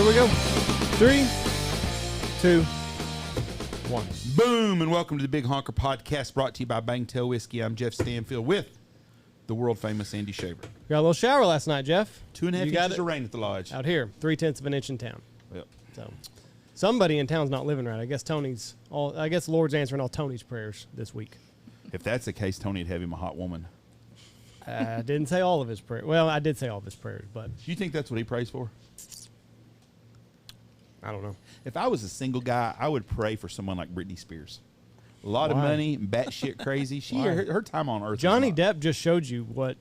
we go. 3, 2, 1. Boom, and welcome to the Big Honker podcast brought to you by Bangtail Whiskey. I'm Jeff Stanfield with the world-famous Andy Shaver. Got a little shower last night, Jeff. 2.5 inches of rain at the lodge. Out here, 0.3 of an inch in town. Yep. So, somebody in town's not living right. I guess Lord's answering all Tony's prayers this week. If that's the case, Tony would have him a hot woman. I didn't say all of his prayers. Well, I did say all of his prayers, but Do you think that's what he prays for? I don't know. If I was a single guy, I would pray for someone like Britney Spears. A lot of Why? money, batshit crazy. Her time on earth. Johnny Depp just showed you what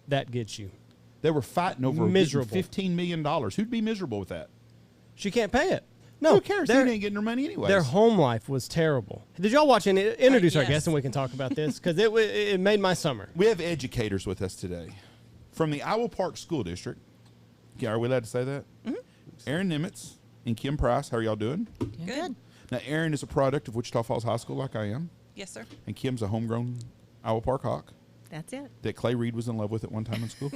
that gets you. They were fighting over Miserable. $15 million. Who'd be miserable with that? She can't pay it. No, Who cares? They ain't getting her money anyway. Their home life was terrible. Did y'all watch any? Introduce our Yes. guest and we can talk about this because it made my summer. We have educators with us today from the Iowa Park School District. Yeah, are we allowed to say that? Mm-hmm. Erin Nimetz and Kim Price. How are y'all doing? Good. Now, Erin is a product of Wichita Falls High School like I am. Yes, sir. And Kim's a homegrown Iowa Park Hawk That's it. that Clay Reed was in love with at one time in school.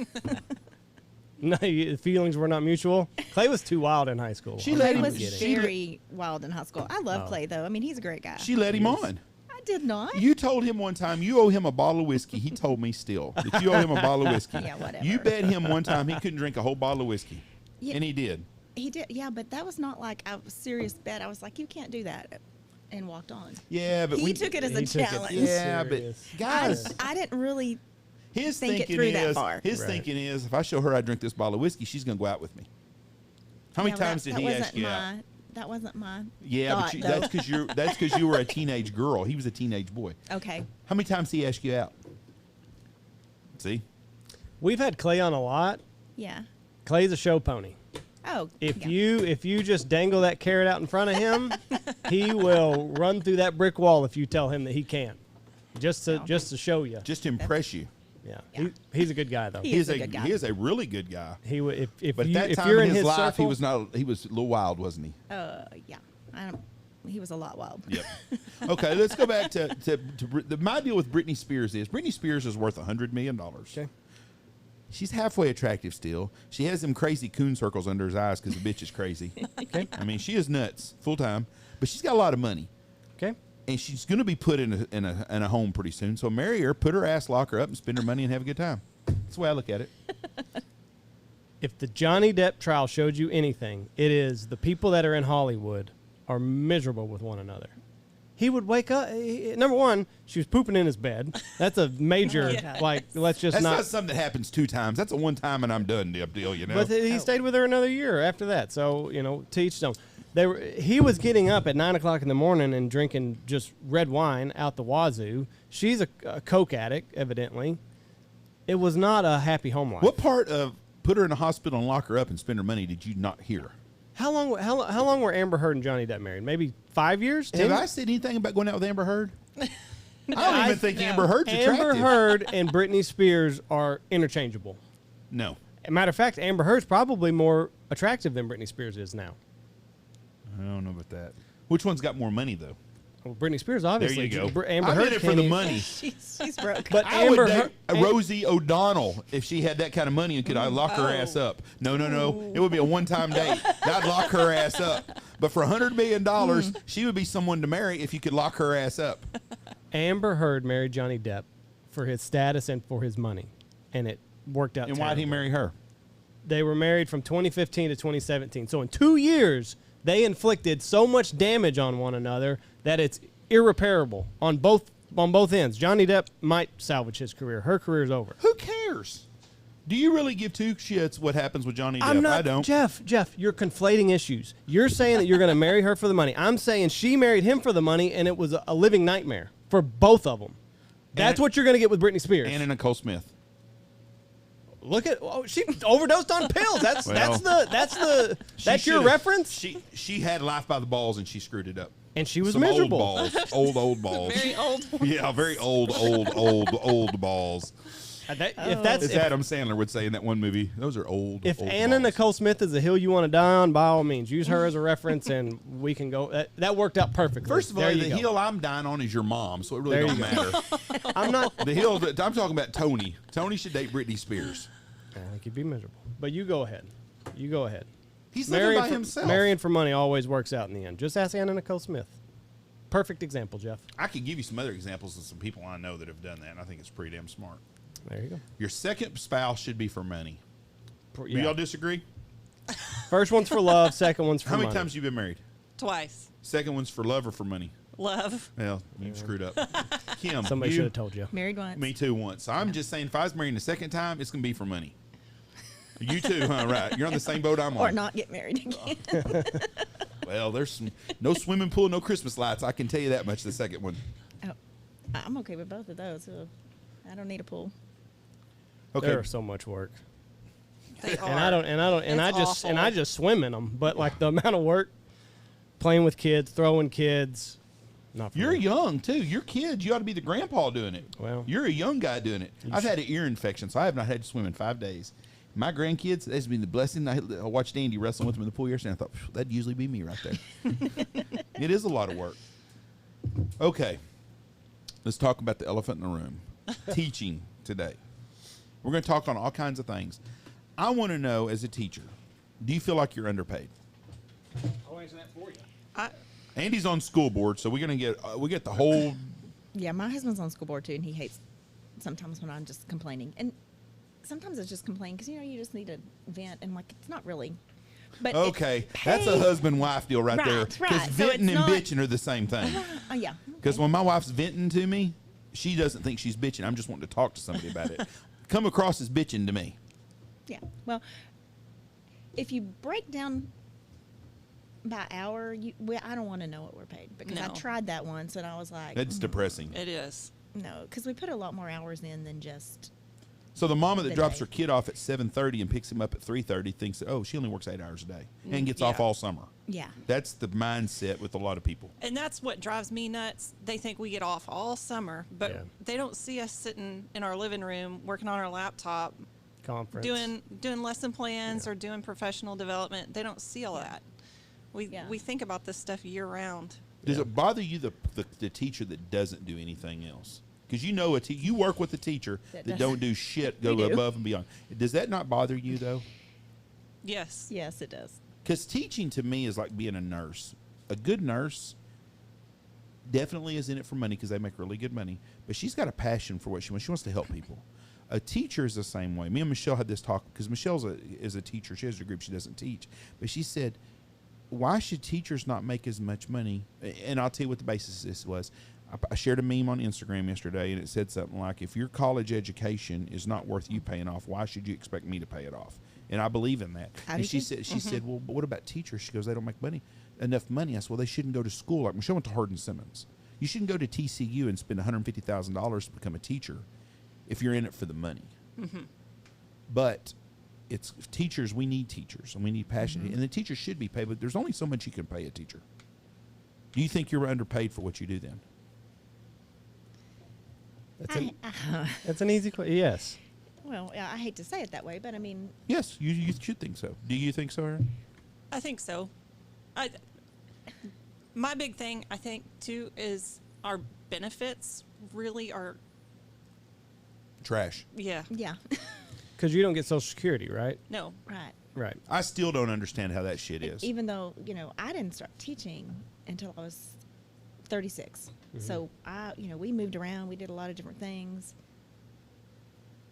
No, the feelings were not mutual. Clay was too wild in high school. She let Clay him- was she very wild in high school. I love Clay, though. I mean, he's a great guy. She let him on. I did not. You told him one time you owe him a bottle of whiskey. He told me still that you owe him a bottle of whiskey. Yeah, whatever. You bet him one time he couldn't drink a whole bottle of whiskey. Yeah. And he did. He did. Yeah, but that was not like a serious bet. I was like, you can't do that, and walked on. Yeah, but He took it as a He took it challenge. Yeah, but serious. guys, I didn't really. his think it thinking through that is far. his Right. thinking is if I show her I drink this bottle of whiskey, she's gonna go out with me. How many Yeah, times that did he wasn't ask you out? That wasn't my. Yeah, thought, but though. that's because you were a teenage girl. He was a teenage boy. Okay. How many times did he ask you out? See, We've had Clay on a lot. Yeah. Clay's a show pony. Oh. If yeah. you just dangle that carrot out in front of him, he will run through that brick wall if you tell him that he can't. Just to show you. just to impress you. Yeah. Yeah. He's a good guy though. He is a good guy. He is a really good guy. He would if But you at that if time you're in in his life, circle, he was a little wild, wasn't he? Yeah. He was a lot wild. Yep. Okay, let's go back to my deal with Britney Spears is Britney Spears is worth $100 million. Okay. She's halfway attractive still. She has them crazy coon circles under his eyes because the bitch is crazy. Okay. I mean, she is nuts full time, but she's got a lot of money, Okay. and she's going to be put in a home pretty soon. So marry her, put her ass, lock her up, and spend her money and have a good time. That's the way I look at it. If the Johnny Depp trial showed you anything, it is the people that are in Hollywood are miserable with one another. He would wake up. Number one, she was pooping in his bed. That's a major, Yeah. let's just That's not not. something that happens 2 times. That's a one time and I'm done deal, you know? But he stayed with her another year after that. So, to each his own. He was getting up at 9 o'clock in the morning and drinking just red wine out the wazoo. She's a coke addict, evidently. It was not a happy home life. What part of put her in a hospital and lock her up and spend her money did you not hear? How long were Amber Heard and Johnny Depp married? Maybe 5 years? 10? Have I said anything about going out with Amber Heard? I don't even think Amber Heard's attractive. Amber Heard and Britney Spears are interchangeable. No. As a matter of fact, Amber Heard's probably more attractive than Britney Spears is now. I don't know about that. Which one's got more money, though? Well, Britney Spears, There obviously. you go. Amber I'm Heard in it for can't the even- money. She's broke. But I Amber would date Heard, a Rosie O'Donnell if she had that kind of money and could I lock her ass up. No. It would be a one-time date. I'd lock her ass up. But for $100 million, she would be someone to marry if you could lock her ass up. Amber Heard married Johnny Depp for his status and for his money, and it worked out. And why'd he terribly. marry her? They were married from 2015 to 2017. So in 2 years, they inflicted so much damage on one another that it's irreparable on both ends. Johnny Depp might salvage his career. Her career's over. Who cares? Do you really give 2 shits what happens with Johnny Depp? I'm not, I don't. Jeff, you're conflating issues. You're saying that you're going to marry her for the money. I'm saying she married him for the money, and it was a living nightmare for both of them. That's what you're going to get with Britney Spears. Anna Nicole Smith. Look at she overdosed on pills. That's your should've- reference. She had life by the balls and she screwed it up. And she was Some miserable. Old balls. old balls. Very old. Yeah, very old balls. If that's As Adam Sandler would say in that one movie, those are old. if old Anna balls. Nicole Smith is a hill you want to die on, by all means, use her as a reference, and we can go. That worked out perfectly. First of all, There the you go. hill I'm dying on is your mom, so it really There don't you matter. I'm not. The hill that I'm talking about, Tony. Tony should date Britney Spears. I think you'd be miserable. But you go ahead. He's living by himself. Marrying for money always works out in the end. Just ask Anna Nicole Smith. Perfect example, Jeff. I could give you some other examples of some people I know that have done that, and I think it's pretty damn smart. There you go. Your second spouse should be for money. Do Yeah. y'all disagree? First one's for love. Second one's for How many money. times have you been married? Twice. Second one's for love or for money? Love. Well, you screwed up. Kim, Somebody you? should have told you. Married once. Me too once. So I'm just saying if I was married the second time, it's going to be for money. You too, huh? Right. You're on the same boat I'm on. Or not get married again. Well, there's no swimming pool, no Christmas lights. I can tell you that much. The second one. Oh, I'm okay with both of those. So I don't need a pool. Okay. They're so much work. They are. And I It's awful. just swim in them. But like the amount of work, playing with kids, throwing kids, not for You're me. young too. You're kids. You ought to be the grandpa doing it. Well, you're a young guy doing it. I've had an ear infection, so I have not had to swim in 5 days. My grandkids, that's been the blessing. I watched Andy wrestling with them in the pool yesterday, and I thought that'd usually be me right there. It is a lot of work. Okay, let's talk about the elephant in the room. Teaching today. We're going to talk on all kinds of things. I want to know, as a teacher, do you feel like you're underpaid? I'll answer that for you. Andy's on school board, so we're going to get we get the whole. Yeah, my husband's on school board too, and he hates sometimes when I'm just complaining. And sometimes it's just complaining because, you just need to vent. And, like, it's not really. But Okay, that's a husband-wife deal right there. Right, Because right. So venting it's and not- bitching are the same thing. Yeah. Because when my wife's venting to me, she doesn't think she's bitching. I'm just wanting to talk to somebody about it. Come across as bitching to me. Yeah. Well, if you break down by hour, I don't want to know what we're paid because I No. tried that once and I was like, That's depressing. It is. no, because we put a lot more hours in than just. So the mama that The drops day. her kid off at 7:30 and picks him up at 3:30 thinks that, oh, she only works 8 hours a day and gets off Yeah. all summer. Yeah. That's the mindset with a lot of people. And that's what drives me nuts. They think we get off all summer, but Yeah. they don't see us sitting in our living room working on our laptop, Conference. doing lesson plans or doing professional development. They don't see all that. Yeah. We think about this stuff year round. Does it bother you the teacher that doesn't do anything else? Because you work with a teacher That that doesn't- don't do shit, go We do. above and beyond. Does that not bother you though? Yes. Yes, it does. Because teaching to me is like being a nurse. A good nurse definitely is in it for money because they make really good money, but she's got a passion for what she wants. She wants to help people. A teacher is the same way. Me and Michelle had this talk because Michelle is a teacher. She has a group. She doesn't teach, but she said, "Why should teachers not make as much money?" And I'll tell you what the basis of this was. I shared a meme on Instagram yesterday, and it said something like, "If your college education is not worth you paying off, why should you expect me to pay it off?" And I believe in that. I And do she too. said, "Well, but what about teachers?" She goes, "They don't make enough money." I said, "Well, they shouldn't go to school." Like Michelle went to Hardin Simmons. You shouldn't go to TCU and spend $150,000 to become a teacher if you're in it for the money. But it's teachers. We need teachers, and we need passion. And the teachers should be paid, but there's only so much you can pay a teacher. Do you think you're underpaid for what you do then? That's an easy question. Yes. Well, yeah, I hate to say it that way, but I mean, Yes, you should think so. Do you think so, Erin? I think so. My big thing, I think, too, is our benefits really are, Trash. yeah, yeah. Because you don't get Social Security, right? no. Right. Right. I still don't understand how that shit is. Even though, I didn't start teaching until I was 36. So we moved around. We did a lot of different things.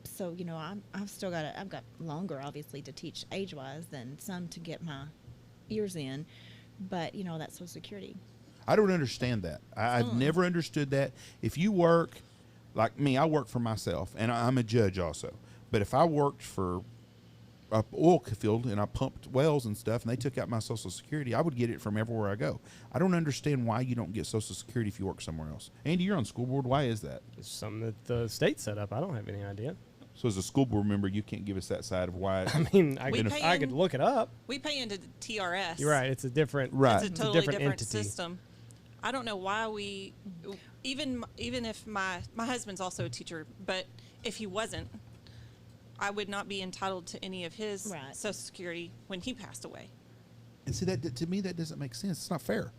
So, I've got longer, obviously, to teach age-wise than some to get my ears in. But, that's Social Security. I don't understand that. I've never understood that. If you work, like me, I work for myself, and I'm a judge also. But if I worked for a oil field and I pumped wells and stuff, and they took out my Social Security, I would get it from everywhere I go. I don't understand why you don't get Social Security if you work somewhere else. Andy, you're on school board. Why is that? It's something that the state set up. I don't have any idea. So as a school board member, you can't give us that side of why. I mean, I We could, pay I could in- look it up. We pay into the TRS. You're right. It's a different. Right. It's a It's totally different different entity. system. I don't know why we, even if my husband's also a teacher, but if he wasn't, I would not be entitled to any of his Right. Social Security when he passed away. And see, that to me, that doesn't make sense. It's not fair.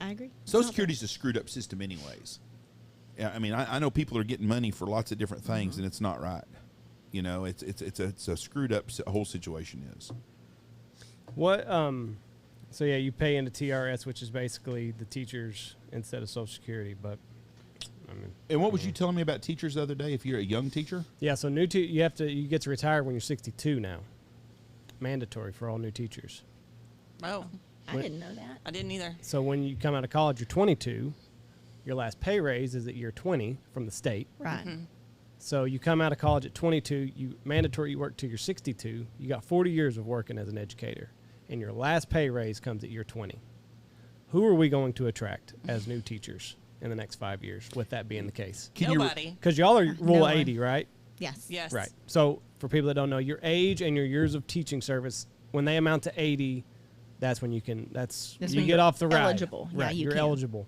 I agree. Social Security's a screwed up system anyways. Yeah, I mean, I know people are getting money for lots of different things, and it's not right. It's a screwed up whole situation is. What? So yeah, you pay into TRS, which is basically the teachers instead of Social Security. But I mean, And what was you telling me about teachers the other day? If you're a young teacher, yeah. So you get to retire when you're 62 now. Mandatory for all new teachers. Oh, I didn't know that. I didn't either. So when you come out of college, you're 22. Your last pay raise is at year 20 from the state. Right. So you come out of college at 22. You work till you're 62. You got 40 years of working as an educator, and your last pay raise comes at year 20. Who are we going to attract as new teachers in the next 5 years? With that being the case, Nobody. because y'all are Rule No one. 80, right? Yes. Yes. Right. So for people that don't know, your age and your years of teaching service, when they amount to 80, that's when you can. That's you when get you're off the ride. eligible. Yeah, Right. you You're can. eligible.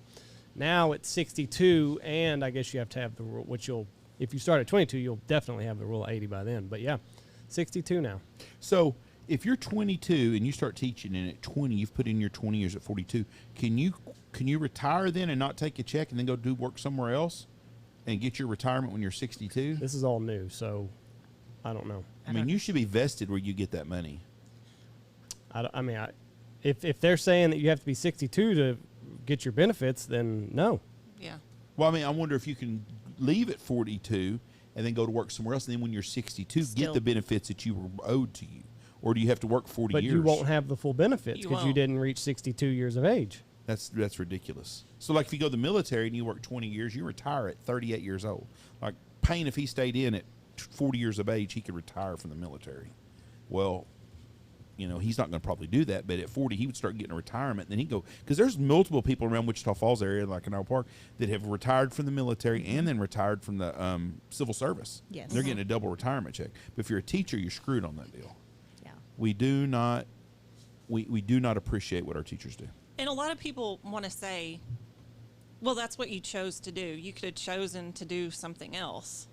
Now it's 62, and I guess you have to have the rule, which if you start at 22, you'll definitely have the rule 80 by then. But yeah, 62 now. so if you're 22 and you start teaching, and at 20 you've put in your 20 years at 42, can you retire then and not take a check and then go do work somewhere else and get your retirement when you're 62? This is all new, so I don't know. I mean, you should be vested where you get that money. If they're saying that you have to be 62 to get your benefits, then no. Yeah. Well, I mean, I wonder if you can leave at 42 and then go to work somewhere else, and then when you're 62, get Still. the benefits that you were owed to you. Or do you have to work 40 But years? you won't have the full benefits You because you won't. didn't reach 62 years of age. That's ridiculous. So, like, if you go to the military and you work 20 years, you retire at 38 years old. Like, Payne, if he stayed in at 40 years of age, he could retire from the military. Well, you know, he's not going to probably do that, but at 40, he would start getting a retirement. And then he'd go, because there's multiple people around Wichita Falls area, like in our park, that have retired from the military and then retired from the civil service. Yes. They're getting a double retirement check. But if you're a teacher, you're screwed on that deal. Yeah. We do not appreciate what our teachers do. And a lot of people want to say, well, that's what you chose to do. You could have chosen to do something else.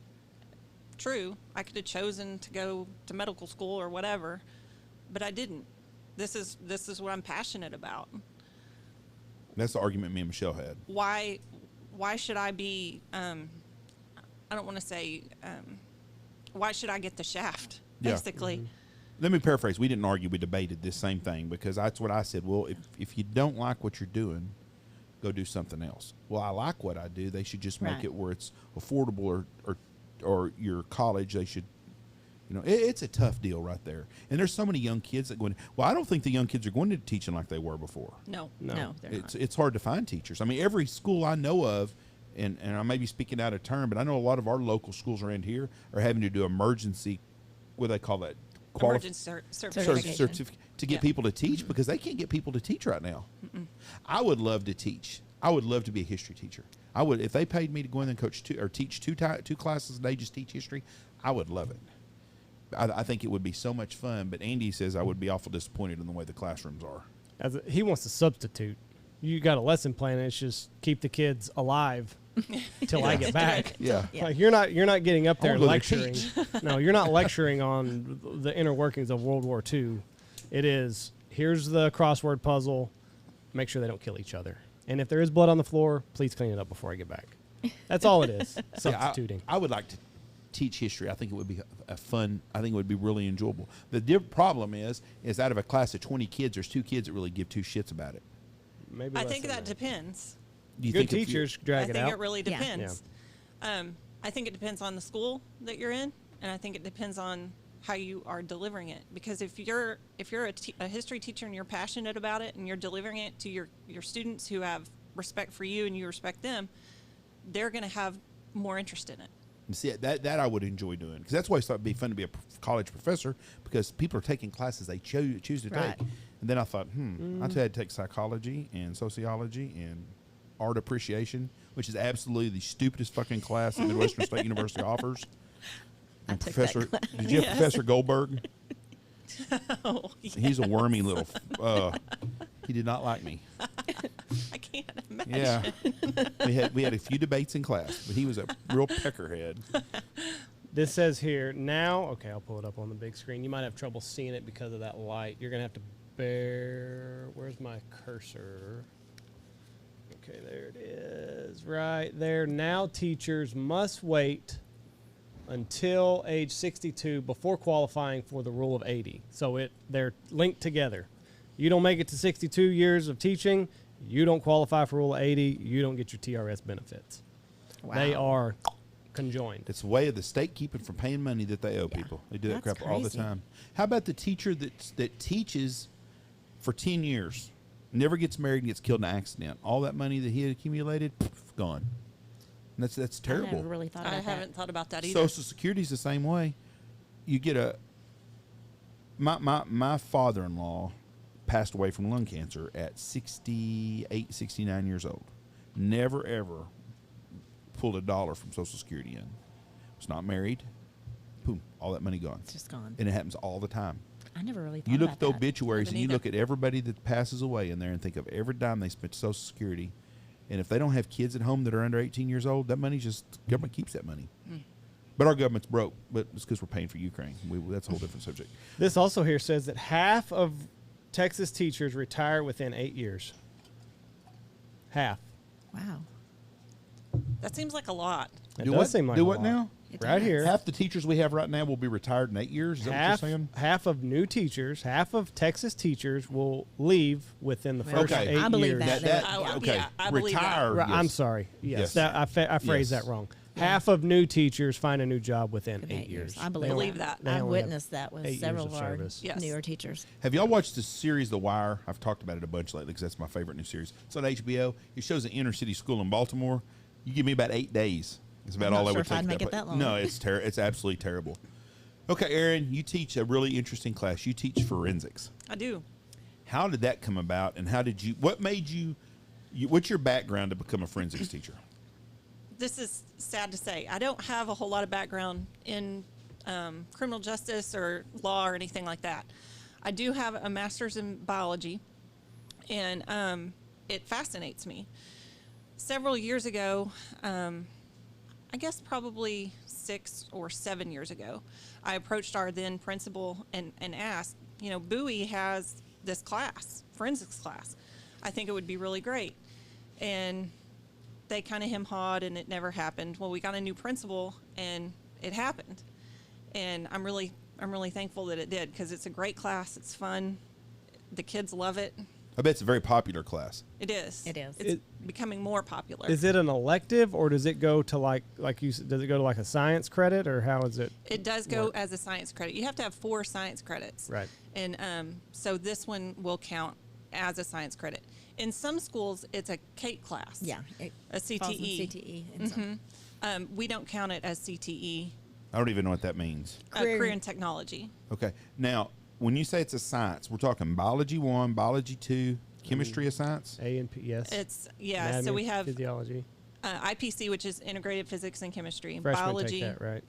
True, I could have chosen to go to medical school or whatever, but I didn't. This is what I'm passionate about. That's the argument me and Michelle had. Why should I be, I don't want to say, why should I get the shaft, Yeah. basically? Let me paraphrase. We didn't argue. We debated this same thing because that's what I said. Well, if you don't like what you're doing, go do something else. Well, I like what I do. They should just make Right. it where it's affordable, or your college. They should, it's a tough deal right there. And there's so many young kids that go in. Well, I don't think the young kids are going to teaching like they were before. No. No, they're not. It's hard to find teachers. I mean, every school I know of, and I may be speaking out of turn, but I know a lot of our local schools around here are having to do emergency, what do they call that? Emergency certification. Certificate to get Yeah. people to teach because they can't get people to teach right now. I would love to teach. I would love to be a history teacher. I would, if they paid me to go in and coach teach two classes a day, just teach history. I would love it. I think it would be so much fun. But Andy says I would be awful disappointed in the way the classrooms are. He wants to substitute. You got a lesson plan, and it's just keep the kids alive till I get back. Yeah. Yeah. Like you're not getting up there I and wanna go there lecturing. No, you're not lecturing on the inner workings of World War II. It is, here's the crossword puzzle. Make sure they don't kill each other. And if there is blood on the floor, please clean it up before I get back. That's all it is. Substituting. I would like to teach history. I think it would be a fun. I think it would be really enjoyable. The problem is out of a class of 20 kids, there's 2 kids that really give 2 shits about it. Maybe I less think than that depends. Do you Good think if you- teachers drag I it think out. it really Yeah. depends. I think it depends on the school that you're in, and I think it depends on how you are delivering it. Because if you're a history teacher and you're passionate about it and you're delivering it to your students who have respect for you and you respect them, they're going to have more interest in it. And see, that I would enjoy doing because that's why I thought it'd be fun to be a college professor because people are taking classes they choose to Right. take. And then I thought, I had to take psychology and sociology and art appreciation, which is absolutely the stupidest fucking class that Midwestern State University offers. I And took that Professor, class. did you have Yes. Professor Goldberg? Oh, He's a wormy little. He did not like me. I can't imagine. Yeah, we had a few debates in class, but he was a real peckerhead. This says here, now, okay, I'll pull it up on the big screen. You might have trouble seeing it because of that light. You're going to have to where's my cursor? Okay, there it is, right there. Now teachers must wait until age 62 before qualifying for the rule of 80. So they're linked together. You don't make it to 62 years of teaching, you don't qualify for Rule 80. You don't get your TRS benefits. Wow. They are conjoined. It's a way of the state keeping from paying money that they owe people. They do that That's crap all the crazy. time. How about the teacher that teaches for 10 years, never gets married and gets killed in an accident? All that money that he had accumulated, poof, gone. And that's I terrible. never really thought I about haven't that. thought about that either. Social Security's the same way. You get my father-in-law passed away from lung cancer at 68, 69 years old. Never, ever pulled a dollar from Social Security in. Was not married. Boom, all that money gone. It's just gone. And it happens all the time. I never really thought You look about at the that. obituaries and Haven't you either. look at everybody that passes away in there and think of every dime they spent Social Security. And if they don't have kids at home that are under 18 years old, that money government keeps that money. But our government's broke, but it's because we're paying for Ukraine. That's a whole different subject. This also here says that half of Texas teachers retire within 8 years. Half. Wow. That seems like a lot. It Do does what? seem like Do a what lot. now? It Right does. here. Half the teachers we have right now will be retired in 8 years. Is that what you're saying? Half of new teachers, half of Texas teachers will leave within the Well, first okay. 8 I believe years. that. Okay. Yeah, I believe that. Retire. Right, yes. I'm sorry. Yes, Yes. That, I phrased Yes. that wrong. Half of new teachers find a new job within In 8 years. I They believe, only- Believe that. they I've only have witnessed that 8 with years several of of our service. Yes. newer teachers. Have y'all watched the series The Wire? I've talked about it a bunch lately because that's my favorite new series. It's on HBO. It shows an inner city school in Baltimore. You give me about 8 days. It's about I'm all not I sure would if I'd take. make it that long. No, it's It's absolutely terrible. Okay, Erin, you teach a really interesting class. You teach forensics. I do. How did that come about, and what made you what's your background to become a forensics teacher? This is sad to say. I don't have a whole lot of background in criminal justice or law or anything like that. I do have a master's in biology, and it fascinates me. Several years ago, I guess probably 6 or 7 years ago, I approached our then principal and asked, Bowie has this class, forensics class. I think it would be really great. And they kind of hem-hawed and it never happened. Well, we got a new principal and it happened. And I'm really thankful that it did, because it's a great class. It's fun. The kids love it. I bet it's a very popular class. It is. It is. It's becoming more popular. Is it an elective, or does it go to like you said, does it go to like a science credit, or how is it? It does go as a science credit. You have to have 4 science credits. Right. And so this one will count as a science credit. In some schools, it's a CATE class. Yeah. It A falls in CTE. CTE. And some. We don't count it as CTE, I don't even know what that means. career in technology. Okay. Now, when you say it's a science, we're talking biology 1, biology 2, chemistry a science? A and P, yes. It's, yeah, Anatomy, so we have physiology. IPC, which is integrated physics and chemistry. Freshmen biology, take that, right?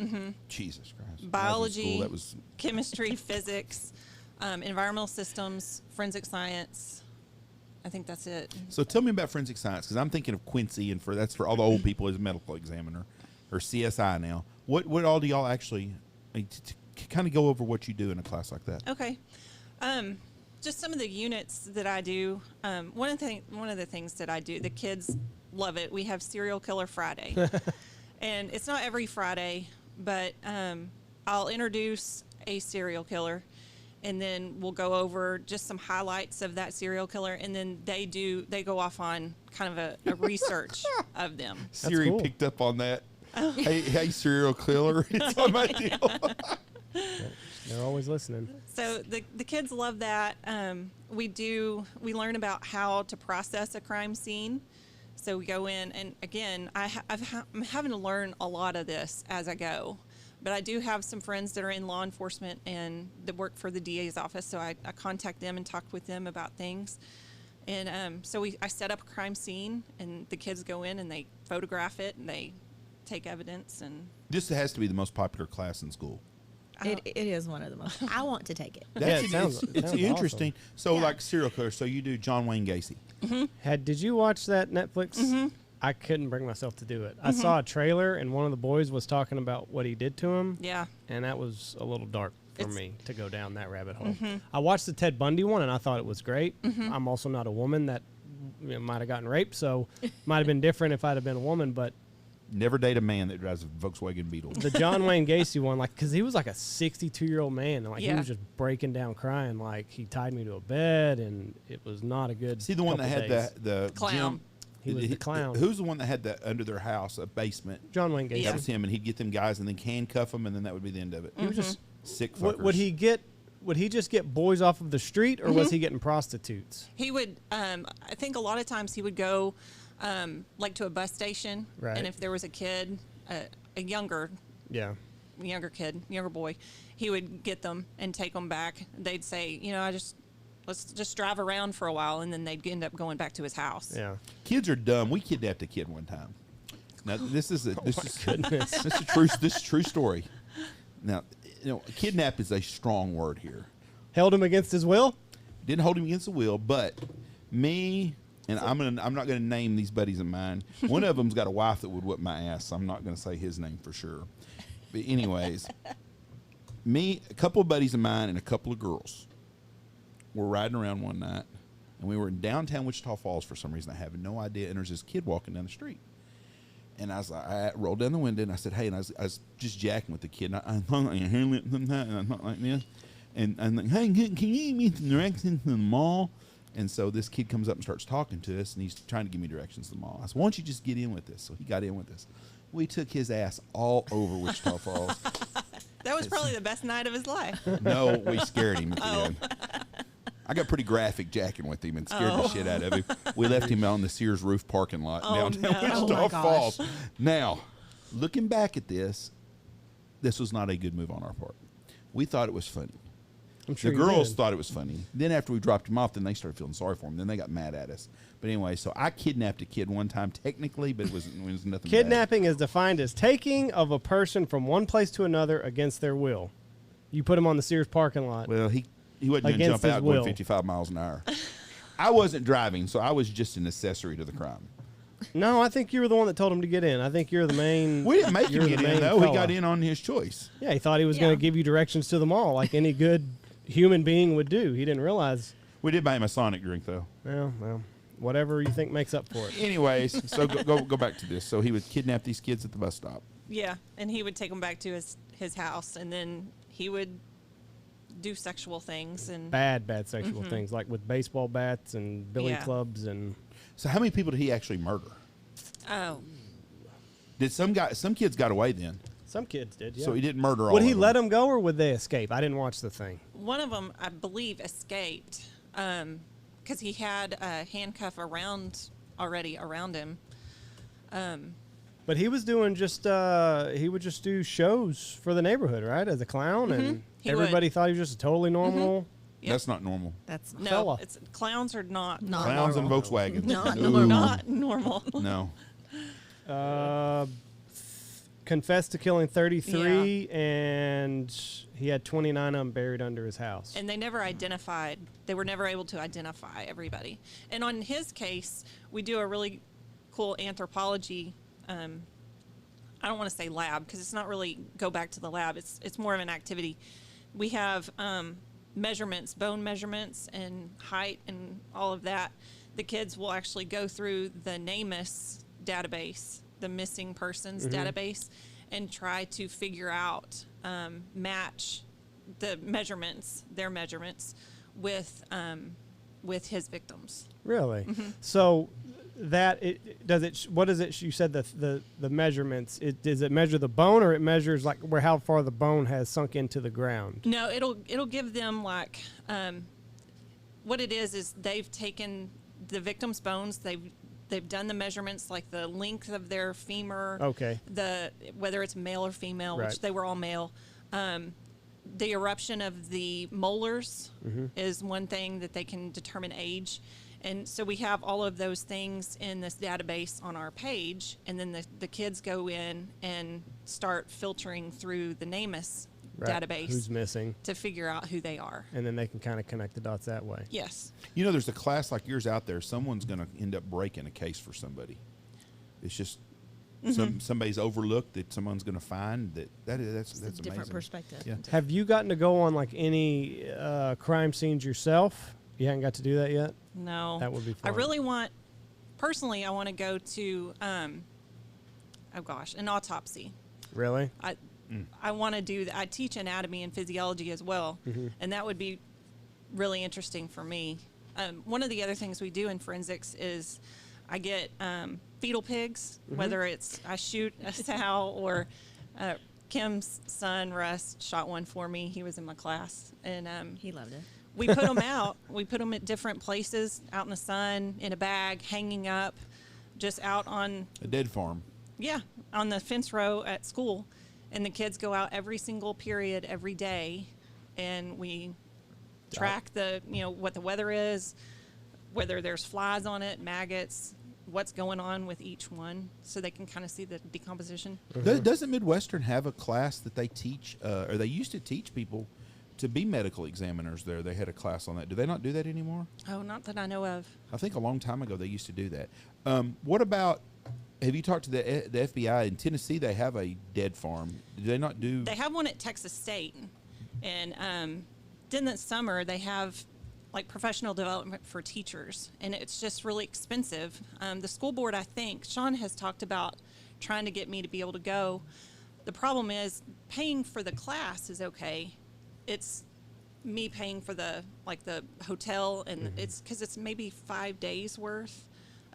Jesus Christ. When I was in biology, school, that was chemistry, physics, environmental systems, forensic science. I think that's it. So tell me about forensic science, because I'm thinking of Quincy, and that's for all the old people as a medical examiner, or CSI now. What all do y'all actually kind of go over what you do in a class like that? Okay. Just some of the units that I do. One of the things that I do, the kids love it. We have Serial Killer Friday. And it's not every Friday, but I'll introduce a serial killer, and then we'll go over just some highlights of that serial killer, and then they go off on kind of a research of them. Siri cool. picked up on that. Hey, serial killer. It's on my deal. They're always listening. So the kids love that. We learn about how to process a crime scene. So we go in, and again, I'm having to learn a lot of this as I go. But I do have some friends that are in law enforcement and that work for the DA's office, so I contact them and talk with them about things. And so I set up a crime scene, and the kids go in and they photograph it and they take evidence. And This has to be the most popular class in school. It is one of the most. I want to take it. Yeah, it sounds interesting. awesome. So, Yeah. like serial killer, so you do John Wayne Gacy. Did you watch that Netflix? I couldn't bring myself to do it. I saw a trailer, and one of the boys was talking about what he did to him. yeah, And that was a little dark for It's- me to go down that rabbit hole. I watched the Ted Bundy one, and I thought it was great. I'm also not a woman that might have gotten raped, so might have been different if I'd have been a woman. But Never date a man that drives a Volkswagen Beetle. The John Wayne Gacy one, like, because he was like a 62-year-old man, and like he Yeah. was just breaking down crying, like he tied me to a bed, and it was not a good. See the one that couple had days. the Clown. gym? He was the clown. Who's the one that had that under their house, a basement? John Wayne Gacy. Yeah. That was him, and he'd get them guys and then handcuff them, and then that would be the end of it. He was just. Sick fuckers. Would he get? Would he just get boys off of the street, or was he getting prostitutes? He would, I think a lot of times he would go, like to a bus station, Right. and if there was a kid, a younger kid, younger boy, he would get them and take them back. They'd say, let's just drive around for a while, and then they'd end up going back to his house. Yeah. Kids are dumb. We kidnapped a kid one time. Now this is Goodness. this is true story. Now, kidnap is a strong word here. Held him against his will. Didn't hold him against the will, but me and I'm not gonna name these buddies of mine. One of them's got a wife that would whip my ass, so I'm not gonna say his name for sure. But anyways, me, a couple of buddies of mine, and a couple of girls were riding around one night, and we were in downtown Wichita Falls for some reason. I have no idea. And there's this kid walking down the street. And I was like, I rolled down the window and I said, hey, and I was just jacking with the kid. And I thought like your hair lip sometimes, and I thought like this. And I'm like, hey, can you give me some directions to the mall? And so this kid comes up and starts talking to us, and he's trying to give me directions to the mall. I said, why don't you just get in with this? So he got in with us. We took his ass all over Wichita Falls. That was probably the best night of his life. No, we scared him at the end. I got pretty graphic jacking with him and scared the shit out of him. We left him out on the Sears roof parking lot downtown no. Wichita Oh my gosh. Falls. Now, looking back at this was not a good move on our part. We thought it was funny. I'm sure The you girls did. thought it was funny. Then after we dropped him off, then they started feeling sorry for him. Then they got mad at us. But anyway, so I kidnapped a kid one time technically, but it was nothing bad. Kidnapping is defined as taking of a person from one place to another against their will. You put him on the Sears parking lot. Well, he wasn't going to Against jump his out going will. 55 miles an hour. I wasn't driving, so I was just an accessory to the crime. No, I think you were the one that told him to get in. I think you're the main. We didn't make him you're get the in, main though. He fella. got in on his choice. Yeah, he thought he was Yeah. going to give you directions to the mall like any good human being would do. He didn't realize. We did buy him a Sonic drink, though. Well, whatever you think makes up for it. Anyways, so go back to this. So he would kidnap these kids at the bus stop. Yeah, and he would take them back to his house, and then he would do sexual things and Bad sexual things like with baseball bats and billy Yeah. clubs and. So how many people did he actually murder? oh, Did some kids got away then? Some kids did, yeah. So he didn't murder all Would of he them. let them go or would they escape? I didn't watch the thing. one of them I believe escaped because he had a handcuff already around him. But he was doing he would just do shows for the neighborhood, right? As a clown, and He everybody would. thought he was just a totally normal. Yep. That's not normal. That's No, fella. clowns are not Not Clowns and normal. Volkswagens. Not Ooh. normal. not normal. No. Confessed to killing 33, and he had 29 of them buried under his house. And they were never able to identify everybody. And on his case, we do a really cool anthropology, I don't want to say lab, because it's not really go back to the lab. It's more of an activity. We have measurements, bone measurements, and height, and all of that. The kids will actually go through the NamUs database, the missing persons database, and try to figure out, match their measurements with his victims. Really? So what is it? You said the measurements. Does it measure the bone, or it measures like how far the bone has sunk into the ground? No, it'll give them like what it is they've taken the victim's bones, they've done the measurements like the length of their femur, Okay. whether it's male or female, Right. which they were all male. The eruption of the molars is one thing that they can determine age. And so we have all of those things in this database on our page, and then the kids go in and start filtering through the NamUs Right. database Who's missing, to figure out who they are. and then they can kind of connect the dots that way. Yes. You know, there's a class like yours out there. Someone's going to end up breaking a case for somebody. It's just somebody's overlooked that someone's going to find that's It's a amazing. different perspective. Yeah. Have you gotten to go on like any crime scenes yourself? You haven't got to do that yet? No. That would be fun. I really want, personally, I want to go to oh gosh, an autopsy. Really? I want to do that. I teach anatomy and physiology as well, and that would be really interesting for me. One of the other things we do in forensics is I get fetal pigs, whether it's I shoot a sow or Kim's son, Russ, shot one for me. He was in my class, and He loved it. we put them out. We put them at different places, out in the sun, in a bag, hanging up, just out on A dead farm. on the fence row at school. And the kids go out every single period, every day, and we track what the weather is, whether there's flies on it, maggots, what's going on with each one, so they can kind of see the decomposition. Doesn't Midwestern have a class that they teach, or they used to teach people to be medical examiners there? They had a class on that. Do they not do that anymore? Oh, not that I know of. I think a long time ago they used to do that. What about, have you talked to the FBI in Tennessee? They have a dead farm. Do they not do? They have one at Texas State, and then this summer they have like professional development for teachers, and it's just really expensive. The school board, I think, Sean has talked about trying to get me to be able to go. The problem is paying for the class is okay. It's me paying for the hotel, and it's because it's maybe 5 days worth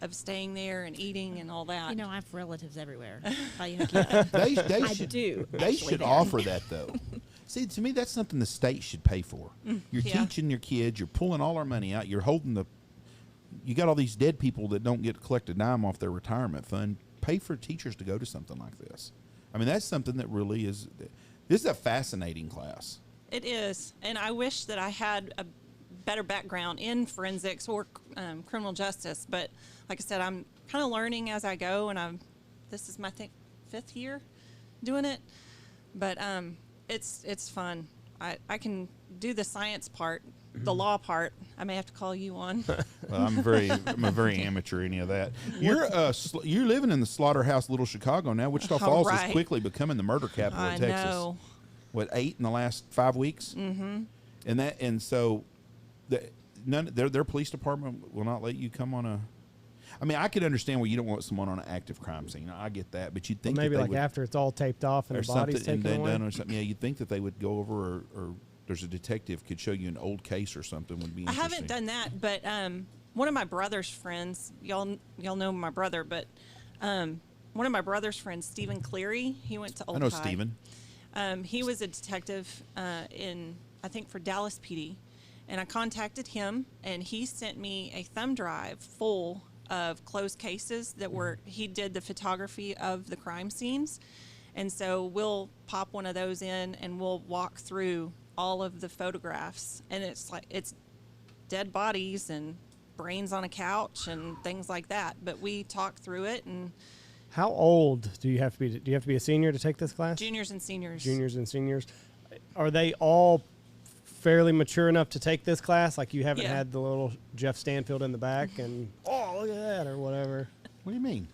of staying there and eating and all that. You know, I have relatives everywhere. How you hook you up. They I should, do. They actually, should there. offer that, though. See, to me, that's something the state should pay for. You're Yeah. teaching your kids. You're pulling all our money out. You're holding you got all these dead people that don't get collect a dime off their retirement fund. Pay for teachers to go to something like this. I mean, that's something that really is. This is a fascinating class. It is, and I wish that I had a better background in forensics or criminal justice. But like I said, I'm kind of learning as I go, and this is my 5th year doing it. But it's fun. I can do the science part, the law part. I may have to call you on. Well, I'm a very amateur any of that. You're living in the slaughterhouse, Little Chicago now. Wichita Falls is right. quickly becoming the murder capital I of Texas. know. What, 8 in the last 5 weeks? Mm-hmm. And so their police department will not let you come on a. I mean, I could understand where you don't want someone on an active crime scene. I get that, but you'd think Maybe that they like would, after it's all taped off and or the body's something and taken then away. done or something. Yeah, you'd think that they would go over, or there's a detective could show you an old case or something would be I interesting. haven't done that, but one of my brother's friends, y'all know my brother, but one of my brother's friends, Stephen Cleary, he went to Old I know High. Stephen. He was a detective I think for Dallas PD, and I contacted him, and he sent me a thumb drive full of closed cases that he did the photography of the crime scenes. And so we'll pop one of those in and we'll walk through all of the photographs, and it's dead bodies and brains on a couch and things like that. But we talk through it, and How old do you have to be? Do you have to be a senior to take this class? juniors and seniors. Juniors and seniors. Are they all fairly mature enough to take this class? Like you haven't Yeah. had the little Jeff Stanfield in the back and oh look at that or whatever. What do you mean?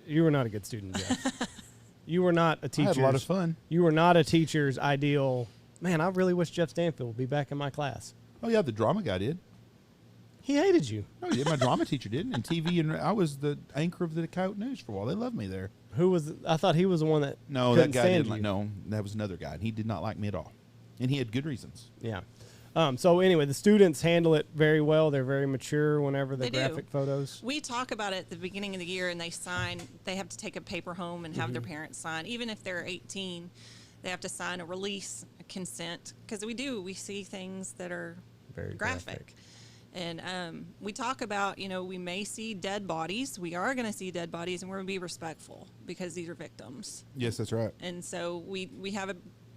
You were not a good student, Jeff. You were not a I teacher. had a lot of fun. You were not a teacher's ideal. Man, I really wish Jeff Stanfield would be back in my class. Oh yeah, the drama guy did. He hated you. No, he did. My drama teacher did, and TV, and I was the anchor of the Coyote News for a while. They loved me there. Who was? I thought he was the one that. No, that couldn't guy stand didn't you. like. No, that was another guy, and he did not like me at all, and he had good reasons. Yeah. So anyway, the students handle it very well. They're very mature whenever the They do. graphic photos. We talk about it at the beginning of the year, and they have to take a paper home and have their parents sign. Even if they're 18, they have to sign a release, a consent, because we see things that are Very graphic. And we talk about, we may see dead bodies. We are going to see dead bodies, and we're going to be respectful because these are victims. Yes, that's right. And so we have a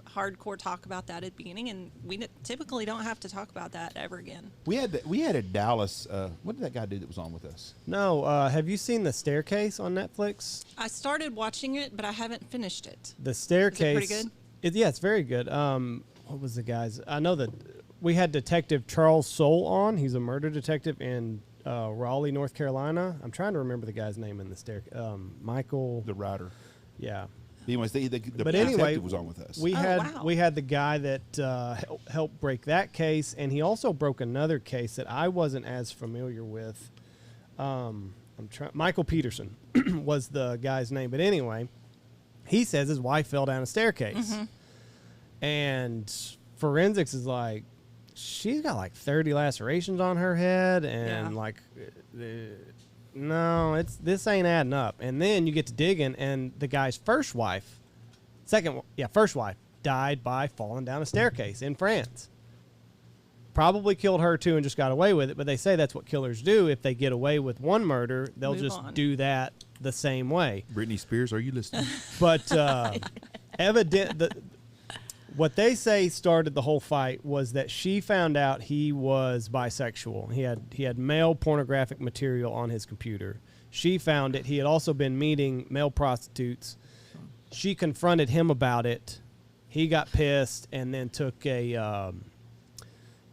hardcore talk about that at the beginning, and we typically don't have to talk about that ever again. We had a Dallas. What did that guy do that was on with us? No, have you seen The Staircase on Netflix? I started watching it, but I haven't finished it. The Staircase. pretty good? Yeah, it's very good. What was the guy's? I know that we had Detective Charles Soule on. He's a murder detective in Raleigh, North Carolina. I'm trying to remember the guy's name in The Staircase. Michael. The writer. Yeah. Anyways, the But anyway, detective was on with us. We wow. we had the guy that helped break that case, and he also broke another case that I wasn't as familiar with. I'm Michael Peterson was the guy's name. But anyway, he says his wife fell down a staircase. And forensics is like, she's got like 30 lacerations on her head. And like, no, this ain't adding up. And then you get to digging, and the guy's first wife died by falling down a staircase in France. Probably killed her too and just got away with it, but they say that's what killers do. If they get away with one murder, they'll Move just on. do that the same way. Britney Spears, are you listening? But what they say started the whole fight was that she found out he was bisexual. He had male pornographic material on his computer. She found it. He had also been meeting male prostitutes. She confronted him about it. He got pissed and then took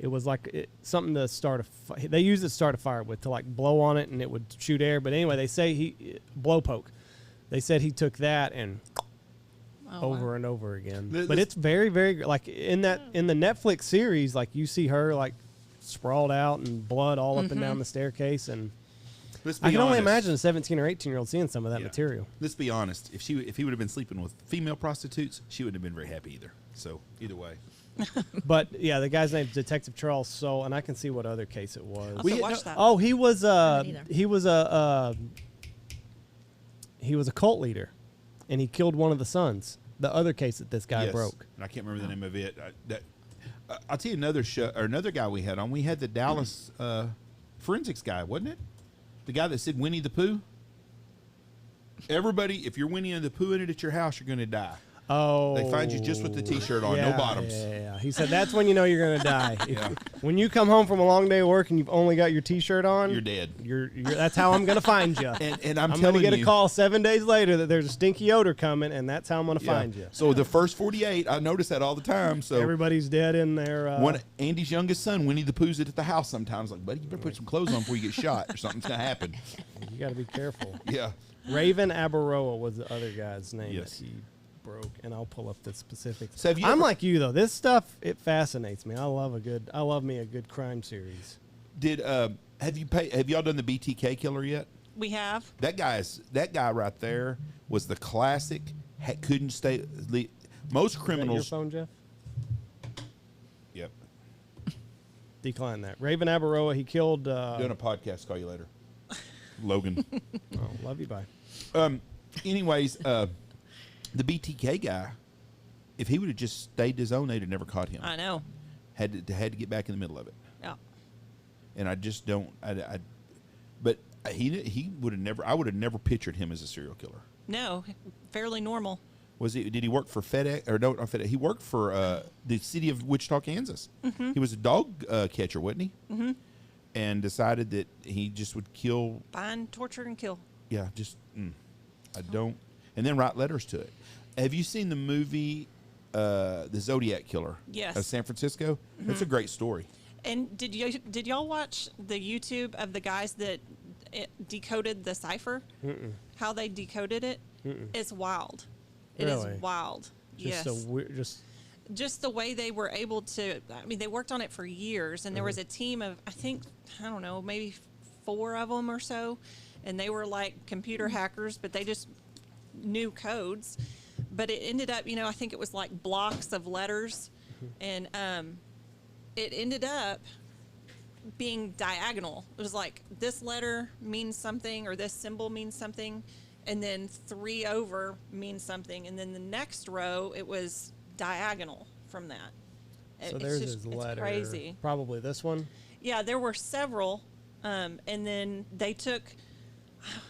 it was like something to start they used it to start a fire with, to like blow on it and it would shoot air. But anyway, they say blow poke. They said he took that and over and over again. But it's very, very, like in the Netflix series, like you see her like sprawled out and blood all up and down the staircase. And I can only imagine a 17 or 18-year-old seeing some of that material. Let's be honest. If he would have been sleeping with female prostitutes, she wouldn't have been very happy either. So either way. But yeah, the guy's name's Detective Charles Soule, and I can see what other case it was. I'll have to watch that. Oh, he was either. he was a cult leader, and he killed one of the sons. The other case that this guy broke. And I can't remember the name of it. I'll tell you another show or another guy we had on. We had the Dallas forensics guy, wasn't it? The guy that said Winnie the Pooh. Everybody, if you're Winnie the Pooh in it at your house, you're going to die. Oh, They find you just with the T-shirt on, no bottoms. Yeah. He said that's when you know you're gonna die. When you come home from a long day of work and you've only got your T-shirt on, You're dead. You're that's how I'm gonna find you. And I'm gonna telling get you, a call 7 days later that there's a stinky odor coming, and that's how I'm gonna find you. So the first 48, I notice that all the time. So Everybody's dead in there. one Andy's youngest son, Winnie the Pooh's at the house sometimes. Like, buddy, you better put some clothes on before you get shot, or something's gonna happen. You got to be careful. Yeah. Raven Abaroa was the other guy's name Yes. that he broke, and I'll pull up the specifics. So have you I'm ever- like you though. This stuff, it fascinates me. I love me a good crime series. Have y'all done the BTK killer yet? We have. That guy right there was the classic. Couldn't stay. Most Is that your criminals. phone, Jeff? Yep. Decline that. Raven Abaroa, he killed. Doing a podcast. Call you later, Logan. Oh, love you, bye. Anyways, the BTK guy, if he would have just stayed his own, they'd have never caught him. I know. Had to get back in the middle of it. Yeah. And I just don't. But he would have never. I would have never pictured him as a serial killer. No, fairly normal. Was he? Did he work for FedEx or no? Not FedEx. He worked for the city of Wichita, Kansas. He was a dog catcher, wasn't he? Mm-hmm. And decided that he just would kill. Find, torture, and kill. Yeah, just I don't. And then write letters to it. Have you seen the movie The Zodiac Killer? Yes. Of San Francisco? That's a great story. And did y'all watch the YouTube of the guys that decoded the cipher? How they decoded it? It's wild. It Really? is wild. Just Yes. Just the way they were able to. I mean, they worked on it for years, and there was a team of I don't know, maybe 4 of them or so, and they were like computer hackers, but they just knew codes. But it ended up, I think it was like blocks of letters, and it ended up being diagonal. It was like this letter means something, or this symbol means something, and then 3 over means something, and then the next row it was diagonal from that. So It's there's just- his it's letter. crazy. Probably this one. Yeah, there were several, and then they took.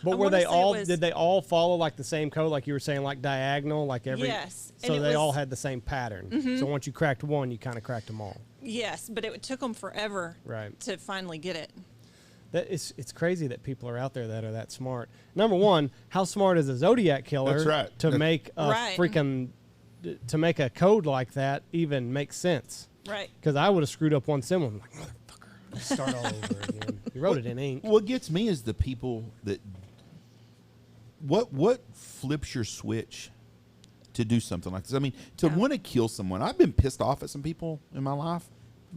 But I were wanna they say it all? was- Did they all follow like the same code, like you were saying, like diagonal, like every? Yes, and So it they all was- had the same pattern. So once you cracked one, you kind of cracked them all. Yes, but it took them forever Right. to finally get it. It's crazy that people are out there that are that smart. Number one, how smart is a Zodiac killer? That's right. To make a Right. to make a code like that even make sense. Right. Because I would have screwed up one symbol. I'm like, motherfucker, let's start all over again. You wrote it in ink. What gets me is the people that. What flips your switch to do something like this? I mean, to want to kill someone. I've been pissed off at some people in my life. I've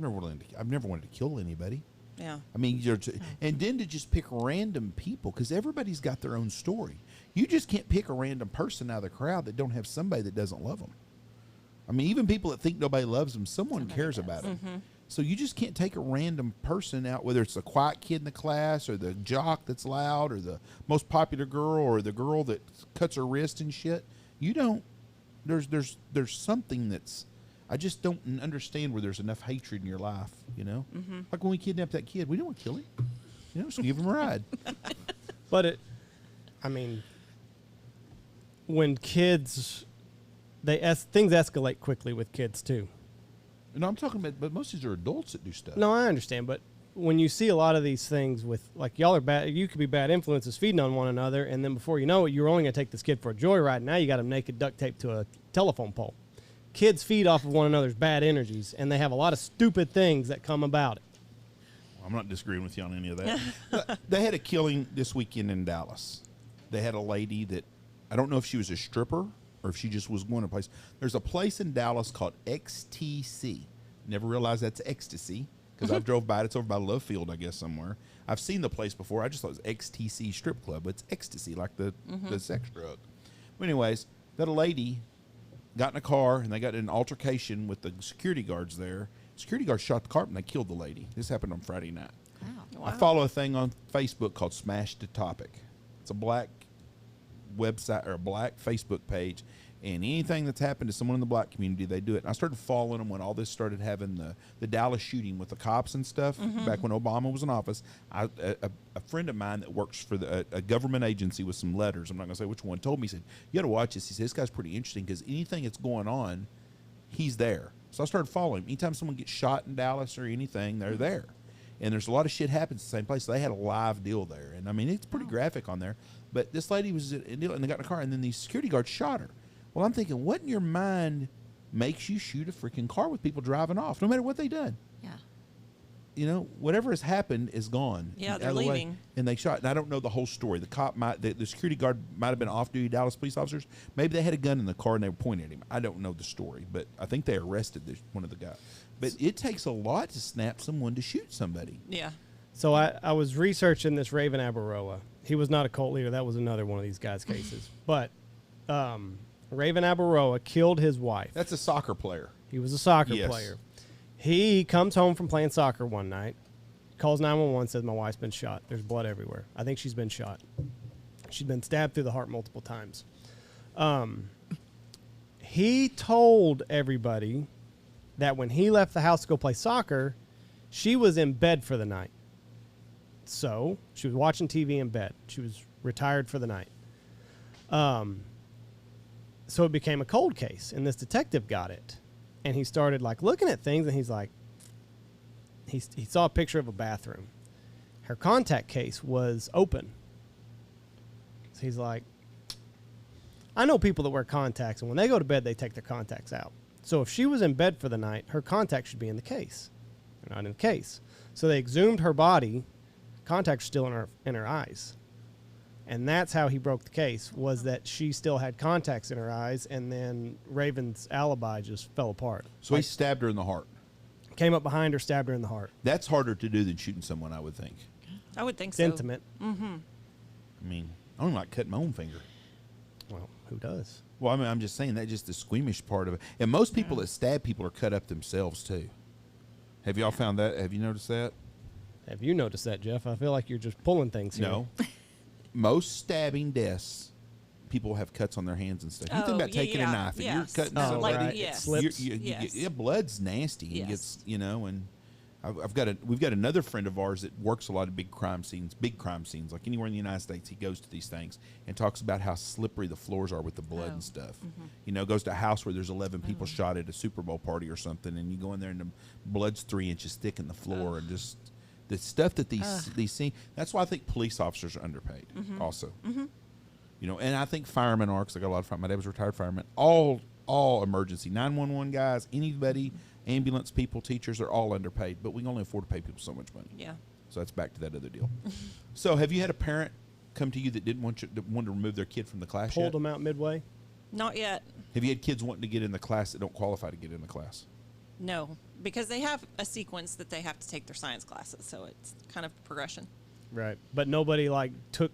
never wanted to kill anybody. Yeah. I mean, and then to just pick random people, because everybody's got their own story. You just can't pick a random person out of the crowd that don't have somebody that doesn't love them. I mean, even people that think nobody loves them, someone cares about them. Mm-hmm. So you just can't take a random person out, whether it's the quiet kid in the class or the jock that's loud or the most popular girl or the girl that cuts her wrist and shit. You don't. There's something that's. I just don't understand where there's enough hatred in your life. You know, like when we kidnapped that kid, we didn't want to kill him. You know, just give him a ride. But I mean, when kids, things escalate quickly with kids too. No, I'm talking about, but most of these are adults that do stuff. No, I understand, but when you see a lot of these things with, like, y'all are bad, you could be bad influences feeding on one another, and then before you know it, you're only going to take this kid for a joyride, and now you got him naked, duct taped to a telephone pole. Kids feed off of one another's bad energies, and they have a lot of stupid things that come about it. I'm not disagreeing with you on any of that. They had a killing this weekend in Dallas. They had a lady that, I don't know if she was a stripper or if she just was going to a place. There's a place in Dallas called XTC. Never realized that's ecstasy because I've drove by it. It's over by Love Field, I guess, somewhere. I've seen the place before. I just thought it was XTC strip club, but it's ecstasy, like the sex drug. But anyways, that a lady got in a car and they got in an altercation with the security guards there. Security guards shot the car and they killed the lady. This happened on Friday night. Wow. I follow a thing on Facebook called Smash the Topic. It's a black website or a black Facebook page, and anything that's happened to someone in the black community, they do it. And I started following them when all this started having the Dallas shooting with the cops and stuff back when Obama was in office. A friend of mine that works for a government agency with some letters, I'm not going to say which one, told me, he said, you got to watch this. He said, this guy's pretty interesting because anything that's going on, he's there. So I started following him. Anytime someone gets shot in Dallas or anything, they're there. And there's a lot of shit happens at the same place. So they had a live deal there. And, I mean, it's pretty graphic on there. But this lady was in deal, and they got in a car, and then these security guards shot her. Well, I'm thinking, what in your mind makes you shoot a freaking car with people driving off, no matter what they done? Yeah. You know, whatever has happened is gone. Yeah, out they're of the way. leaving. And they shot. And I don't know the whole story. The cop the security guard might have been off-duty Dallas police officers. Maybe they had a gun in the car and they were pointing at him. I don't know the story, but I think they arrested one of the guys. But it takes a lot to snap someone to shoot somebody. Yeah. So I was researching this Raven Abaroa. He was not a cult leader. That was another one of these guys' cases. But Raven Abaroa killed his wife. That's a soccer player. He was a soccer Yes. player. He comes home from playing soccer one night, calls 911, says, my wife's been shot. There's blood everywhere. I think she's been shot. She's been stabbed through the heart multiple times. He told everybody that when he left the house to go play soccer, she was in bed for the night. So she was watching TV in bed. She was retired for the night. So it became a cold case, and this detective got it. And he started, like, looking at things, and he's like, he saw a picture of a bathroom. Her contact case was open. So he's like, I know people that wear contacts, and when they go to bed, they take their contacts out. So if she was in bed for the night, her contacts should be in the case. They're not in the case. So they exhumed her body. Contacts still in her eyes. And that's how he broke the case, was that she still had contacts in her eyes, and then Raven's alibi just fell apart. So he stabbed her in the heart. Came up behind her, stabbed her in the heart. That's harder to do than shooting someone, I would think. I would think It's so. intimate. I mean, I don't like cutting my own finger. Well, who does? Well, I mean, I'm just saying that's just the squeamish part of it. And most people that stab people are cut up themselves, too. Have y'all found that? Have you noticed that? Have you noticed that, Jeff? I feel like you're just pulling things here. No. Most stabbing deaths, people have cuts on their hands and stuff. You think about taking a knife and you're cutting Oh, somebody. right. Yeah. It slips. Yes. Blood's nasty. Yes. It gets, you know, and we've got another friend of ours that works a lot of big crime scenes, like anywhere in the United States. He goes to these things and talks about how slippery the floors are with the blood and stuff. You know, goes to a house where there's 11 people shot at a Super Bowl party or something, and you go in there and the blood's 3 inches thick in the floor, and just the stuff that these scenes. That's why I think police officers are underpaid. Also, you know, and I think firemen are, because I got a lot of firemen. My dad was a retired fireman. All emergency 911 guys, anybody. Ambulance people, teachers are all underpaid, but we can only afford to pay people so much money. Yeah. So that's back to that other deal. So have you had a parent come to you that didn't want to remove their kid from the class Pulled yet? them out midway. Not yet. Have you had kids wanting to get in the class that don't qualify to get in the class? No, because they have a sequence that they have to take their science classes, so it's kind of progression. Right. But nobody like took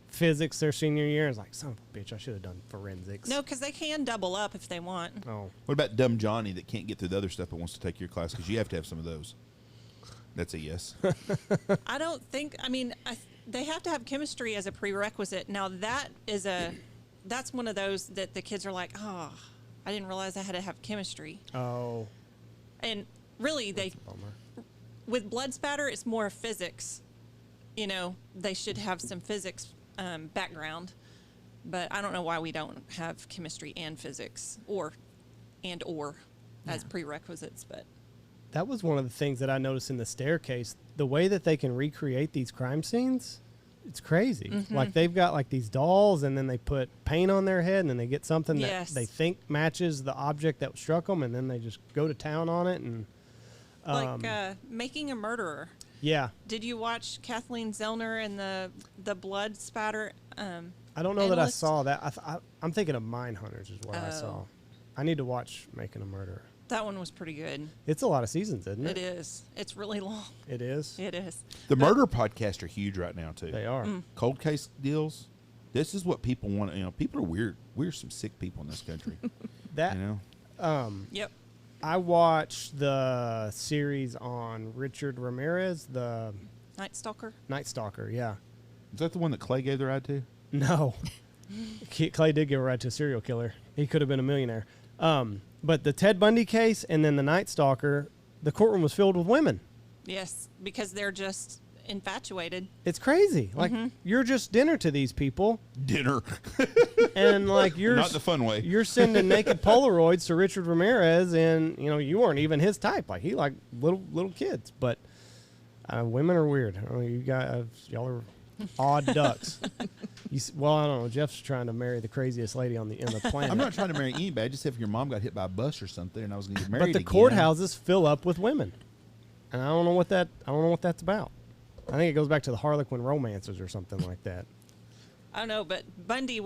physics their senior year and was like, son of a bitch, I should have done forensics. No, because they can double up if they want. Oh. What about dumb Johnny that can't get through the other stuff but wants to take your class? Because you have to have some of those. That's a yes. I don't think. I mean, they have to have chemistry as a prerequisite. Now that's one of those that the kids are like, oh, I didn't realize I had to have chemistry. Oh. And really, Bummer. with blood spatter, it's more physics. You know, they should have some physics background, but I don't know why we don't have chemistry and physics or as prerequisites. But That was one of the things that I noticed in the staircase. The way that they can recreate these crime scenes, it's crazy. Like they've got like these dolls, and then they put paint on their head, and then they get something that they think matches the object that struck them, and then they just go to town on it. And like Making a Murderer. yeah, Did you watch Kathleen Zellner and the blood spatter? I don't know that I analyst? saw that. I'm thinking of Mine Hunters is what I saw. Oh. I need to watch Making a Murderer. That one was pretty good. It's a lot of seasons, isn't it? It is. It's really long. It is. It is. The murder podcasts are huge right now, too. They are. Cold case deals. This is what people want. You know, people are weird. We're some sick people in this country. That You know? Yep. I watched the series on Richard Ramirez, the Night Stalker. Night Stalker. Yeah. Is that the one that Clay gave the ride to? No. Clay did give a ride to a serial killer. He could have been a millionaire. But the Ted Bundy case and then the Night Stalker, the courtroom was filled with women. Yes, because they're just infatuated. It's crazy. Like you're just dinner to these people, Dinner. and like you're Not the fun way. You're sending naked Polaroids to Richard Ramirez, and you know you weren't even his type. Like he liked little kids. But women are weird. Oh, you guys, y'all are odd ducks. Well, I don't know. Jeff's trying to marry the craziest lady on the planet. I'm not trying to marry anybody. I just said if your mom got hit by a bus or something and I was going to get But married the again. courthouses fill up with women, and I don't know what that's about. I think it goes back to the Harlequin romances or something like that. I don't know, but Bundy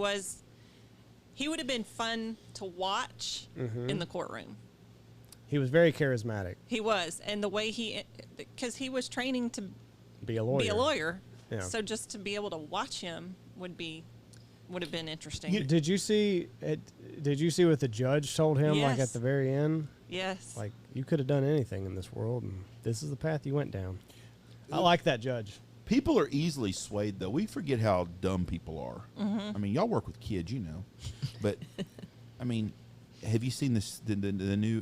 he would have been fun to watch in the courtroom. He was very charismatic. He was. And the way because he was training to Be a lawyer. be a lawyer. Yeah. So just to be able to watch him would have been interesting. Did you see it? Did you see what the judge told him? Like Yes. at the very end, Yes. like you could have done anything in this world, and this is the path you went down. I like that judge. People are easily swayed, though. We forget how dumb people are. I mean, y'all work with kids, you know. But, I mean, have you seen the new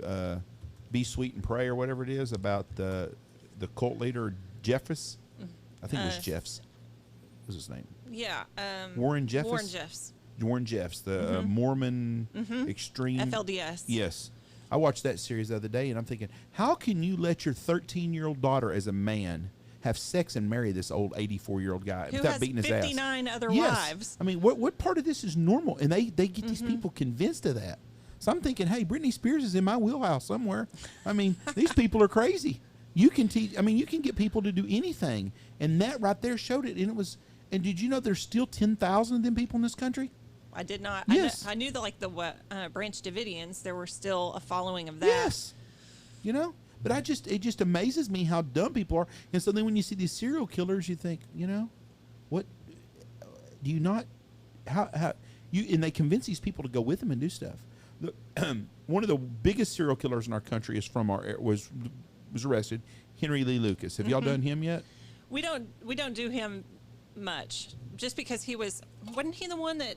Be Sweet and Pray or whatever it is about the cult leader, Jeffers? I think it was Jeffs. What was his name? Yeah. Warren Jeffs? Warren Jeffs. Warren Jeffs, the Mormon extreme. FLDS. Yes. I watched that series the other day, and I'm thinking, how can you let your 13-year-old daughter as a man have sex and marry this old 84-year-old guy Who without has beating his 59 ass? other Yes. wives. I mean, what part of this is normal? And they get these people convinced of that. So I'm thinking, hey, Britney Spears is in my wheelhouse somewhere. I mean, these people are crazy. You can teach. I mean, you can get people to do anything, and that right there showed it. And it was. And did you know there's still 10,000 of them people in this country? I did not. Yes. I knew that like the Branch Davidians, there were still a following of that. Yes. You know, but it just amazes me how dumb people are. And so then when you see these serial killers, you think, you know, what do you not? How you? And they convince these people to go with them and do stuff. One of the biggest serial killers in our country is from was arrested. Henry Lee Lucas. Have y'all done him yet? We don't do him much, just because wasn't he the one that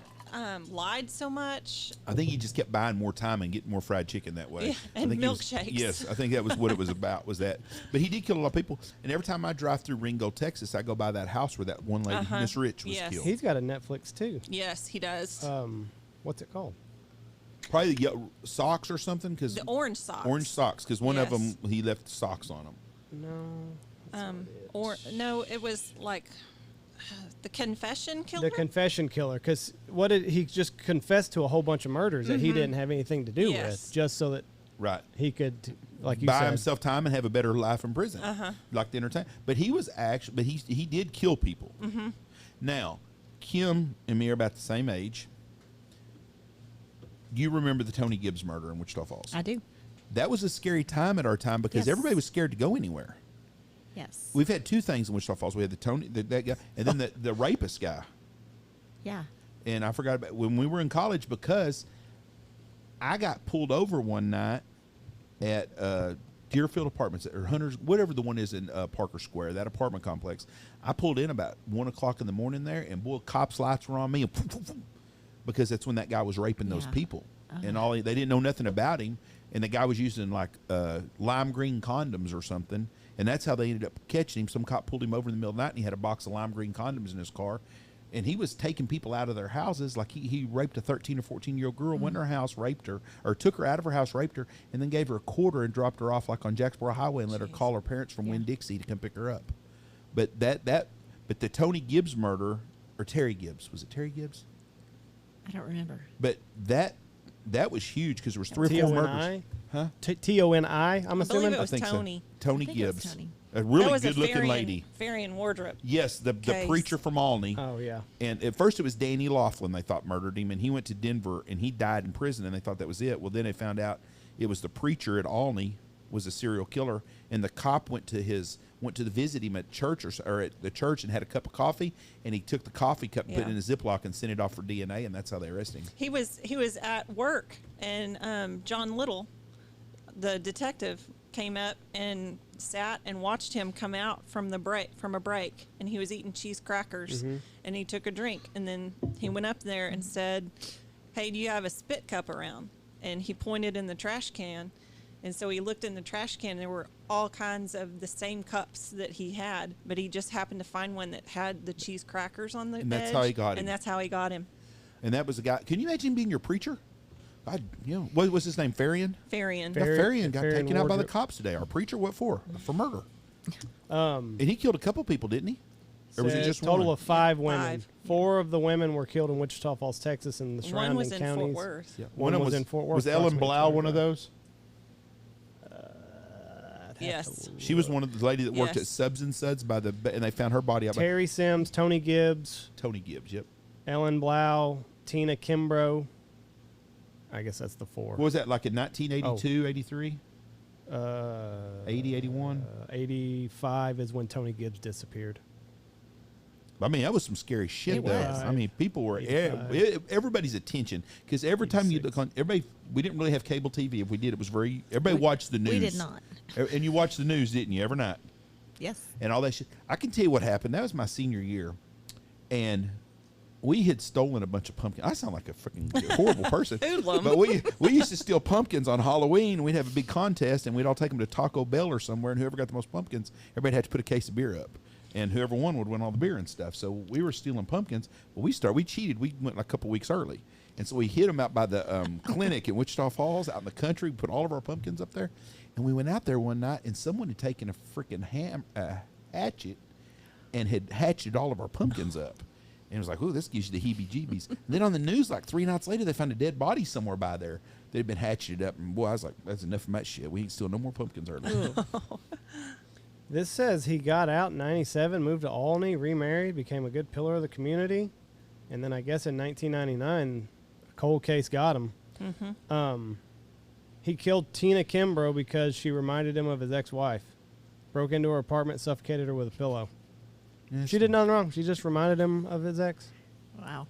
lied so much? I think he just kept buying more time and getting more fried chicken that way. Yeah, and I think milkshakes. Yes, I think that was what it was about. Was that? But he did kill a lot of people. And every time I drive through Ringo, Texas, I go by that house where that one lady, Miss Rich, was Yes. killed. He's got a Netflix too. Yes, he does. What's it called? Probably the socks or something. Cause the orange socks. Orange socks, because one of Yes. them he left socks on them. No. Or no, it was like the Confession Killer. The Confession Killer, because he just confessed to a whole bunch of murders that he didn't have anything to do Yes. with, just so that Right. he could, like you Buy said, himself time and have a better life in prison, like the entertainment. But he was actually, but he did kill people. Now, Kim and me are about the same age. You remember the Tony Gibbs murder in Wichita Falls? I do. that was a scary time at our time because Yes. everybody was scared to go anywhere. Yes. We've had two things in Wichita Falls. We had that guy, and then the rapist guy. Yeah. And I forgot about when we were in college because I got pulled over one night at Deerfield Apartments or Hunters, whatever the one is in Parker Square, that apartment complex. I pulled in about 1 o'clock in the morning there, and boy, cops' lights were on me, because that's when that guy was raping those Yeah. people, and they didn't know nothing about him, and the guy was using like lime green condoms or something, and that's how they ended up catching him. Some cop pulled him over in the middle of the night, and he had a box of lime green condoms in his car. And he was taking people out of their houses. Like he raped a 13 or 14-year-old girl, went in her house, raped her, or took her out of her house, raped her, and then gave her a quarter and dropped her off like on Jacksboro Highway and let her call her parents from Winn-Dixie to come pick her up. But but the Tony Gibbs murder, or Terry Gibbs, was it Terry Gibbs? I don't remember. But that was huge because there was 3 or 4 murders. Huh? T-O-N-I, I'm I assuming? believe it was think Tony. so. Tony I think it was Gibbs. Tony. A really That was good-looking a lady. Farian wardrobe. Yes, the case. preacher from Alney. Oh, yeah. And at first it was Danny Laughlin they thought murdered him, and he went to Denver, and he died in prison, and they thought that was it. Well, then they found out it was the preacher at Alney was a serial killer, and the cop went to visit him at church or at the church and had a cup of coffee, and he took the coffee cup and put it in a Ziploc and sent it off for DNA, and that's how they arrested him. He was at work, and John Little, the detective, came up and sat and watched him come out from a break, and he was eating cheese crackers, and he took a drink, and then he went up there and said, "Hey, do you have a spit cup around?" And he pointed in the trash can, and so he looked in the trash can, and there were all kinds of the same cups that he had, but he just happened to find one that had the cheese crackers on the And that's edge, how he got him. and that's how he got him. And that was the guy. Can you imagine him being your preacher? What was his name? Farian? Farian. Farian got Farian taken out by the Wardrop. cops today. Our preacher, what for? For murder. Um, And he killed a couple people, didn't he? Or was it said just total one? of 5 women. 5. 4 of the women were killed in Wichita Falls, Texas, and the One surrounding was in counties. Fort Worth. Yeah. One of them was in Fort Worth, Was Ellen approximately Blau one of 25. those? I'd have Yes. to- She was one of the lady that worked at Yes. Subs and Suds and they found her body out by Terry Sims, Tony Gibbs, Tony Gibbs. Yep. Ellen Blau, Tina Kimbrough. I guess that's the 4. What was that, like in 1982, 83, Uh, 80, 81? 85 is when Tony Gibbs disappeared. I mean, that was some scary shit, It though. was. I mean, people were, 85. everybody's attention. Because every time you look on, we didn't really have cable TV. If we did, it was everybody watched the news. We did not. And you watched the news, didn't you, every night? Yes. And all that shit. I can tell you what happened. That was my senior year. And we had stolen a bunch of pumpkins. I sound like a freaking horrible person. Hoodlum. But we used to steal pumpkins on Halloween. We'd have a big contest, and we'd all take them to Taco Bell or somewhere, and whoever got the most pumpkins, everybody had to put a case of beer up. And whoever won would win all the beer and stuff. So we were stealing pumpkins. Well, we cheated. We went like a couple weeks early. And so we hid them out by the clinic in Wichita Falls, out in the country. We put all of our pumpkins up there. And we went out there one night, and someone had taken a freaking hatchet and had hatcheted all of our pumpkins up. And it was like, ooh, this gives you the heebie-jeebies. And then on the news, like 3 nights later, they found a dead body somewhere by there that had been hatcheted up. And boy, I was like, that's enough of that shit. We ain't steal no more pumpkins early. This says he got out in 97, moved to Alney, remarried, became a good pillar of the community. And then I guess in 1999, a cold case got him. He killed Tina Kimbrough because she reminded him of his ex-wife. Broke into her apartment, suffocated her with a pillow. Yes. She did nothing wrong. She just reminded him of his ex. Wow.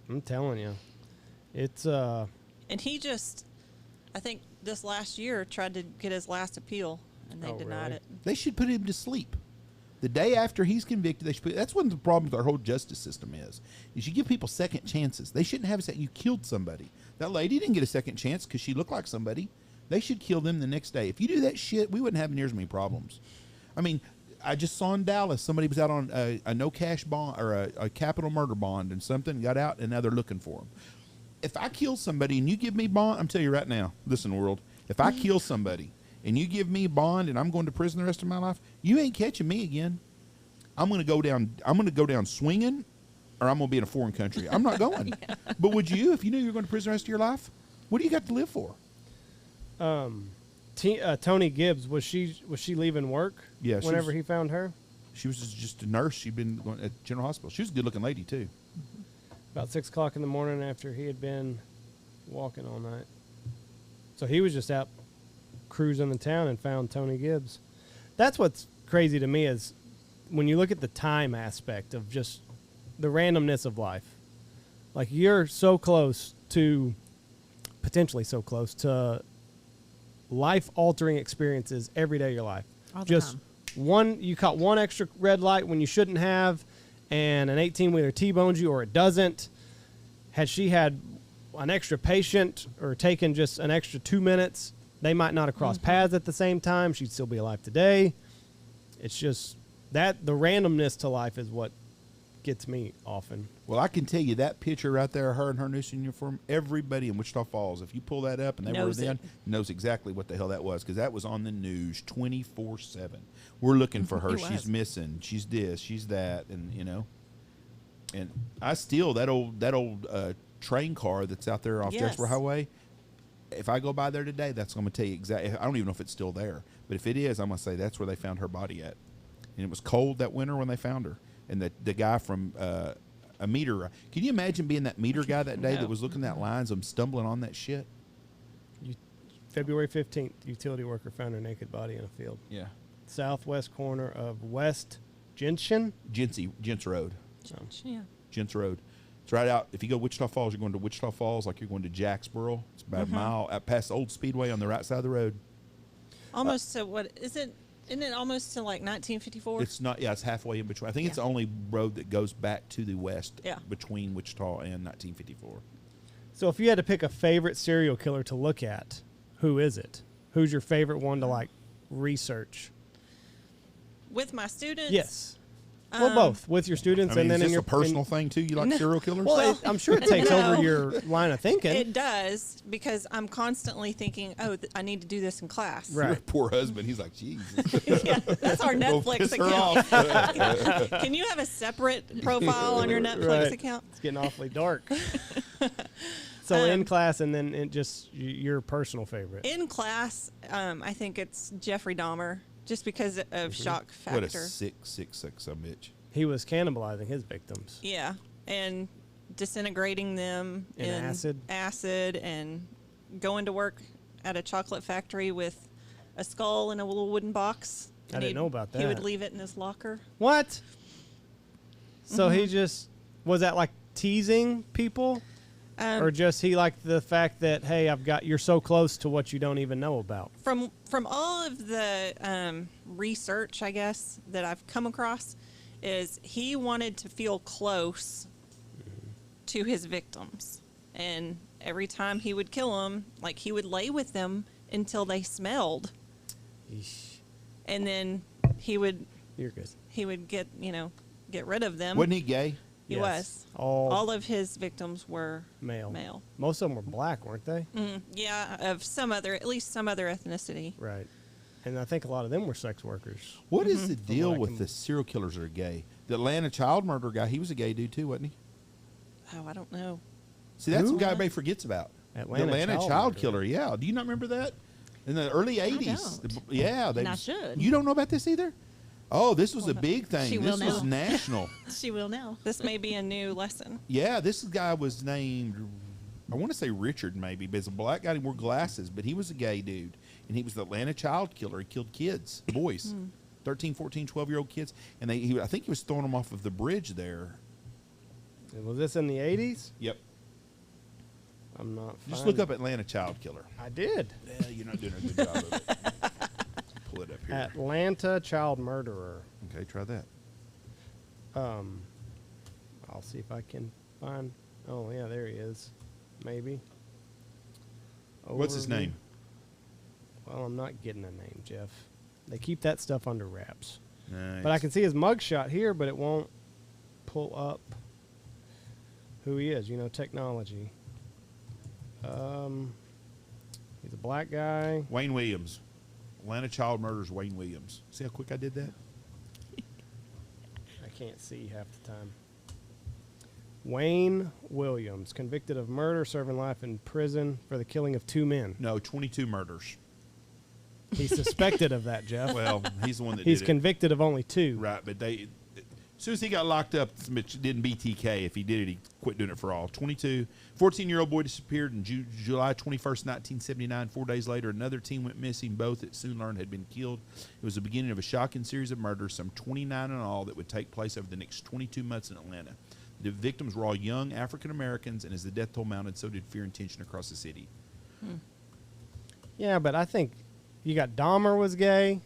I'm telling you. It's, And he just, I think this last year, tried to get his last appeal, and they Oh, denied really? it. They should put him to sleep. The day after he's convicted, they should that's one of the problems with our whole justice system is you give people second chances. They shouldn't have a second. You killed somebody. That lady didn't get a second chance because she looked like somebody. They should kill them the next day. If you do that shit, we wouldn't have near as many problems. I mean, I just saw in Dallas, somebody was out on a no cash bond or a capital murder bond and something, got out, and now they're looking for him. If I kill somebody and you give me bond, I'm telling you right now, listen, world, if I kill somebody and you give me bond and I'm going to prison the rest of my life, you ain't catching me again. I'm going to go down swinging, or I'm going to be in a foreign country. I'm not going. But would you, if you knew you were going to prison the rest of your life? What do you got to live for? Tony Gibbs, was she leaving work? Yeah, she Whenever was- he found her? She was just a nurse. She'd been going at General Hospital. She was a good-looking lady, too. About 6 o'clock in the morning after he had been walking all night. So he was just out cruising the town and found Tony Gibbs. That's what's crazy to me is when you look at the time aspect of just the randomness of life. Like, you're so close to, potentially so close to life-altering experiences every day of your life. All the Just time. you caught one extra red light when you shouldn't have, and an 18-wheeler T-bones you, or it doesn't. Had she had an extra patient or taken just an extra 2 minutes, they might not have crossed paths at the same time. She'd still be alive today. It's just that the randomness to life is what gets me often. Well, I can tell you that picture right there, her in her news uniform, everybody in Wichita Falls, if you pull that up and they Knows were then, knows exactly what the hell that was, because that was on the news 24/7. We're looking for her. It She's was. missing. She's this. She's that. And, you know, and I still, that old train car that's out there off Yes. Jasper Highway, if I go by there today, that's going to tell you exactly. I don't even know if it's still there. But if it is, I'm going to say that's where they found her body at. And it was cold that winter when they found her. And the guy from a meter. Can you imagine being that meter guy that day No. that was looking at lines and stumbling on that shit? February 15th, utility worker found her naked body in a field. Yeah. Southwest corner of West Gentian. Gents Road. Yeah. Gents Road. It's right out. If you go Wichita Falls, you're going to Wichita Falls like you're going to Jacksboro. It's about a mile out past the old Speedway on the right side of the road. Almost to what is it? Isn't it almost to like 1954? It's not. Yeah, it's halfway in between. I think it's Yeah. the only road that goes back to the west Yeah. between Wichita and 1954. So if you had to pick a favorite serial killer to look at, who is it? Who's your favorite one to like research? With my students? Yes. Well, both with your students I mean, and then is in this your a personal thing too? You like serial killers? Well, I'm sure it takes No. over your line of thinking. It does, because I'm constantly thinking, oh, I need to do this in class. Right. Your poor husband. He's like, Jesus. Yeah, that's our Go Netflix piss her account. off. Can you have a separate profile on your Netflix Right. account? It's getting awfully dark. So in class and then in just your personal favorite. In class, I think it's Jeffrey Dahmer, just because of shock factor. What a sick some bitch. He was cannibalizing his victims. Yeah, and disintegrating them In acid? and going to work at a chocolate factory with a skull in a little wooden box. I and didn't know about He would that. leave it in his locker. What? So he just was that like teasing people, or just he liked the fact that hey, you're so close to what you don't even know about. From all of the research, I guess, that I've come across, is he wanted to feel close to his victims, and every time he would kill them, like he would lay with them until they smelled, Eesh. and then he would You're good. get rid of them. Wasn't he gay? He Yes. was. All of his victims were male. male. Most of them were black, weren't they? Yeah, of at least some other ethnicity. Right. And I think a lot of them were sex workers. What is the deal what I with can- the serial killers that are gay? The Atlanta child murder guy, he was a gay dude too, wasn't he? Oh, I don't know. See, that's Who? the guy everybody forgets about. Atlanta the Atlanta child child murder. killer, yeah. Do you not remember that? In the early 80s. don't. Yeah. And I should. You don't know about this either? Oh, this was a big thing. She This will was now. national. She will now. This may be a new lesson. Yeah, this guy was named, I want to say Richard maybe, but it's a black guy. He wore glasses, but he was a gay dude. And he was the Atlanta child killer. He killed kids, boys, 13, 14, 12-year-old kids. And I think he was throwing them off of the bridge there. And was this in the 80s? Yep. I'm not. Just look finding- up Atlanta child killer. I did. Yeah, you're not doing a good job of it. Pull it up here. Atlanta child murderer. Okay, try that. I'll see if I can find. Oh yeah, there he is. Maybe. What's his Overview. name? Well, I'm not getting a name, Jeff. They keep that stuff under wraps. Nice. But I can see his mugshot here, but it won't pull up who he is. Technology. He's a black guy. Wayne Williams. Atlanta child murders Wayne Williams. See how quick I did that? I can't see half the time. Wayne Williams, convicted of murder, serving life in prison for the killing of 2 men. No, 22 murders. He's suspected of that, Jeff. Well, he's the one that He's did it. convicted of only 2. Right, but As soon as he got locked up, Mitch didn't BTK. If he did it, he quit doing it for all. 14-year-old boy disappeared on July 21st, 1979. 4 days later, another teen went missing. Both, it soon learned, had been killed. It was the beginning of a shocking series of murders, some 29 in all, that would take place over the next 22 months in Atlanta. The victims were all young African Americans, and as the death toll mounted, so did fear and tension across the city. Yeah, but I think you got Dahmer was gay.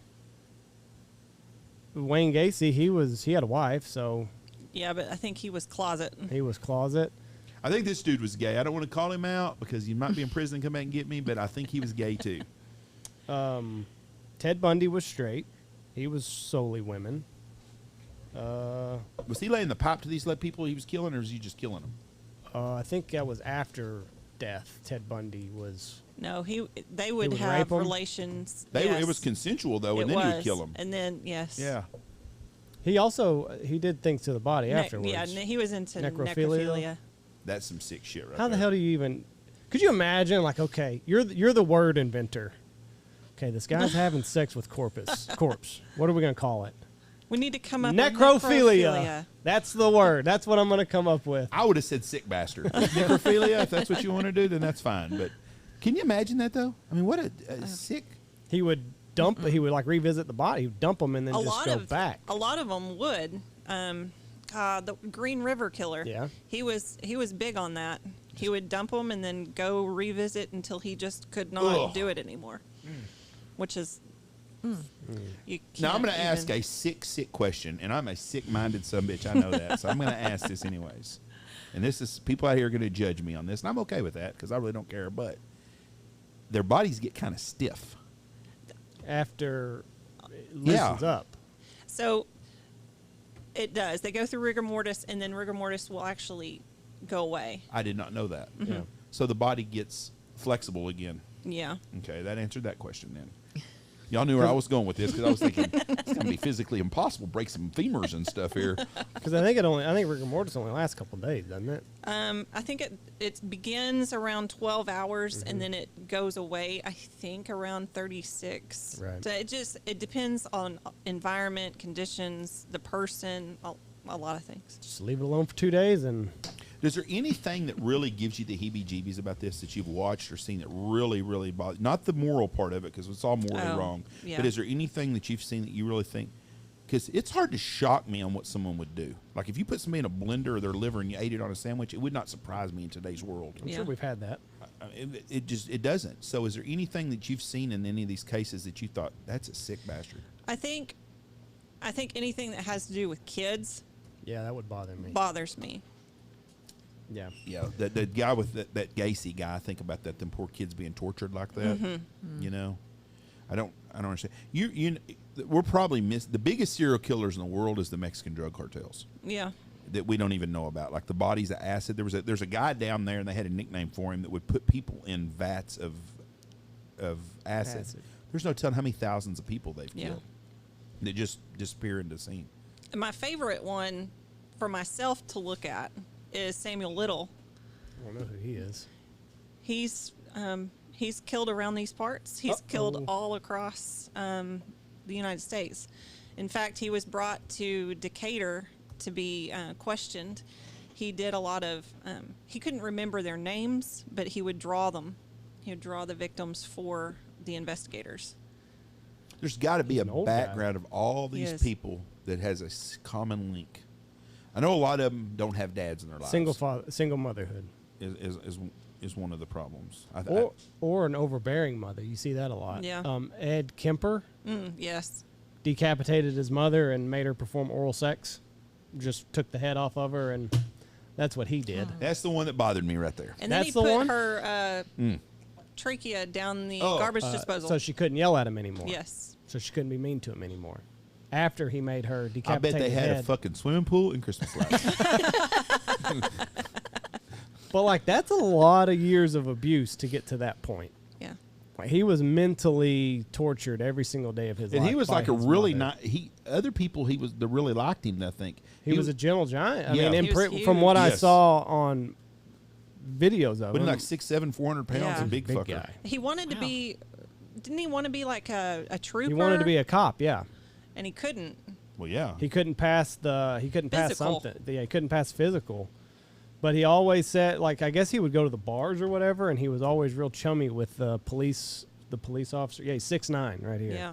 Wayne Gacy, he had a wife, so Yeah, but I think he was closet. he was closet. I think this dude was gay. I don't want to call him out because he might be in prison and come back and get me, but I think he was gay too. Ted Bundy was straight. He was solely women. Was he laying the pipe to these people he was killing, or was he just killing them? I think that was after death. Ted Bundy was. No, they would would have rape 'em? relations. It yes. was consensual, though, It and then he would was. kill them. And then, yes. Yeah. He did things to the body afterwards. Yeah, he was into Necrophilia? necrophilia. That's some sick shit right How the there. hell do you even? Could you imagine? Like, okay, you're the word inventor. Okay, this guy's having sex with corpse. What are we gonna call it? We need to come up with Necrophilia. That's the word. That's what I'm gonna come up with. I would have said sick bastard. Necrophilia, if that's what you want to do, then that's fine. But can you imagine that, though? I mean, what a sick... He would dump. He would like revisit the body. He would dump them and then just go back. A lot of them would. The Green River Killer. Yeah. He was big on that. He would dump them and then go revisit until he just could not do it anymore. Which is. You Now, I'm can't going to ask even- a sick question, and I'm a sick-minded sumbitch. I know that, so I'm going to ask this anyways. And this is, people out here are going to judge me on this, and I'm okay with that because I really don't care, but their bodies get kind of stiff. After it loosens up. So it does. They go through rigor mortis, and then rigor mortis will actually go away. I did not know that. Yeah. So the body gets flexible again. Yeah. Okay, that answered that question then. Y'all knew where I was going with this because I was thinking it's going to be physically impossible to break some femurs and stuff here. Because I think rigor mortis only lasts a couple of days, doesn't it? I think it begins around 12 hours and then it goes away, I think, around 36. Right. So it depends on environment, conditions, the person, a lot of things. Just leave it alone for 2 days and. Is there anything that really gives you the heebie-jeebies about this that you've watched or seen that really, really bothers? Not the moral part of it, because it's all morally wrong. Yeah. But is there anything that you've seen that you really think? Because it's hard to shock me on what someone would do. Like if you put somebody in a blender or their liver and you ate it on a sandwich, it would not surprise me in today's world. I'm sure we've had that. It doesn't. So is there anything that you've seen in any of these cases that you thought, that's a sick bastard? I think anything that has to do with kids Yeah, that would bother me. bothers me. Yeah. Yeah, the guy with that Gacy guy. I think about that. Them poor kids being tortured like that. You know, I don't understand. We're probably the biggest serial killers in the world is the Mexican drug cartels. Yeah. That we don't even know about, like the bodies of acid. There's a guy down there, and they had a nickname for him that would put people in vats of acid. There's no telling how many thousands of people they've killed that just disappear into the scene. And my favorite one for myself to look at is Samuel Little. I don't know who he is. He's killed around these parts. He's killed all across the United States. In fact, he was brought to Decatur to be questioned. He did a lot of, he couldn't remember their names, but he would draw them. He would draw the victims for the investigators. There's got to be a an old background of all these Yes. people that has a common link. I know a lot of them don't have dads in their lives. Single motherhood. Is one of the problems. Or an overbearing mother. You see that a lot. Yeah. Ed Kemper Yes. decapitated his mother and made her perform oral sex. Just took the head off of her, and that's what he did. That's the one that bothered me right there. And then he That's the put one? her trachea down the garbage disposal. So she couldn't yell at him anymore. Yes. So she couldn't be mean to him anymore. After he made her I decapitate bet they his had head. a fucking swimming pool and Christmas lights. But like that's a lot of years of abuse to get to that point. Yeah. Like he was mentally tortured every single day of his life. And he was by like a his really mother. other people they really liked him, I think. He was a gentle giant. I Yeah. mean, He was from what I huge. saw on videos of Wasn't him, he like 6'7", 400 pounds, Yeah. a big, big fucker. guy. He wanted to be, didn't he want to be like a trooper? He wanted to be a cop, yeah. And he couldn't. Well, yeah. He couldn't pass Physical. something. Yeah, he couldn't pass physical. But he always said, like, I guess he would go to the bars or whatever, and he was always real chummy with the police officer. Yeah, he's 6'9" right here. Yeah,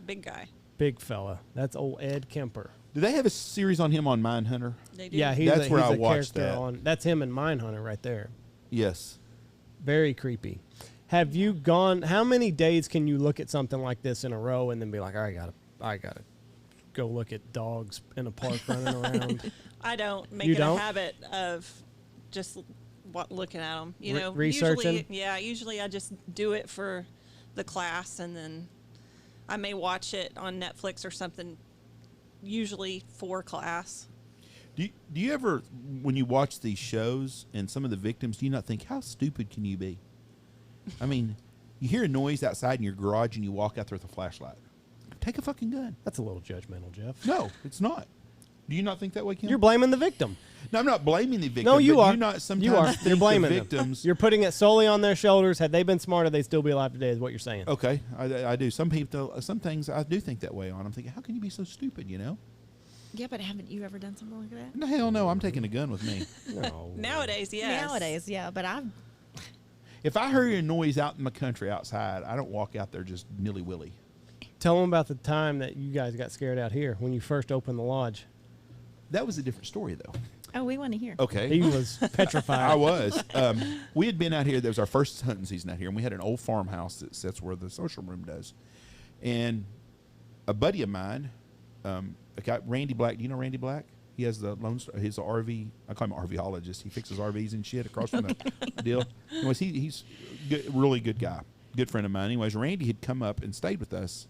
big guy. Big fella. That's old Ed Kemper. Do they have a series on him on Mindhunter? They do. Yeah, That's where he's I a watched character that. that's him in Mindhunter right there. Yes. Very creepy. Have you gone? How many days can you look at something like this in a row and then be like, I gotta go look at dogs in a park running around? I don't make You it don't? a habit of just looking at them. You Re- know, researching? Usually I just do it for the class, and then I may watch it on Netflix or something. Usually for class. Do you ever, when you watch these shows and some of the victims, do you not think, how stupid can you be? I mean, you hear a noise outside in your garage and you walk out there with a flashlight. Take a fucking gun. That's a little judgmental, Jeff. No, it's not. Do you not think that way, Kim? You're blaming the victim. No, I'm not blaming the victim. No, you but are. You not sometimes You are. think You're blaming the them. victims. You're putting it solely on their shoulders. Had they been smarter, they'd still be alive today, is what you're saying. Okay, I do. Some things I do think that way on. I'm thinking, how can you be so stupid, you know? Yeah, but haven't you ever done something like that? No, hell no, I'm taking a gun with me. No. Nowadays, yes. Nowadays, yeah, but I've If I hear a noise out in the country outside, I don't walk out there just nilly-willy. Tell them about the time that you guys got scared out here when you first opened the lodge. That was a different story, though. Oh, we want to hear. Okay. He was petrified. I was. We had been out here. That was our first hunting season out here, and we had an old farmhouse that sits where the social room does. And a buddy of mine, a guy, Randy Black. Do you know Randy Black? He has the Lone Star, his RV. I call him an RVologist. He fixes RVs and shit across from the deal. Anyways, he's really good guy, good friend of mine. Anyways, Randy had come up and stayed with us,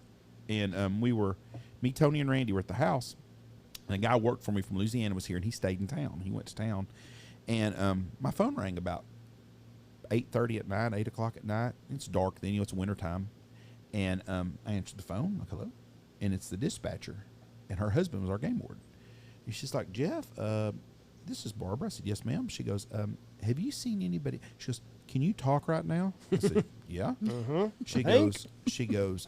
and me, Tony, and Randy were at the house. And a guy worked for me from Louisiana was here, and he stayed in town. He went to town, and my phone rang about 8:30 at night, 8 o'clock at night. It's dark then, you know, it's wintertime. And I answered the phone, like, hello, and it's the dispatcher, and her husband was our game warden. And she's like, Jeff, this is Barbara. I said, yes, ma'am. She goes, have you seen anybody? She goes, can you talk right now? I said, yeah. Mm-hmm. She goes,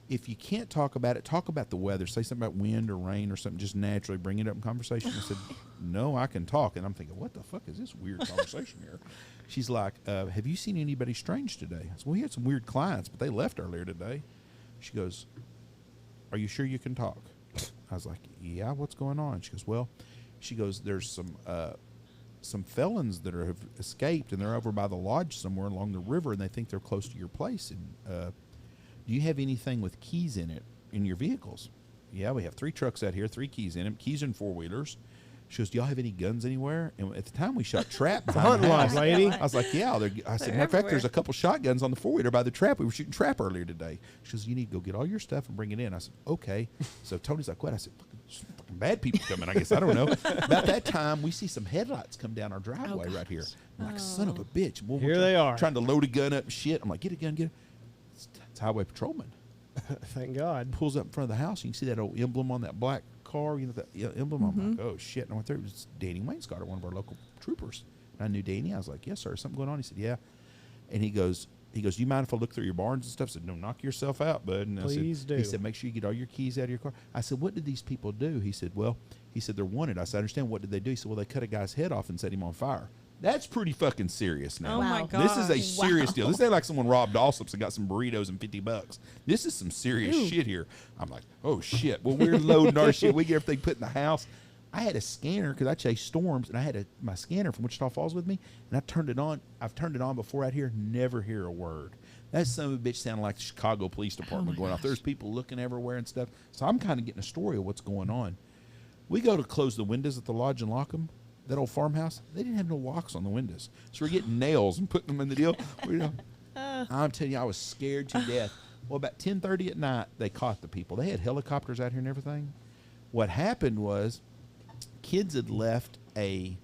if you can't talk about it, talk about the weather. Say something about wind or rain or something. Just naturally bring it up in conversation. I said, no, I can talk. And I'm thinking, what the fuck is this weird conversation here? She's like, have you seen anybody strange today? I said, well, we had some weird clients, but they left earlier today. She goes, are you sure you can talk? I was like, yeah, what's going on? She goes, well, there's some felons that have escaped, and they're over by the lodge somewhere along the river, and they think they're close to your place. And do you have anything with keys in it in your vehicles? Yeah, we have 3 trucks out here, 3 keys in them, keys in 4-wheelers. She goes, do y'all have any guns anywhere? And at the time, we shot trap behind hunting the lodge, house. lady. I was like, yeah. I said, matter of fact, there's a couple shotguns on the 4-wheeler by the trap. We were shooting trap earlier today. She goes, you need to go get all your stuff and bring it in. I said, okay. So Tony's like, what? I said, fucking bad people coming, I guess. I don't know. About that time, we see some headlights come down our driveway right here. I'm like, son of a bitch. We're Here they are. Trying to load a gun up and shit. I'm like, get a gun, get it. It's highway patrolman. Thank God. Pulls up in front of the house. You can see that old emblem on that black car. You know that emblem? I'm like, oh, shit. And I went there. It was Danny Wainscotter, one of our local troopers. And I knew Danny. I was like, yes, sir. Something going on? He said, yeah. And he goes, do you mind if I look through your barns and stuff? I said, no, knock yourself out, bud. And Please do. He said, make sure you get all your keys out of your car. I said, what did these people do? He said, they're wanted. I said, I understand. What did they do? He said, well, they cut a guy's head off and set him on fire. That's pretty fucking serious now. Oh my Wow. God. This is a serious deal. This ain't like someone robbed Allsup's and got some burritos and $50. This is some serious shit here. I'm like, oh shit. Well, we're loading our shit. We get everything put in the house. I had a scanner because I chased storms, and I had my scanner from Wichita Falls with me, and I turned it on. I've turned it on before out here. Never hear a word. That son of a bitch sounded like the Chicago Police Department going off. There's people looking everywhere and stuff. So I'm kind of getting a story of what's going on. We go to close the windows at the lodge and lock them. That old farmhouse, they didn't have no locks on the windows. So we're getting nails and putting them in the deal. I'm telling you, I was scared to death. Well, about 10:30 at night, they caught the people. They had helicopters out here and everything. What happened was kids had left a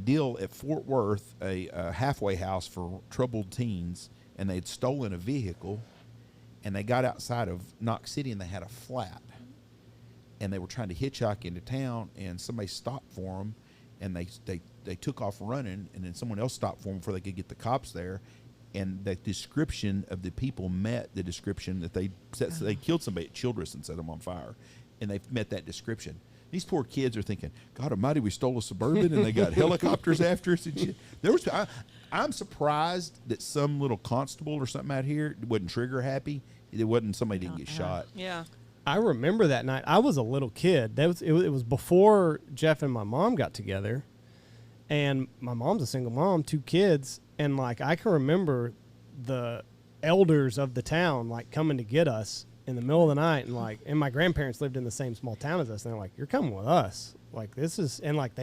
deal at Fort Worth, a halfway house for troubled teens, and they'd stolen a vehicle, and they got outside of Knox City, and they had a flat. And they were trying to hitchhike into town, and somebody stopped for them, and they took off running, and then someone else stopped for them before they could get the cops there, and the description of the people met the description that they set. So they killed somebody at Childress and set them on fire, and they met that description. These poor kids are thinking, God Almighty, we stole a Suburban, and they got helicopters after us and shit. I'm surprised that some little constable or something out here wasn't trigger happy. It wasn't somebody didn't get shot. Yeah. I remember that night. I was a little kid. It was before Jeff and my mom got together, and my mom's a single mom, 2 kids, and like I can remember the elders of the town like coming to get us in the middle of the night, and my grandparents lived in the same small town as us, and they're like, "You're coming with us." Like this is, and like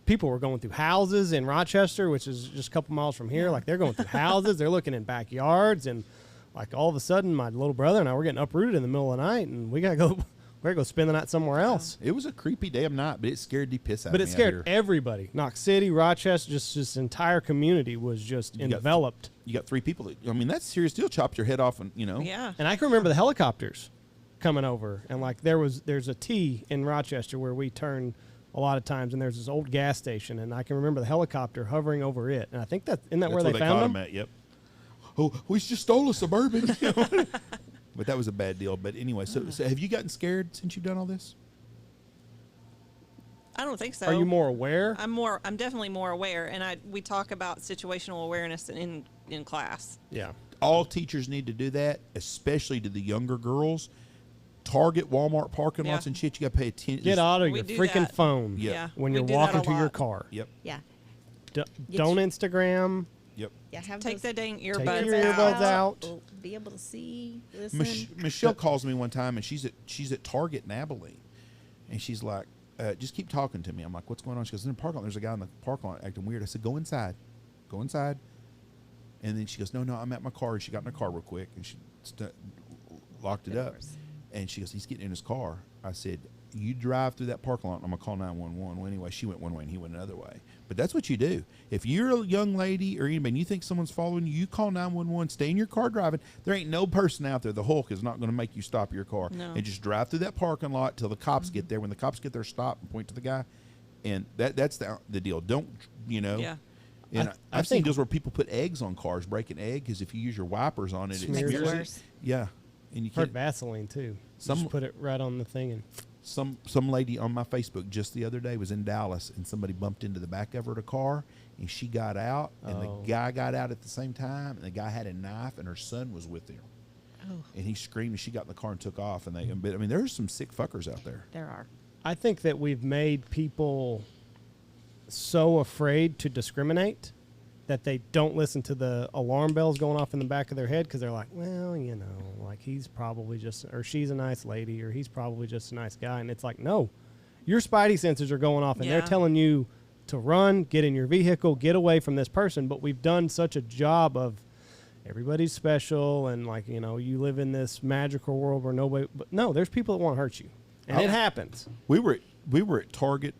people were going through houses in Rochester, which is just a couple miles from here. Like they're going through houses, they're looking in backyards, and like all of a sudden, my little brother and I were getting uprooted in the middle of the night, and we gotta go spend the night somewhere else. It was a creepy damn night, but it scared the piss out of me. But it scared everybody. Knox City, Rochester, just this entire community was just enveloped. You got 3 people. That's a serious deal. Chopped your head off, and Yeah. And I can remember the helicopters coming over, and like there's a T in Rochester where we turn a lot of times, and there's this old gas station, and I can remember the helicopter hovering over it, and I think that's where they found them. At, yep. Oh, we just stole a Suburban. But that was a bad deal. But anyway, so have you gotten scared since you've done all this? I don't think so. Are you more aware? I'm definitely more aware, and we talk about situational awareness in class. Yeah. All teachers need to do that, especially to the younger girls. Target, Walmart parking lots and shit. You got to pay attention. Get out of We your do freaking that. phone Yeah. when We you're do that walking a to your lot. car. Yep. Yeah. Don't Instagram. Yep. Yeah. Have Take those the dang your earbuds earbuds out. out. We'll be able to see, listen. Michelle calls me one time, and she's at Target in Abilene, and she's like, just keep talking to me. I'm like, what's going on? She goes, in the parking lot, there's a guy in the parking lot acting weird. I said, go inside. And then she goes, no, I'm at my car. And she got in her car real quick, and she locked it up. Doors. And she goes, he's getting in his car. I said, you drive through that parking lot, and I'm going to call 911. Well, anyway, she went one way, and he went another way. But that's what you do. If you're a young lady or anybody, and you think someone's following you, you call 911, stay in your car driving. There ain't no person out there. The Hulk is not going to make you stop your car. No. And just drive through that parking lot till the cops get there. When the cops get there, stop and point to the guy. And that's the deal. Don't, Yeah. And I I've seen think- deals where people put eggs on cars, break an egg, because if you use your wipers on it, it Makes it smears worse. Yeah. And you Heard can't. Vaseline too. Some- Just put it right on the thing and Some lady on my Facebook just the other day was in Dallas, and somebody bumped into the back of her car, and she got out, and the guy got out at the same time, and the guy had a knife, and her son was with him. Oh, And he screamed, and she got in the car and took off. And but I mean, there's some sick fuckers out there. there are. I think that we've made people so afraid to discriminate that they don't listen to the alarm bells going off in the back of their head because they're like, well, like he's probably just, or she's a nice lady, or he's probably just a nice guy. And it's like, no, your spidey senses are going off and they're Yeah. telling you to run, get in your vehicle, get away from this person. But we've done such a job of everybody's special and like, you live in this magical world where nobody, but no, there's people that want to hurt you. And it happens. We were at Target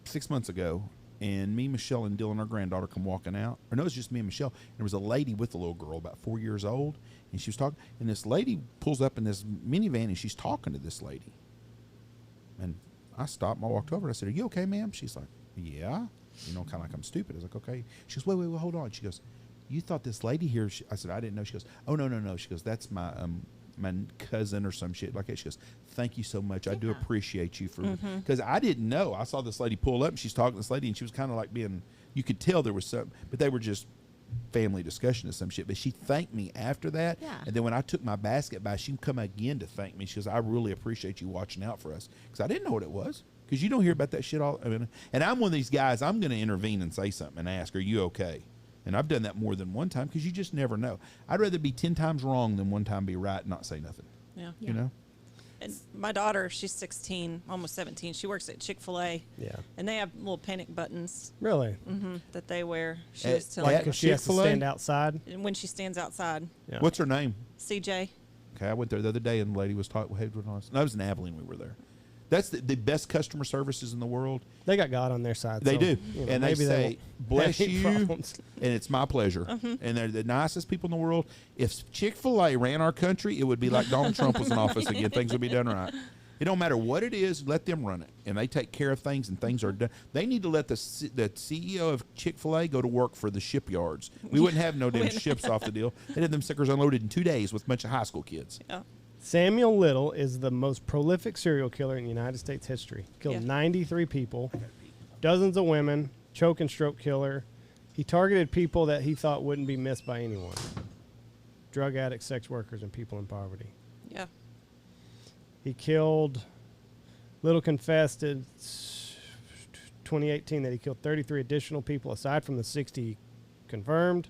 6 months ago, and me, Michelle, and Dylan, our granddaughter, come walking out. Or no, it was just me and Michelle. And there was a lady with a little girl, about 4 years old, and she was talking. And this lady pulls up in this minivan, and she's talking to this lady. And I stopped, and I walked over, and I said, "Are you okay, ma'am?" She's like, "Yeah." Kind of like I'm stupid. I was like, "Okay." She goes, wait, hold on. She goes, "You thought this lady here?" I said, "I didn't know." She goes, "Oh, no." She goes, "That's my cousin or some shit like that." She goes, "Thank you so much. I do appreciate you for," because I didn't know. I saw this lady pull up, and she's talking to this lady, and she was kind of like being, you could tell there was something, but they were just family discussion or some shit. But she thanked me after that. Yeah. And then when I took my basket by, she come again to thank me. She goes, "I really appreciate you watching out for us," because I didn't know what it was. Because you don't hear about that shit all. I mean, and I'm one of these guys. I'm going to intervene and say something and ask, "Are you okay?" And I've done that more than one time because you just never know. I'd rather be 10 times wrong than one time be right and not say nothing. Yeah. You know? And my daughter, she's 16, almost 17. She works at Chick-fil-A. Yeah. And they have little panic buttons Really? that they wear. She At- was telling at Because she has to Chick-fil-A? stand outside. when she stands outside. Yeah. What's her name? CJ. Okay, I went there the other day and the lady was talking. No, it was in Abilene we were there. That's the best customer services in the world. They got God on their side. They so, do. you know, And they maybe say, won't "Bless have any you," problems. and it's my pleasure. And they're the nicest people in the world. If Chick-fil-A ran our country, it would be like Donald Trump was in office again. Things would be done right. It don't matter what it is. Let them run it, and they take care of things, and things are done. They need to let the CEO of Chick-fil-A go to work for the shipyards. We wouldn't have no damn ships off the deal. They'd have them suckers unloaded in 2 days with a bunch of high school kids. Yeah. Samuel Little is the most prolific serial killer in United States history. Killed 93 people, dozens of women, choke and stroke killer. He targeted people that he thought wouldn't be missed by anyone. Drug addicts, sex workers, and people in poverty. Yeah. He killed, Little confessed in 2018 that he killed 33 additional people aside from the 60 confirmed.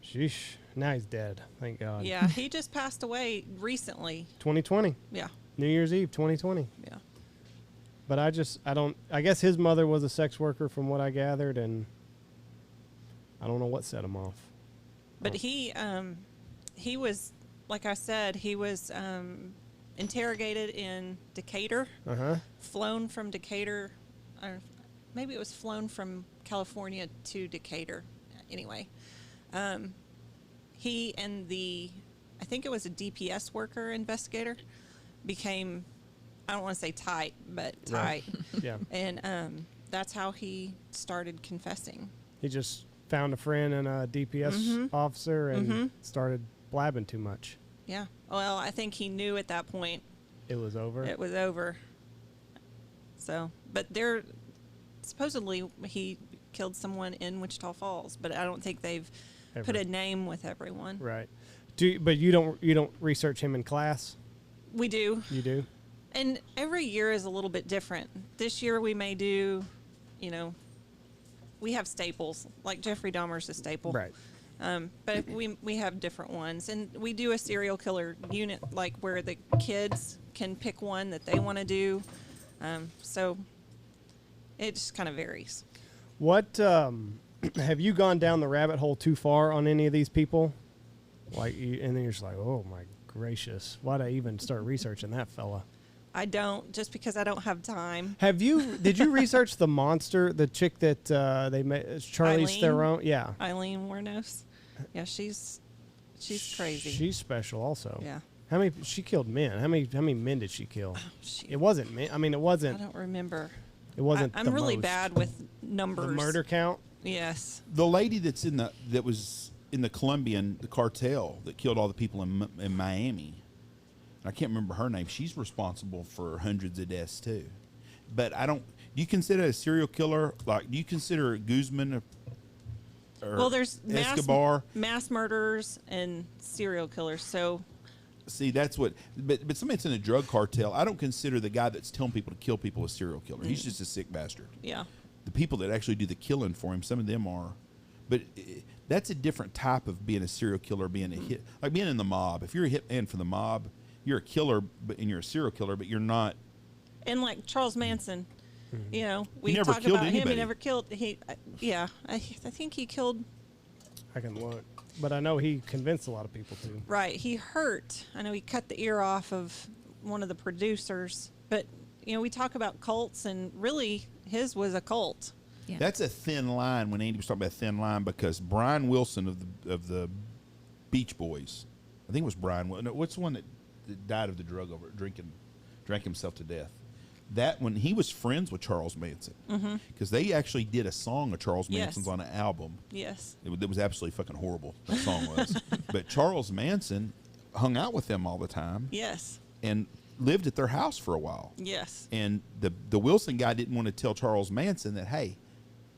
Sheesh. Now he's dead. Thank God. Yeah, he just passed away recently. 2020. Yeah. New Year's Eve, 2020. Yeah. But I guess his mother was a sex worker from what I gathered, and I don't know what set him off. But he was, like I said, he was interrogated in Decatur, flown from Decatur, or maybe it was flown from California to Decatur. Anyway, he and I think it was a DPS worker investigator, became, I don't want to say tight, but tight. Yeah. And that's how he started confessing. He just found a friend and a DPS officer and started blabbing too much. Yeah. Well, I think he knew at that point It was over. it was over. So, but supposedly he killed someone in Wichita Falls, but I don't think they've put a name with everyone. Right. But you don't research him in class? We do. You do? And every year is a little bit different. This year we may do, we have staples, like Jeffrey Dahmer's a staple. Right. But we have different ones. And we do a serial killer unit, like where the kids can pick one that they want to do. So it just kind of varies. What, have you gone down the rabbit hole too far on any of these people? And then you're just like, oh my gracious, why'd I even start researching that fella? I don't, just because I don't have time. Did you research the monster, the chick that they made, Charlize Theron? Yeah. Eileen Wuornos. Yeah, she's crazy. She's special also. Yeah. She killed men. How many men did she kill? She, It wasn't men. I mean, it wasn't. I don't remember. It wasn't. I'm the really most. bad with numbers. The murder count. Yes. The lady that was in the Colombian cartel that killed all the people in Miami. I can't remember her name. She's responsible for hundreds of deaths too. But do you consider a serial killer, like, do you consider Guzman or there's Escobar? mass murderers and serial killers. So see, that's what, but somebody that's in a drug cartel, I don't consider the guy that's telling people to kill people a serial killer. He's just a sick bastard. yeah. The people that actually do the killing for him, some of them are. But that's a different type of being a serial killer, being a hit, like being in the mob. If you're a hitman for the mob, you're a killer, and you're a serial killer, but you're not. And like Charles Manson, we never talk killed about him. He anybody. never killed. I think he killed. I can look, but I know he convinced a lot of people to. Right, he hurt. I know he cut the ear off of one of the producers. But we talk about cults, and really, his was a cult. Yeah. That's a thin line when Andy was talking about a thin line, because Brian Wilson of the Beach Boys, I think it was Brian. What's the one that died of the drug drank himself to death? That when he was friends with Charles Manson, because they actually did a song of Charles Manson's on an album. Yes. It was absolutely fucking horrible. That song was, but Charles Manson hung out with them all the time. Yes. And lived at their house for a while. Yes. And the Wilson guy didn't want to tell Charles Manson that, hey,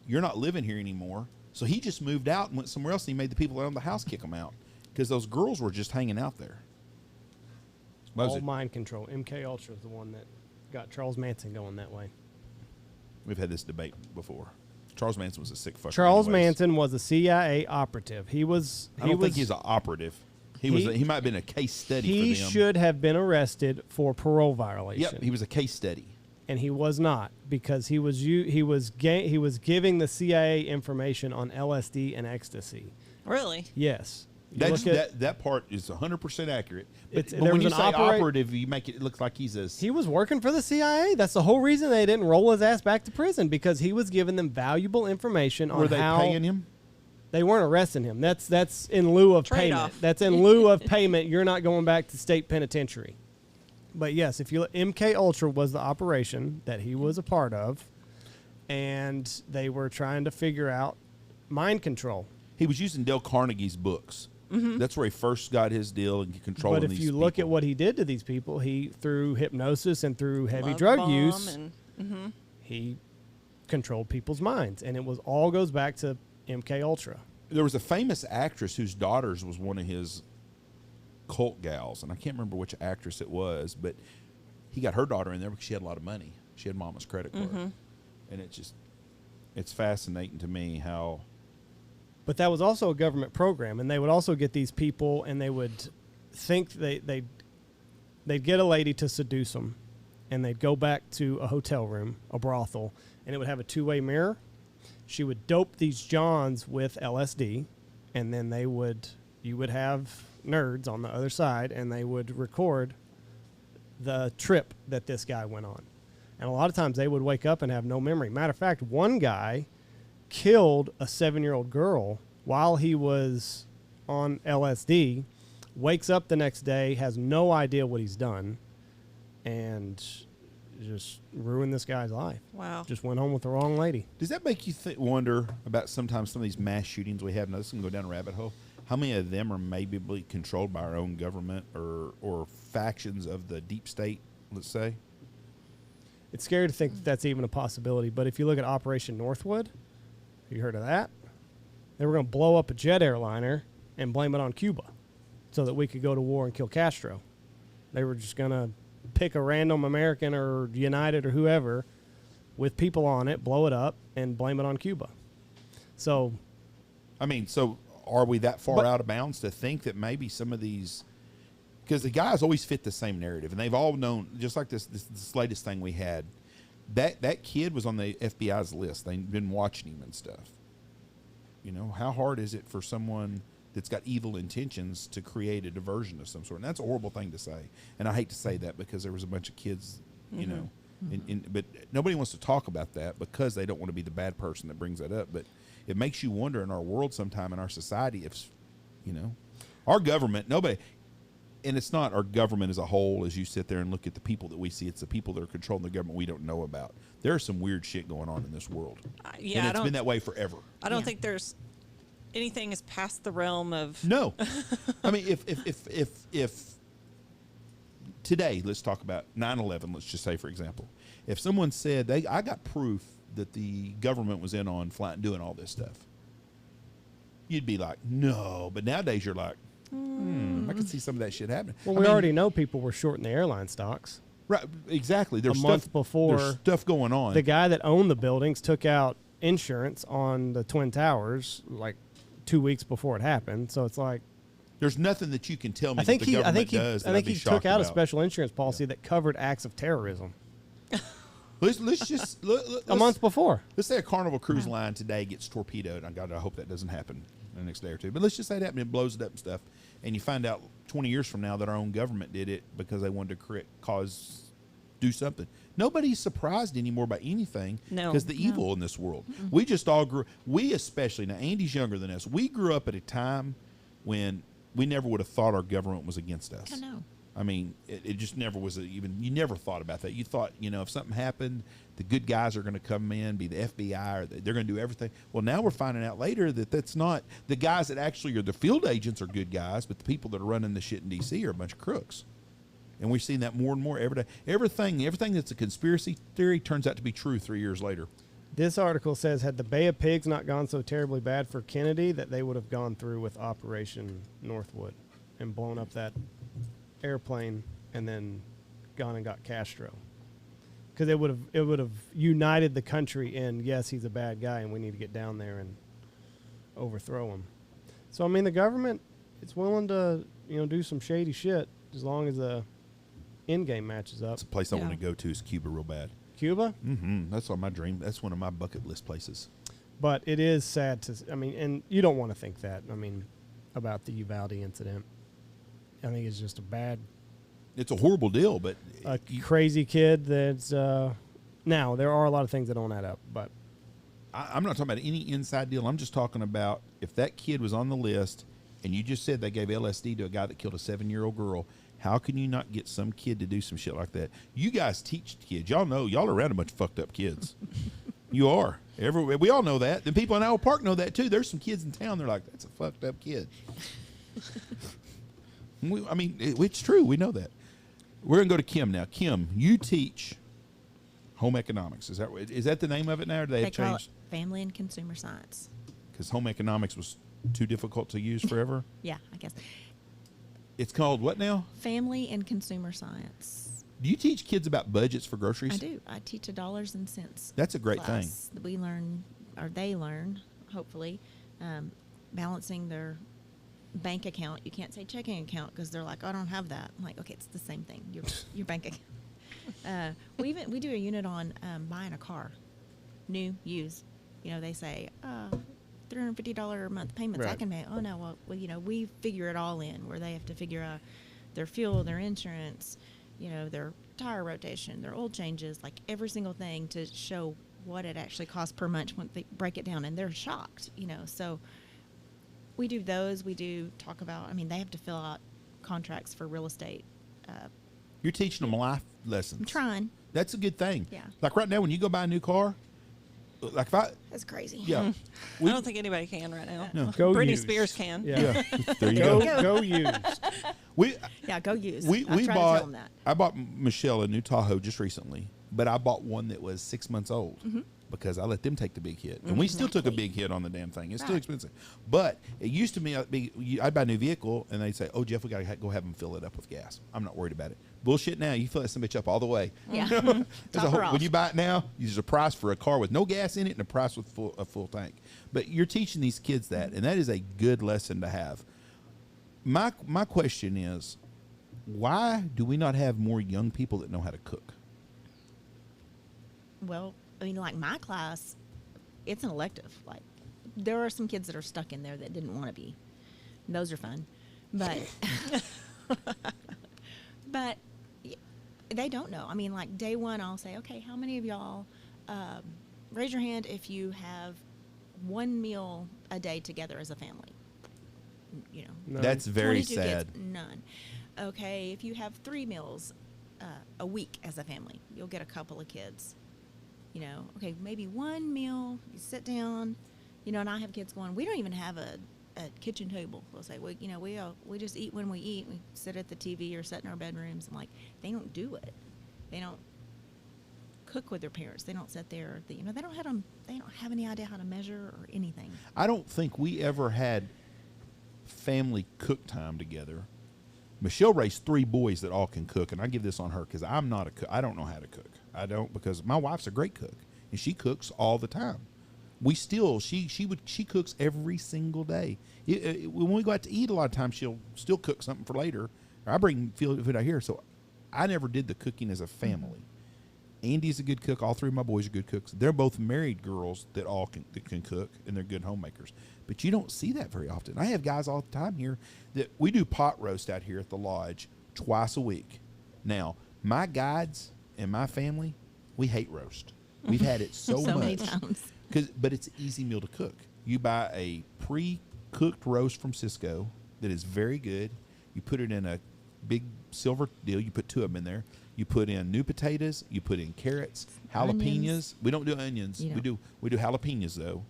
you're not living here anymore. So he just moved out and went somewhere else, and he made the people around the house kick him out because those girls were just hanging out there. All mind control. MK Ultra is the one that got Charles Manson going that way. We've had this debate before. Charles Manson was a sick fucker. Charles anyways. Manson was a CIA operative. I don't think he's an operative. He might have been a case study for them. He should have been arrested for parole violation. Yep, he was a case study. And he was not, because he was giving the CIA information on LSD and ecstasy. Really? Yes. That part is 100% accurate. But there when was you an say operative, you make it look like he was working for the CIA. That's the whole reason they didn't roll his ass back to prison, because he was giving them valuable information on Were they how paying him? They weren't arresting him. That's in lieu of Trade-off. payment. That's in lieu of payment. You're not going back to state penitentiary. But yes, if you MK Ultra was the operation that he was a part of, and they were trying to figure out mind control. He was using Dale Carnegie's books. That's where he first got his deal and controlling But these if you people. look at what he did to these people, he through hypnosis and through heavy Love drug bomb use, and- he controlled people's minds, and it was all goes back to MK Ultra. There was a famous actress whose daughters was one of his cult gals, and I can't remember which actress it was, but he got her daughter in there because she had a lot of money. She had mama's credit card. And it's fascinating to me how... But that was also a government program, and they would also get these people, and they would think they'd get a lady to seduce them, and they'd go back to a hotel room, a brothel, and it would have a two-way mirror. She would dope these Johns with LSD, and then you would have nerds on the other side, and they would record the trip that this guy went on. And a lot of times they would wake up and have no memory. Matter of fact, one guy killed a 7-year-old girl while he was on LSD, wakes up the next day, has no idea what he's done, and just ruined this guy's life. Wow. Just went home with the wrong lady. Does that make you wonder about sometimes some of these mass shootings we have? Now, this can go down a rabbit hole. How many of them are maybe controlled by our own government or factions of the deep state, let's say? It's scary to think that that's even a possibility, but if you look at Operation Northwood, have you heard of that? They were going to blow up a jet airliner and blame it on Cuba so that we could go to war and kill Castro. They were just going to pick a random American or United or whoever with people on it, blow it up, and blame it on Cuba. So, I mean, so are we that far out of bounds to think that maybe some of these... Because the guys always fit the same narrative, and they've all known, just like this latest thing we had, that kid was on the FBI's list. They've been watching him and stuff. You know, how hard is it for someone that's got evil intentions to create a diversion of some sort? And that's a horrible thing to say. And I hate to say that because there was a bunch of kids, you know, but nobody wants to talk about that because they don't want to be the bad person that brings that up. But it makes you wonder in our world sometime, in our society, if, you know, our government, nobody... And it's not our government as a whole. As you sit there and look at the people that we see, it's the people that are controlling the government we don't know about. There's some weird shit going on in this world. Yeah, and it's been that way forever. I don't think there's anything is past the realm of... No. I mean, if today, let's talk about 9/11, let's just say, for example. If someone said, I got proof that the government was in on flight and doing all this stuff, you'd be like, no. But nowadays you're like, I can see some of that shit happening. well, we already know people were shorting the airline stocks. Right, exactly. There's month before, there's stuff going on. The guy that owned the buildings took out insurance on the Twin Towers like 2 weeks before it happened. So it's like, there's nothing that you can tell me I think that the government does that I I'd think be he shocked took out a about. special insurance policy that covered acts of terrorism Let's just a month before. Let's say a Carnival Cruise Line today gets torpedoed. God, I hope that doesn't happen in the next day or two. But let's just say that and it blows it up and stuff. And you find out 20 years from now that our own government did it because they wanted to do something. Nobody's surprised anymore by anything because the evil in this world. We just all we especially, now Andy's younger than us, we grew up at a time when we never would have thought our government was against us. I know. I mean, it just never was you never thought about that. You thought, if something happened, the good guys are going to come in, be the FBI, or they're going to do everything. Well, now we're finding out later that that's not the guys that actually are the field agents are good guys, but the people that are running the shit in D.C. are a bunch of crooks. And we've seen that more and more every day. Everything that's a conspiracy theory turns out to be true 3 years later. This article says, had the Bay of Pigs not gone so terribly bad for Kennedy, that they would have gone through with Operation Northwood and blown up that airplane and then gone and got Castro, because it would have united the country in, yes, he's a bad guy and we need to get down there and overthrow him. So I mean, the government is willing to do some shady shit as long as the end game matches up. It's a place I want to go to is Cuba real bad. Cuba? That's on my dream. That's one of my bucket list places. But it is sad and you don't want to think that. About the Uvalde incident. I think it's just it's a horrible deal, but a crazy kid that's now there are a lot of things that don't add up, but I'm not talking about any inside deal. I'm just talking about if that kid was on the list and you just said they gave LSD to a guy that killed a 7-year-old girl, How can you not get some kid to do some shit like that? You guys teach kids. Y'all know. Y'all are around a bunch of fucked up kids. You are. We all know that. The people in Owl Park know that too. There's some kids in town. They're like, that's a fucked up kid. It's true. We know that. We're going to go to Kim now. Kim, you teach home economics. Is that the name of it now? Or do they have call changed? it family and consumer science. Because home economics was too difficult to use forever? Yeah, I guess. It's called what now? Family and consumer science. Do you teach kids about budgets for groceries? I do. I teach a dollars and cents. That's a great thing. We learn, or they learn, hopefully, balancing their bank account. You can't say checking account because they're like, I don't have that. I'm like, okay, it's the same thing. Your bank account. We do a unit on buying a car, new, used. They say $350 a month payments. Right. I can pay. Oh no, well, we figure it all in where they have to figure out their fuel, their insurance, their tire rotation, their oil changes, like every single thing to show what it actually costs per month when they break it down, and they're shocked. So we do those. We do talk about. They have to fill out contracts for real estate. You're teaching them life lessons. I'm trying. That's a good thing. Yeah. Like right now, when you go buy a new car, like if I, That's crazy. yeah, I don't think anybody can right now. No. Go Britney used. Spears can. Yeah. there you go. Go used. Yeah, go use. We I try to tell bought. them that. I bought Michelle a new Tahoe just recently, but I bought one that was 6 months old because I let them take the big hit, and we still took a big hit on the damn thing. It's still Right. expensive, but it used to be I'd buy a new vehicle and they'd say, "Oh, Jeff, we gotta go have them fill it up with gas." I'm not worried about it. Bullshit. Now you fill that some bitch up all the way. Yeah. There's Top her when off. you buy it now, there's a price for a car with no gas in it and a price with a full tank. But you're teaching these kids that, and that is a good lesson to have. My question is, why do we not have more young people that know how to cook? Well, like my class, it's an elective. Like, there are some kids that are stuck in there that didn't want to be. And those are fun, but but they don't know. Like day one, I'll say, okay, how many of y'all raise your hand if you have one meal a day together as a family? No. That's very 22 sad. kids, none. Okay, if you have 3 meals a week as a family, you'll get a couple of kids. Okay, maybe one meal, you sit down, and I have kids going, we don't even have a kitchen table. They'll say, well, we just eat when we eat. We sit at the TV or sit in our bedrooms. I'm like, they don't do it. They don't cook with their parents. They don't sit there. They don't have any idea how to measure or anything. I don't think we ever had family cook time together. Michelle raised 3 boys that all can cook, and I give this on her because I'm not a cook. I don't know how to cook. I don't, because my wife's a great cook and she cooks all the time. She cooks every single day. When we go out to eat, a lot of times she'll still cook something for later. Or I bring food out here, so I never did the cooking as a family. Andy's a good cook. All 3 of my boys are good cooks. They're both married girls that can cook, and they're good homemakers. But you don't see that very often. I have guys all the time here that we do pot roast out here at the lodge twice a week. Now, my guides and my family, we hate roast. We've had it so much. Many times. But it's an easy meal to cook. You buy a pre-cooked roast from Cisco that is very good. You put it in a big silver deal. You put 2 of them in there. You put in new potatoes. You put in carrots, jalapenos. Onions. We don't do onions. You We do jalapenos though.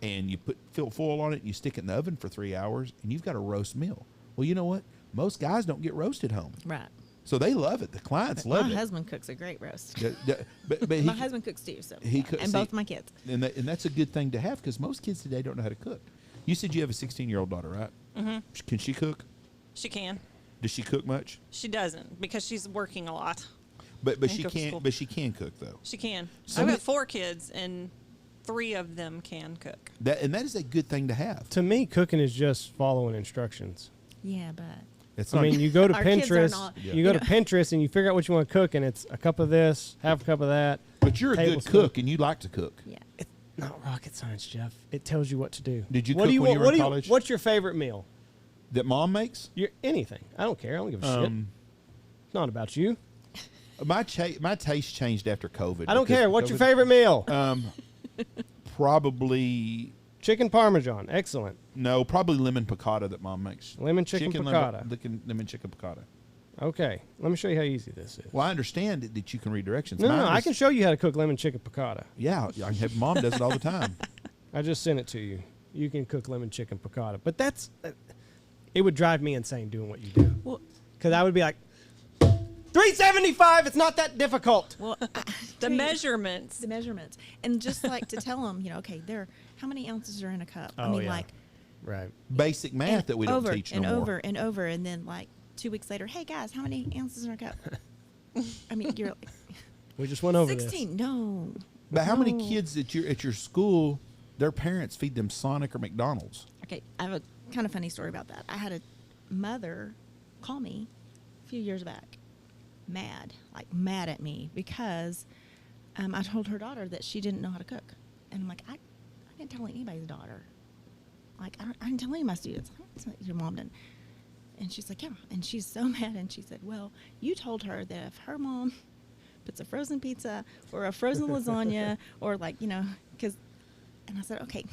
And you fill foil on it. And you stick it in the oven for 3 hours, and you've got a roast meal. Well, you know what? Most guys don't get roast at home, Right. so they love it. The clients love My it. husband cooks a great roast. But My husband cooks too, so and both my kids. and that's a good thing to have because most kids today don't know how to cook. You said you have a 16-year-old daughter, right? Mm-hmm. Can she cook? She can. Does she cook much? She doesn't because she's working a lot. But And she go to can't. school. But she can cook though. She can. So I've many- got 4 kids, and 3 of them can cook. That is a good thing to have. To me, cooking is just following instructions. Yeah, but It's I not. mean, you go to Our kids are Pinterest, not- you go to Pinterest, and you figure out what you want to cook, and it's a cup of this, half a cup of that. but you're a good tablespoon. cook, and you like to cook. yeah. It's not rocket science, Jeff. It tells you what to do. Did you what cook do you when want, you were what in do you- college? What's your favorite meal? That mom makes. Anything. I don't care. I don't give a shit. It's not about you. My taste changed after COVID. I don't because care. What's your COVID- favorite meal? Probably Chicken Parmesan. Excellent. no. Probably lemon piccata that mom makes. Lemon chicken piccata. Lemon chicken piccata. Okay, let me show you how easy this is. Well, I understand that you can read directions. No, Mine I is- can show you how to cook lemon chicken piccata. Yeah, I have, Mom does it all the time. I just sent it to you. You can cook lemon chicken piccata, but it would drive me insane doing what you do. Well, Because I would be like, 375. It's not that difficult. well, The measurements. the measurements, and just like to tell them, okay, how many ounces are in a cup? I Oh, mean, yeah. like Right. Basic math and that we don't over teach and no more. over and over, and then like 2 weeks later, hey guys, how many ounces in a cup? I mean, you're like We just went over 16. No. But how many No. kids at your school, their parents feed them Sonic or McDonald's? Okay, I have a kind of funny story about that. I had a mother call me a few years back, mad at me because I told her daughter that she didn't know how to cook, and I'm like, I didn't tell anybody's daughter. Like, I didn't tell any of my students. Your mom didn't. And she's like, yeah. And she's so mad. And she said, well, you told her that if her mom puts a frozen pizza or a frozen lasagna or because, and I said, okay.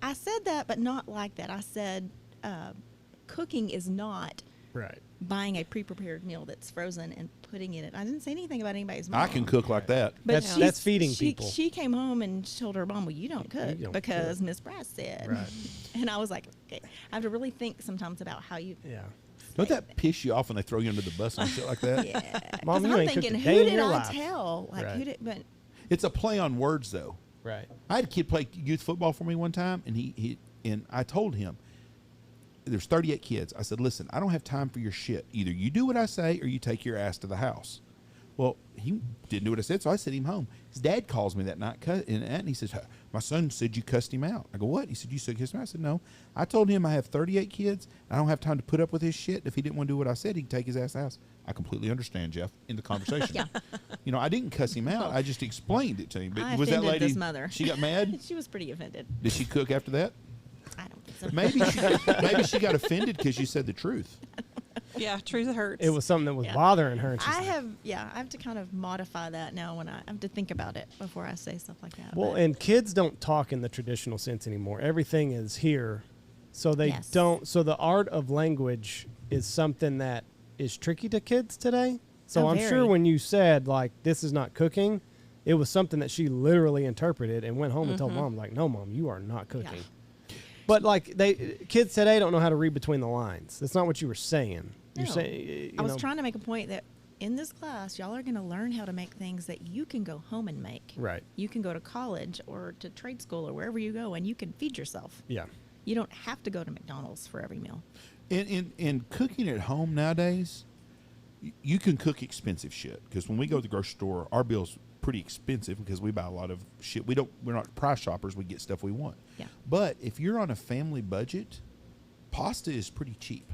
I said that, but not like that. I said, cooking is not Right. buying a pre-prepared meal that's frozen and putting it in. I didn't say anything about anybody's mom. I can cook like that. But That's feeding people. She came home and she told her mom, well, you don't cook don't because cook. Miss Price said. Right. And I was like, okay. I have to really think sometimes about how you. Yeah. Don't that piss you off when they throw you under the bus and shit like that? Yeah. Mom, 'Cause you I'm ain't cooked thinking, a day who in did your I life. tell? Like, Right. who did? But It's a play on words, though. Right. I had a kid play youth football for me one time, and I told him, there's 38 kids. I said, listen, I don't have time for your shit. Either you do what I say or you take your ass to the house. Well, he didn't do what I said, so I sent him home. His dad calls me that night, and he says, my son said you cussed him out. I go, what? He said, you said cussed him out? I said, no. I told him I have 38 kids. I don't have time to put up with his shit. If he didn't want to do what I said, he can take his ass to the house. I completely understand, Jeff, in the conversation. Yeah. I didn't cuss him out. I just explained it to him. But I was that offended lady, this mother. she got mad? she was pretty offended. Did she cook after that? I don't think so. Maybe she got offended because you said the truth. Yeah, truth hurts. It was something that was Yeah. bothering her. And she's I like, have to kind of modify that now when I have to think about it before I say stuff like that. Well, but- and kids don't talk in the traditional sense anymore. Everything is here. So they Yes. don't. So the art of language is something that is tricky to kids today. So Oh, I'm very. sure when you said, like, this is not cooking, it was something that she literally interpreted and went home and told mom, like, no, mom, you are not cooking. But, like, kids today don't know how to read between the lines. That's not what you were saying. You're No. saying, I was trying to make a point that in this class, y'all are going to learn how to make things that you can go home and make. Right. You can go to college or to trade school or wherever you go, and you can feed yourself. Yeah. You don't have to go to McDonald's for every meal. In cooking at home nowadays, you can cook expensive shit. Because when we go to the grocery store, our bill's pretty expensive because we buy a lot of shit. We're not price shoppers. We get stuff we want. Yeah. But if you're on a family budget, pasta is pretty cheap.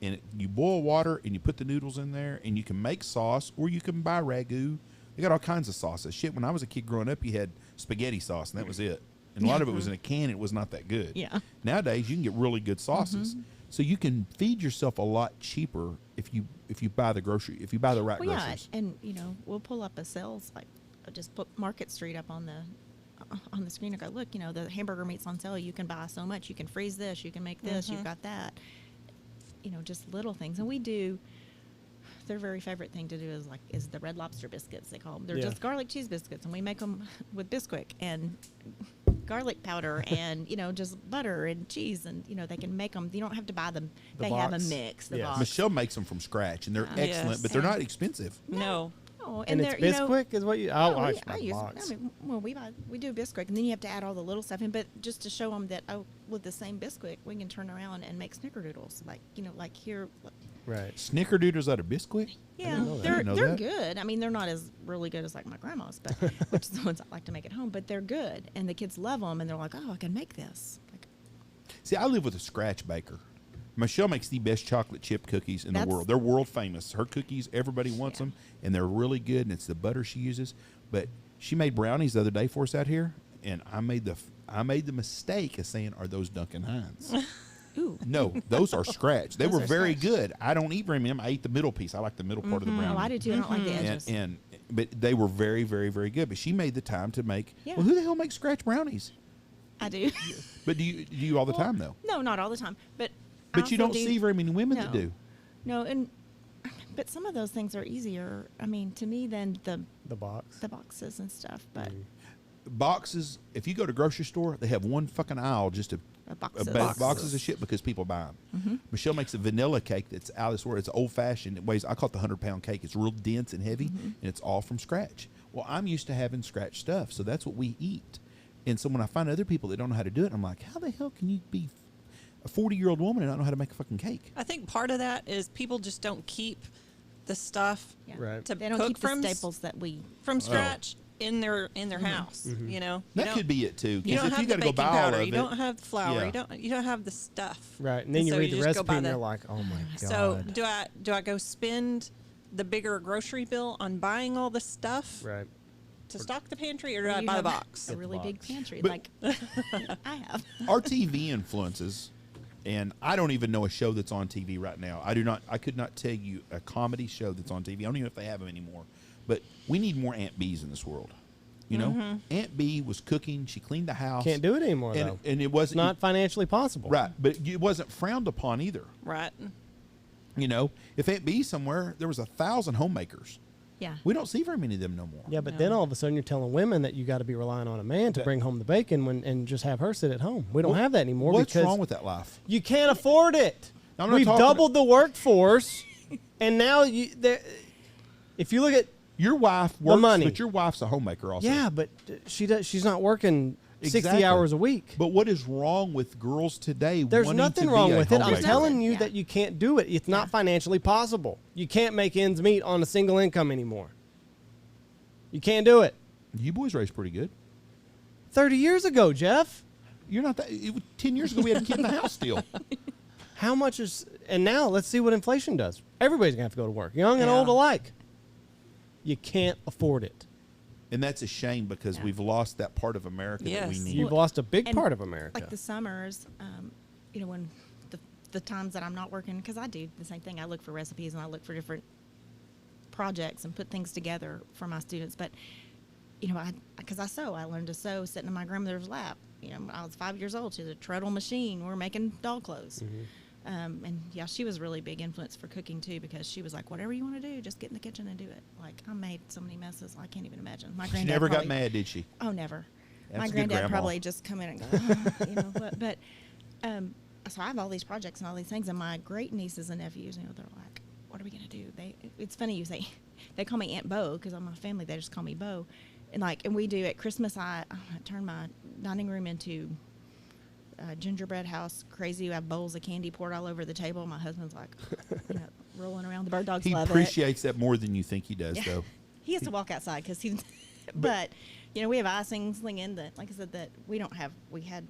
And you boil water and you put the noodles in there and you can make sauce or you can buy ragu. They got all kinds of sauces. Shit, when I was a kid growing up, you had spaghetti sauce and that was it. And a lot of it was in a can. And it was not that good. Yeah. Nowadays, you can get really good sauces. So you can feed yourself a lot cheaper if you buy the right Well, yeah, groceries. and we'll pull up a sales just put Market Street up on the screen and go, look, the hamburger meat's on sale. You can buy so much. You can freeze this. You can make this. You've got that. Just little things. And we do. Their very favorite thing to do is the Red Lobster biscuits. They call them. They're Yeah. just garlic cheese biscuits, and we make them with Bisquick and garlic powder and just butter and cheese, and they can make them. You don't have to buy them. The They have box. a mix. The Yes. box. Michelle makes them from scratch, and they're excellent, Yes. but they're not expensive. No. Oh, And it's they're, Bisquick is what you. No, I I use. box. We do Bisquick, and then you have to add all the little stuff in. But just to show them that with the same Bisquick, we can turn around and make snickerdoodles. Like here. Right. Snickerdoodles out of Bisquick? Yeah, know that. they're I didn't know they're that. good. I mean, they're not as really good as like my grandma's, but which is the ones I like to make at home. But they're good, and the kids love them, and they're like, "Oh, I can make this." Like, See, I live with a scratch baker. Michelle makes the best chocolate chip cookies in the That's- world. They're world famous. Her cookies, everybody wants Yeah. them, and they're really good, and it's the butter she uses. But she made brownies the other day for us out here, and I made the mistake of saying, "Are those Duncan Hines?" ooh, No, those are scratch. They Those were are very scratch. good. I don't eat very many of them. I eat the middle piece. I like the middle part of the brownie. oh, I do too. I don't like the edges. But they were very, very, very good. But she made the time to make. Yeah. Well, who the hell makes scratch brownies? I do. But do you all the time though? No, not all the time, but But you also don't see very many women that No. do. No, and But some of those things are easier, I mean, to me, than The box. the boxes and stuff. But Boxes, if you go to grocery store, they have one fucking aisle just of boxes of shit because people buy them. Michelle makes a vanilla cake that's out of this world. It's old fashioned. It weighs, I call it the 100-pound cake. It's real dense and heavy, and it's all from scratch. Well, I'm used to having scratch stuff, so that's what we eat. And so when I find other people that don't know how to do it, I'm like, how the hell can you be a 40-year-old woman and not know how to make a fucking cake? I think part of that is people just don't keep the stuff Right. to they don't cook keep from the staples that we. from scratch in their house. You know, That you could be it too. You Because don't if have you the got to go baking buy all powder. of You it, don't have the flour. Yeah. You don't have the stuff. Right. And then you so read the just go recipe buy and the- you're like, oh my God. So do I go spend the bigger grocery bill on buying all the stuff Right. to stock the pantry, or do Or I you buy the have box? A really big box. pantry, But- like I have. our TV influences, and I don't even know a show that's on TV right now. I could not tell you a comedy show that's on TV. I don't even know if they have them anymore. But we need more Aunt B's in this world. You know, Aunt B was cooking. She cleaned the house. Can't do it anymore, though. And it It's wasn't not financially possible. right, but it wasn't frowned upon either. Right. You know, if Aunt B's somewhere, there was 1,000 homemakers. Yeah. We don't see very many of them no more. Yeah, but then all of a sudden you're telling women that you got to be relying on a man to bring home the bacon and just have her sit at home. We don't have that anymore. What's because wrong with that life? you can't afford it. I'm not We've talking- doubled the workforce, and now if you look at Your wife works, money. but your wife's a homemaker also. yeah, but she's not working 60 Exactly. hours a week. But what is wrong with girls today? There's wanting nothing to be wrong a with it. I'm homemaker? telling you Yeah. that you can't do it. It's not financially possible. You can't make ends meet on a single income anymore. You can't do it. You boys raised pretty good. 30 years ago, Jeff. You're not that. 10 years ago, we had a kid in the house still. How much is... And now, let's see what inflation does. Everybody's going to have to go to work, young and Yeah. old alike. You can't afford it. And that's a shame because Yeah. we've lost that part of America that we Yes. need. You've lost a big And part of America. Like the summers, you know, when the times that I'm not working, because I do the same thing. I look for recipes and I look for different projects and put things together for my students. But, you know, because I sew, I learned to sew sitting in my grandmother's lap. You know, when I was 5 years old. She had a treadle machine. We're making doll clothes. And yeah, she was a really big influence for cooking too, because she was like, whatever you want to do, just get in the kitchen and do it. Like, I made so many messes, I can't even imagine. My She granddad never got probably- mad, did she? Oh, never. That's My a good granddad grandma. probably just come in and go, "Oh," you know. But so I have all these projects and all these things, and my great nieces and nephews, you know, they're like, "What are we gonna do?" It's funny you say, they call me Aunt Bo because I'm my family. They just call me Bo, and we do at Christmas. I turn my dining room into a gingerbread house. Crazy. We have bowls of candy poured all over the table. My husband's like, you know, rolling around. The bird dogs He love it. appreciates that more than you think he does, though. He has to walk outside because he. But you know, we have icing slinging that, like I said, that we don't have. We had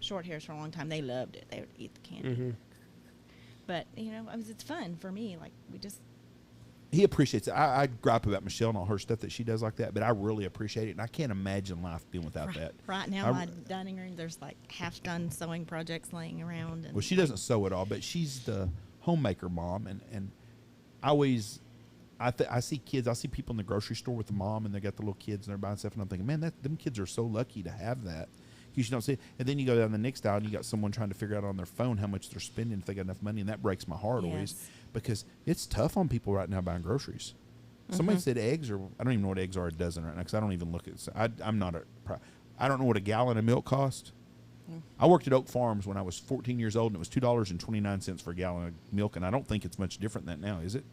short hairs for a long time. They loved it. They would eat the candy. But you know, it's fun for me. Like we just. He appreciates it. I gripe about Michelle and all her stuff that she does like that, but I really appreciate it, and I can't imagine life being without that. Right now, I- my dining room, there's like half-done sewing projects laying around. And Well, she doesn't sew at all, but she's the homemaker mom, and I always, I see kids, I see people in the grocery store with the mom, and they got the little kids, and they're buying stuff, and I'm thinking, man, them kids are so lucky to have that. You should don't see it. And then you go down the next aisle, and you got someone trying to figure out on their phone how much they're spending if they got enough money, and that breaks my heart always, Yes. because it's tough on people right now buying groceries. Somebody said eggs, or I don't even know what eggs are a dozen right now, because I don't even look at. I don't know what a gallon of milk cost. I worked at Oak Farms when I was 14 years old, and it was $2.29 for a gallon of milk, and I don't think it's much different than that now, is it?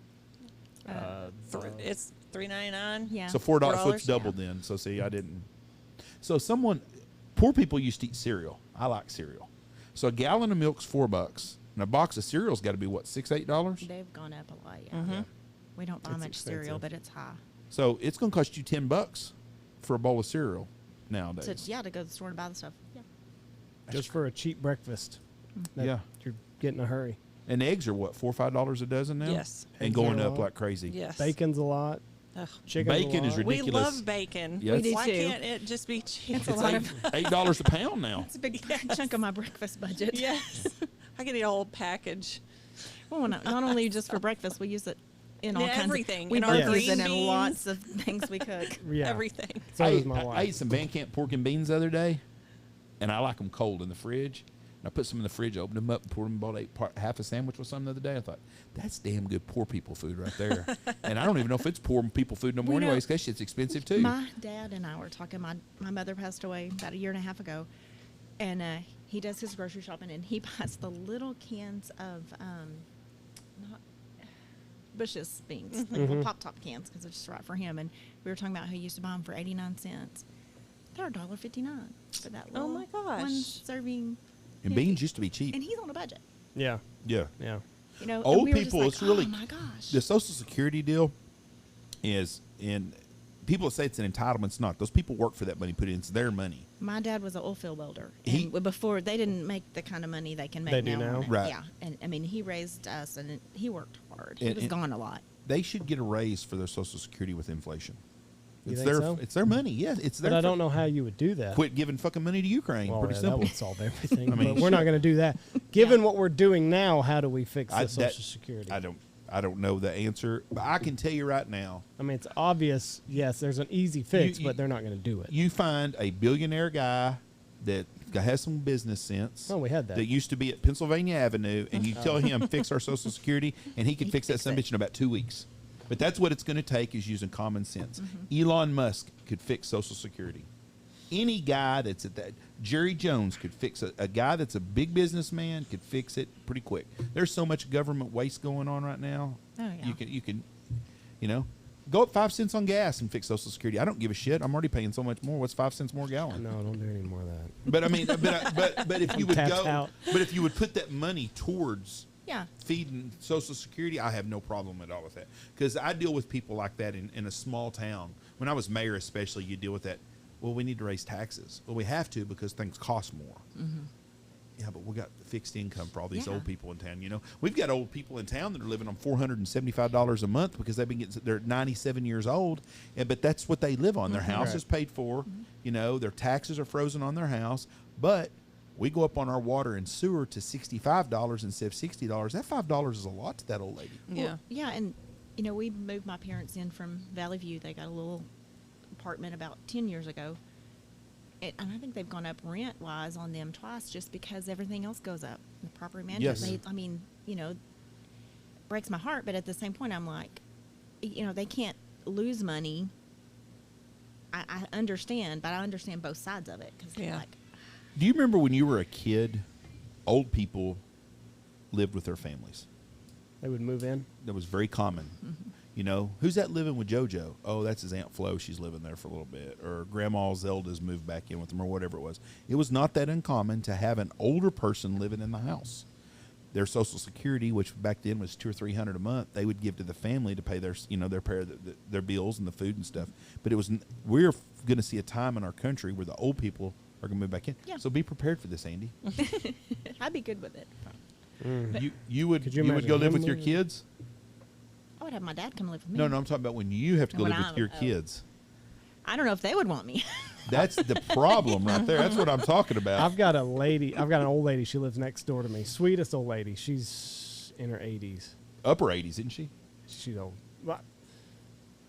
It's $3.99. Yeah. So $4, so it's $4, doubled then. So see, I didn't. So poor people used to eat cereal. I like cereal. So a gallon of milk's $4, and a box of cereal's got to be what, $6, $8? They've gone up a lot. Yeah. We don't buy It's much cereal, expensive. but it's high. So it's going to cost you $10 for a bowl of cereal nowadays. To go to the store to buy the stuff. Yeah. Just for a cheap breakfast. that Yeah. You're getting a hurry. And eggs are what, $4 or $5 a dozen now? Yes. And Eggs going are a up lot. like crazy. Yes. Bacon's a lot. Ugh. Chicken's Bacon a is lot. We ridiculous. love bacon. Yes. We do Why too. can't it just be cheap? It's a lot of. $8 a pound now. It's a big chunk of my breakfast budget. Yes. I can eat a whole package. Well, not only just for breakfast, we use it in all In kinds everything. of. We In our both use green it in beans. lots of things we cook. Yeah. Everything. So I does ate, my I wife. ate some Van Camp pork and beans the other day, and I like them cold in the fridge. I put some in the fridge, opened them up, and poured them, bought half a sandwich with some the other day. I thought, that's damn good poor people food right there. And I don't even know if it's poor people food no more anyways, because shit's expensive too. My dad and I were talking. My mother passed away about a year and a half ago, and he does his grocery shopping, and he buys the little cans of not Bush's beans, like little pop top cans, because it's just right for him. And we were talking about how he used to buy them for 89 cents. They're $1.59 for that little my gosh. one serving. And beans used to be cheap. And he's on a budget. Yeah. Yeah. Yeah. You know, Old and we were just people, like, it's really oh my gosh. the Social Security deal is in. People say it's an entitlement. It's not. Those people work for that money, put it in. It's their money. My dad was an oil field welder. He- And before, they didn't make the kind of money they can make They do now. now? on it. Right. Yeah. And I mean, he raised us, and he worked hard. He And- was and- gone a lot. They should get a raise for their Social Security with inflation. You It's think their so? it's their money. Yeah, it's their. But I don't know how you would do that. Quit giving fucking money to Ukraine. Well, Pretty yeah, simple. that would solve everything. I mean, but we're not going to do that. Given what we're doing now, how do we fix the that- Social Security? I don't know the answer, but I can tell you right now. I mean, it's obvious. Yes, there's an easy fix, You- but they're not going to do it. You find a billionaire guy that has some business sense. Oh, we had that. That used to be at Pennsylvania Avenue, and you tell him fix our Social Security, and he can fix that son bitch in about 2 weeks. But that's what it's going to take, is using common sense. Elon Musk could fix Social Security. Any guy that's at that, Jerry Jones could fix it. A guy that's a big businessman could fix it pretty quick. There's so much government waste going on right now. Oh, yeah. You can, go up 5 cents on gas and fix Social Security. I don't give a shit. I'm already paying so much more. What's 5 cents more a gallon? No, don't do any more of that. But I mean, but if you would Tapped go, out. but if you would put that money towards Yeah. feeding Social Security, I have no problem at all with that, because I deal with people like that in a small town. When I was mayor, especially, you deal with that. Well, we need to raise taxes. Well, we have to, because things cost more. Yeah, but we got fixed income for all these Yeah. old people in town. We've got old people in town that are living on $475 a month because they've been they're 97 years old, but that's what they live on. Their house Right. is paid for. Their taxes are frozen on their house, but we go up on our water and sewer to $65 instead of $60. That $5 is a lot to that old lady. Yeah. Well, yeah, and we moved my parents in from Valley View. They got a little apartment about 10 years ago. And I think they've gone up rent-wise on them twice, just because everything else goes up. The property management, Yes. breaks my heart. But at the same point, I'm like, they can't lose money. I understand, but I understand both sides of it. Because Yeah. Do you remember when you were a kid, old people lived with their families? They would move in. That was very common. Who's that living with JoJo? Oh, that's his Aunt Flo. She's living there for a little bit. Or Grandma Zelda's moved back in with them, or whatever it was. It was not that uncommon to have an older person living in the house. Their Social Security, which back then was $200 or $300 a month, they would give to the family to pay their bills and the food and stuff. But we're going to see a time in our country where the old people are going to move back in. Yeah. So be prepared for this, Andy. I'd be good with it. You would Could you go imagine live him with your moving? kids? I would have my dad come live with me. No, I'm talking about when you have to go When live I with your would- oh. kids. I don't know if they would want me. That's the problem right there. That's what I'm talking about. I've got an old lady. She lives next door to me. Sweetest old lady. She's in her 80s. Upper 80s, isn't she? She's old. But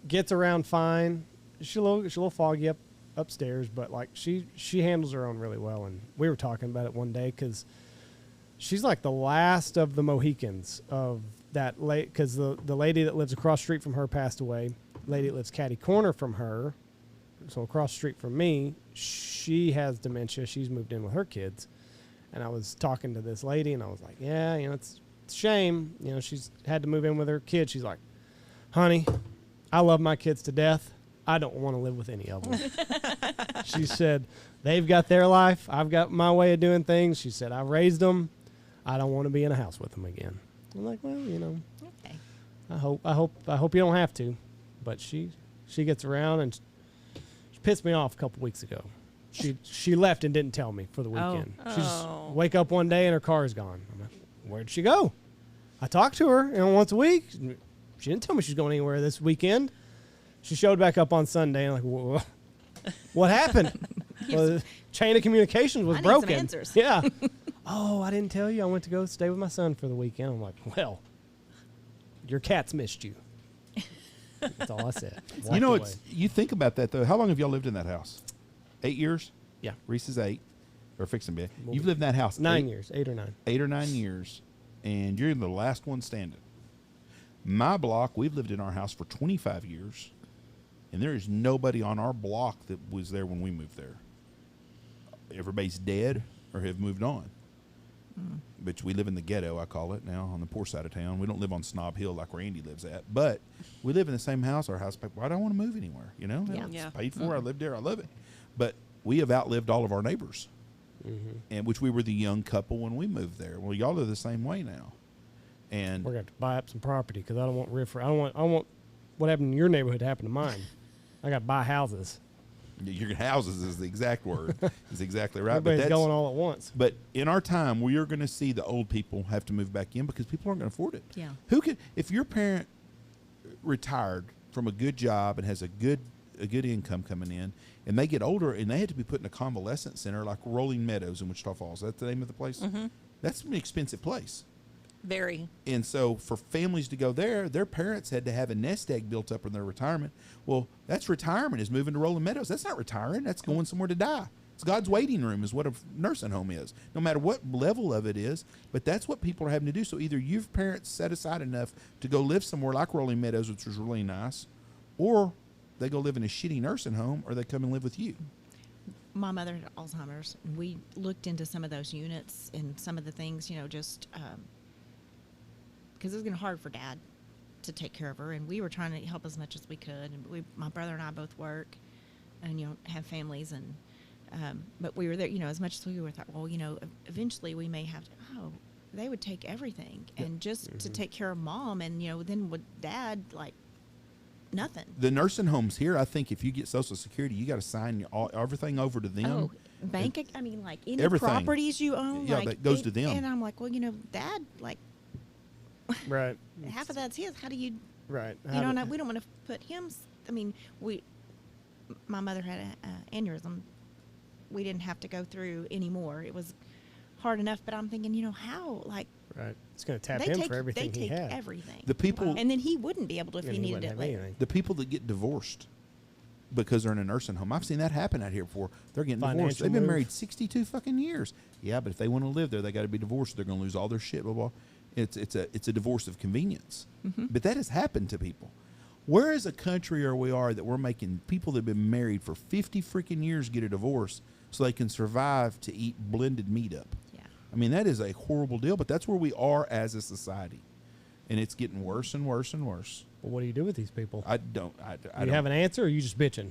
gets around fine. She's a little foggy upstairs, but like she handles her own really well. And we were talking about it one day because she's like the last of the Mohicans of that late, because the lady that lives across the street from her passed away. Lady that lives catty corner from her, so across the street from me, she has dementia. She's moved in with her kids. And I was talking to this lady, and I was like, yeah, it's a shame. She's had to move in with her kids. She's like, honey, I love my kids to death. I don't want to live with any of them. She said, they've got their life. I've got my way of doing things. She said, I raised them. I don't want to be in a house with them again. I'm like, well, Okay. I hope you don't have to. But she gets around, and she pissed me off a couple weeks ago. She left and didn't tell me for the weekend. She just wake up one day and her car is gone. I'm like, where'd she go? I talked to her once a week. She didn't tell me she's going anywhere this weekend. She showed back up on Sunday, and I'm like, what happened? Well, the chain of communications was I need some broken. answers. Yeah. Oh, I didn't tell you. I went to go stay with my son for the weekend. I'm like, well, your cats missed you. That's all I said. Walked away. You think about that, though. How long have y'all lived in that house? 8 years? Yeah. Reese is 8. or fixing to be. You've lived in that house 9 years, 8 or 9. 8 or 9 years, and you're the last one standing. My block, we've lived in our house for 25 years, and there is nobody on our block that was there when we moved there. Everybody's dead or have moved on. But we live in the ghetto, I call it now, on the poor side of town. We don't live on Snob Hill like where Andy lives at, but we live in the same house. Our house, I don't want to move anywhere. You know, Yeah. it's paid for. I live there. I love it. But we have outlived all of our neighbors, and which we were the young couple when we moved there. Well, y'all are the same way now, and We're gonna have to buy up some property because I don't want riff. I don't want what happened in your neighborhood to happen to mine. I got to buy houses. your houses is the exact word. Is exactly right. Everybody's but going all at once. But in our time, we are going to see the old people have to move back in because people aren't going to afford it. Yeah. Who could, if your parent retired from a good job and has a good income coming in, and they get older and they had to be put in a convalescent center like Rolling Meadows in Wichita Falls. That's the name of the place. That's an expensive place. Very. And so for families to go there, their parents had to have a nest egg built up in their retirement. Well, that's retirement, is moving to Rolling Meadows. That's not retiring. That's going somewhere to die. It's God's waiting room is what a nursing home is, no matter what level of it is. But that's what people are having to do. So either your parents set aside enough to go live somewhere like Rolling Meadows, which was really nice, or they go live in a shitty nursing home, or they come and live with you. My mother had Alzheimer's, and we looked into some of those units and some of the things, just because it was getting hard for Dad to take care of her, and we were trying to help as much as we could. And my brother and I both work, and have families, and but we were there, as much as we were thought, well, eventually we may have to. Oh, they would take everything, and just to take care of Mom, and then with Dad, like nothing. The nursing homes here, I think if you get Social Security, you got to sign everything over to them. Oh, bank, like any everything. Properties you own, Yeah, like that goes to them. And I'm like, well, Dad, like Right. half of that's his. How do you? Right. And we don't want to put him. My mother had an aneurysm. We didn't have to go through anymore. It was hard enough, but I'm thinking, how, like, Right. It's going to tap they him take for everything they he take had. everything. The people, And then he wouldn't be able to if And he he needed wouldn't it have later. anything. the people that get divorced because they're in a nursing home, I've seen that happen out here before. They're getting divorced. Financial They've been move. married 62 fucking years. Yeah, but if they want to live there, they got to be divorced. They're going to lose all their shit. Blah blah. It's a divorce of convenience. But that has happened to people. Where is a country or we are that we're making people that have been married for 50 freaking years get a divorce so they can survive to eat blended meat up? Yeah. I mean, that is a horrible deal, but that's where we are as a society. And it's getting worse and worse and worse. Well, what do you do with these people? I don't. I You don't. have an answer, or are you just bitching?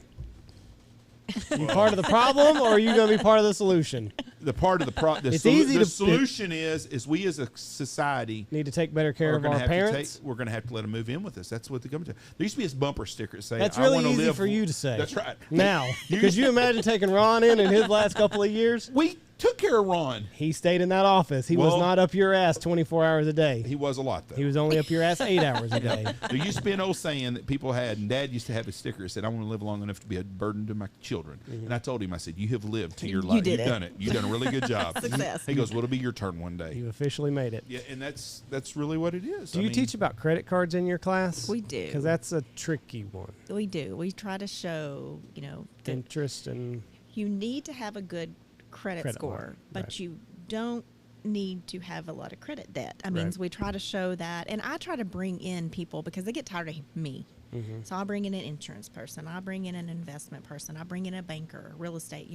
You part of the problem, or are you going to be part of the solution? The part of the It's easy the to- solution is we as a society Need to take better care are of going to our have parents. to take. We're going to have to let them move in with us. That's what they're coming to. There used to be this bumper sticker that say, That's "I really wanna easy live for you to say. That's right. Now, could you imagine taking Ron in his last couple of years? We took care of Ron. He stayed in that office. He was Well- not up your ass 24 hours a day. He was a lot though. He was only up your ass 8 hours a day. There used to be an old saying that people had, and Dad used to have a sticker that said, "I want to live long enough to be a burden to my children." And I told him, I said, "You have lived to your You life. did You've it. done it. You've done a really good job." Success. He goes, "Well, it'll be your turn one day." You officially made it. Yeah, and that's really what it is. Do you teach about credit cards in your class? We do. Because that's a tricky one. We do. We try to show, that Interest and you need to have a good credit score, line, but right. you don't need to have a lot of credit debt. I mean, Right. so we try to show that, and I try to bring in people because they get tired of me. Mm-hmm. So I bring in an insurance person, I bring in an investment person, I bring in a banker, real estate.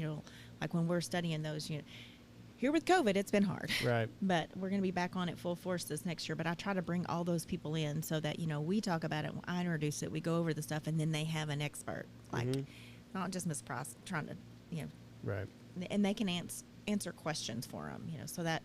Like when we're studying those. Here with COVID, it's been hard. Right. But we're going to be back on it full force this next year. But I try to bring all those people in so that we talk about it, I introduce it, we go over the stuff, and then they have an expert, like not just Miss Price trying to, right. and they can answer questions for them, so that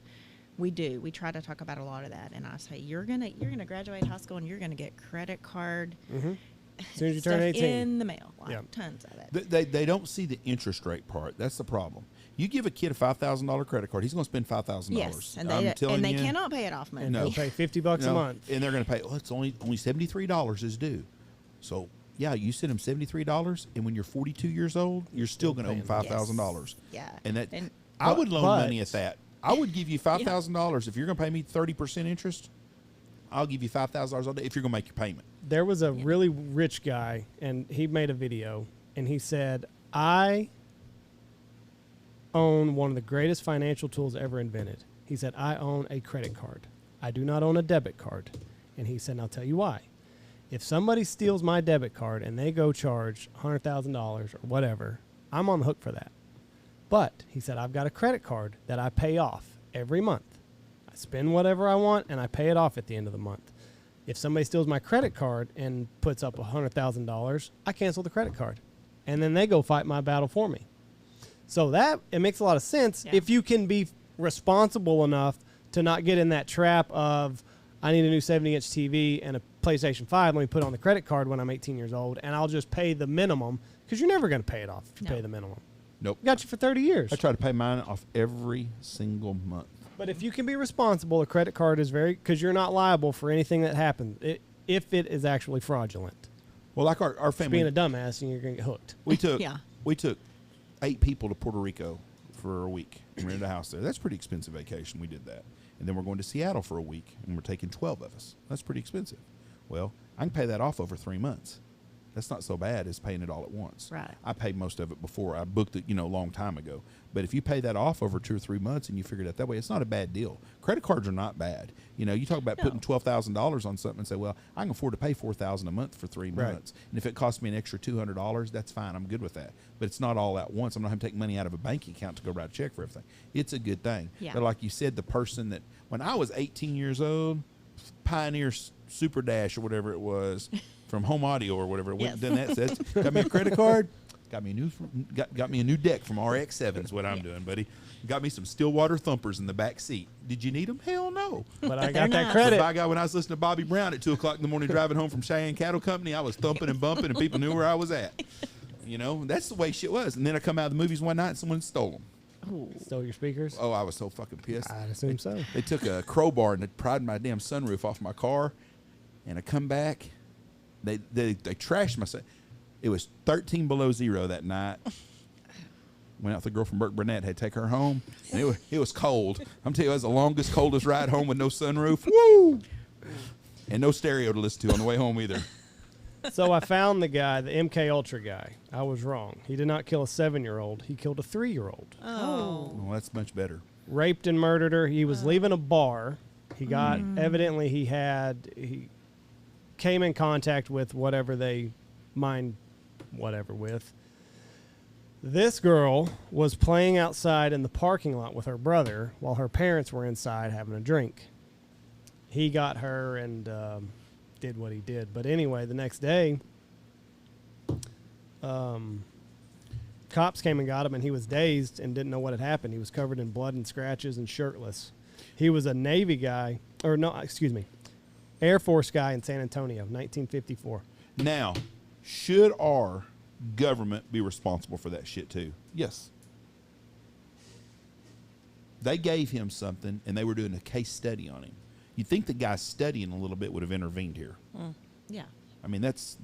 we try to talk about a lot of that. And I say, you're gonna graduate high school and you're gonna get credit card As soon as you turn stuff 18. in the mail, like Yeah. tons of it. They don't see the interest rate part. That's the problem. You give a kid a $5,000 credit card, he's going to spend $5,000. Yes, and I'm telling they you, cannot pay it off money. And No. they'll pay $50 a no, month. and they're going to pay. Well, it's only $73 is due. So yeah, you send them $73, and when you're 42 years old, you're still going to owe them $5,000. Yeah. and that And- I would loan But- money at that. I would give you $5,000 if you're going to pay me 30% interest. I'll give you $5,000 a day if you're going to make your payment. There was a really rich guy, and he made a video, and he said, I own one of the greatest financial tools ever invented. He said, I own a credit card. I do not own a debit card. And he said, and I'll tell you why. If somebody steals my debit card and they go charge $100,000 or whatever, I'm on the hook for that. But he said, I've got a credit card that I pay off every month. I spend whatever I want and I pay it off at the end of the month. If somebody steals my credit card and puts up $100,000, I cancel the credit card. And then they go fight my battle for me. So that, it makes a lot of sense if you can be responsible enough to not get in that trap of, I need a new 70-inch TV and a PlayStation 5. Let me put it on the credit card when I'm 18 years old, and I'll just pay the minimum, because you're never going to pay it off if you pay the minimum. Nope. Got you for 30 years. I try to pay mine off every single month. But if you can be responsible, a credit card is very, because you're not liable for anything that happens if it is actually fraudulent. Well, like our Just family, being a dumbass and you're going to get hooked. we took Yeah. 8 people to Puerto Rico for a week and rented a house there. That's a pretty expensive vacation. We did that. And then we're going to Seattle for a week, and we're taking 12 of us. That's pretty expensive. Well, I can pay that off over 3 months. That's not so bad as paying it all at once. Right. I paid most of it before. I booked it, a long time ago. But if you pay that off over 2 or 3 months and you figure it out that way, it's not a bad deal. Credit cards are not bad. You talk about putting $12,000 on something and say, well, I can afford to pay $4,000 a month for 3 months. And if it costs me an extra $200, that's fine. I'm good with that. But it's not all at once. I'm not having to take money out of a bank account to go write a check for everything. It's a good thing. Yeah. But like you said, the person that, when I was 18 years old, Pioneer Super Dash or whatever it was, from Home Audio or whatever, went and done that. Says, got me a credit card, got me a new deck from RX-7 is what I'm doing, buddy. Got me some Stillwater thumpers in the back seat. Did you need them? Hell no. But I they're got that nice. credit. By God, when I was listening to Bobby Brown at 2 o'clock in the morning driving home from Cheyenne Cattle Company, I was thumping and bumping, and people knew where I was at. That's the way shit was. And then I come out of the movies one night and someone stole them. Stole your speakers? Oh, I was so fucking pissed. I'd assume so. They took a crowbar and they pried my damn sunroof off my car, and I come back. They trashed my. It was 13 below zero that night. Went out with a girl from Burke Burnett. Had to take her home, and it was cold. I'm telling you, it was the longest, coldest ride home with no sunroof. Woo! And no stereo to listen to on the way home either. So I found the guy, the MK Ultra guy. I was wrong. He did not kill a 7-year-old. He killed a 3-year-old. Oh. Well, that's much better. Raped and murdered her. He was leaving a bar. He got, evidently he came in contact with whatever they mined whatever with. This girl was playing outside in the parking lot with her brother while her parents were inside having a drink. He got her and did what he did. But anyway, the next day, cops came and got him, and he was dazed and didn't know what had happened. He was covered in blood and scratches and shirtless. He was a Navy guy, Air Force guy in San Antonio, 1954. Now, should our government be responsible for that shit too? Yes. They gave him something, and they were doing a case study on him. You'd think the guy studying a little bit would have intervened here. Yeah. I mean, that's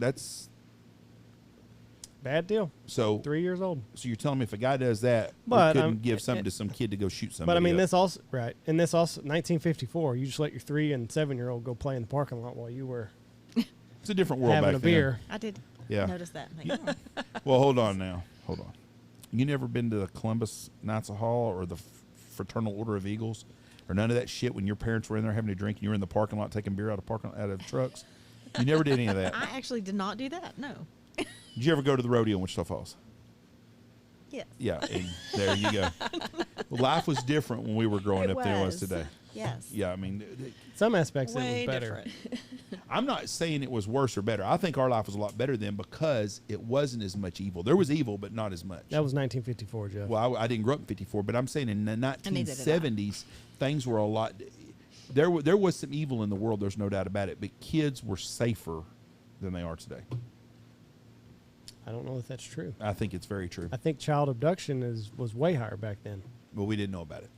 Bad deal. so. 3 years old. So you're telling me if a guy does that, But, we couldn't give something to some kid to go shoot somebody? But I mean, up? this also, right. And this also, 1954, you just let your 3 and 7-year-old go play in the parking lot while you were It's a different world having back a beer. I did Yeah. notice that. I'm like, oh. Well, hold on now. Hold on. You never been to the Columbus Knights of Hall or the Fraternal Order of Eagles or none of that shit when your parents were in there having a drink and you were in the parking lot taking beer out of trucks? You never did any of that. I actually did not do that. No. Did you ever go to the rodeo in Wichita Falls? Yes. Yeah, and there you go. Well, life was different when we were growing It up than it was was. today. Yes. Yeah, I mean, Some aspects Way it was better. different. I'm not saying it was worse or better. I think our life was a lot better then because it wasn't as much evil. There was evil, but not as much. That was 1954, Jeff. Well, I didn't grow up in 54, but I'm saying in the neither did I. 1970s, things were a lot. There was some evil in the world. There's no doubt about it. But kids were safer than they are today. I don't know if that's true. I think it's very true. I think child abduction was way higher back then. But we didn't know about it.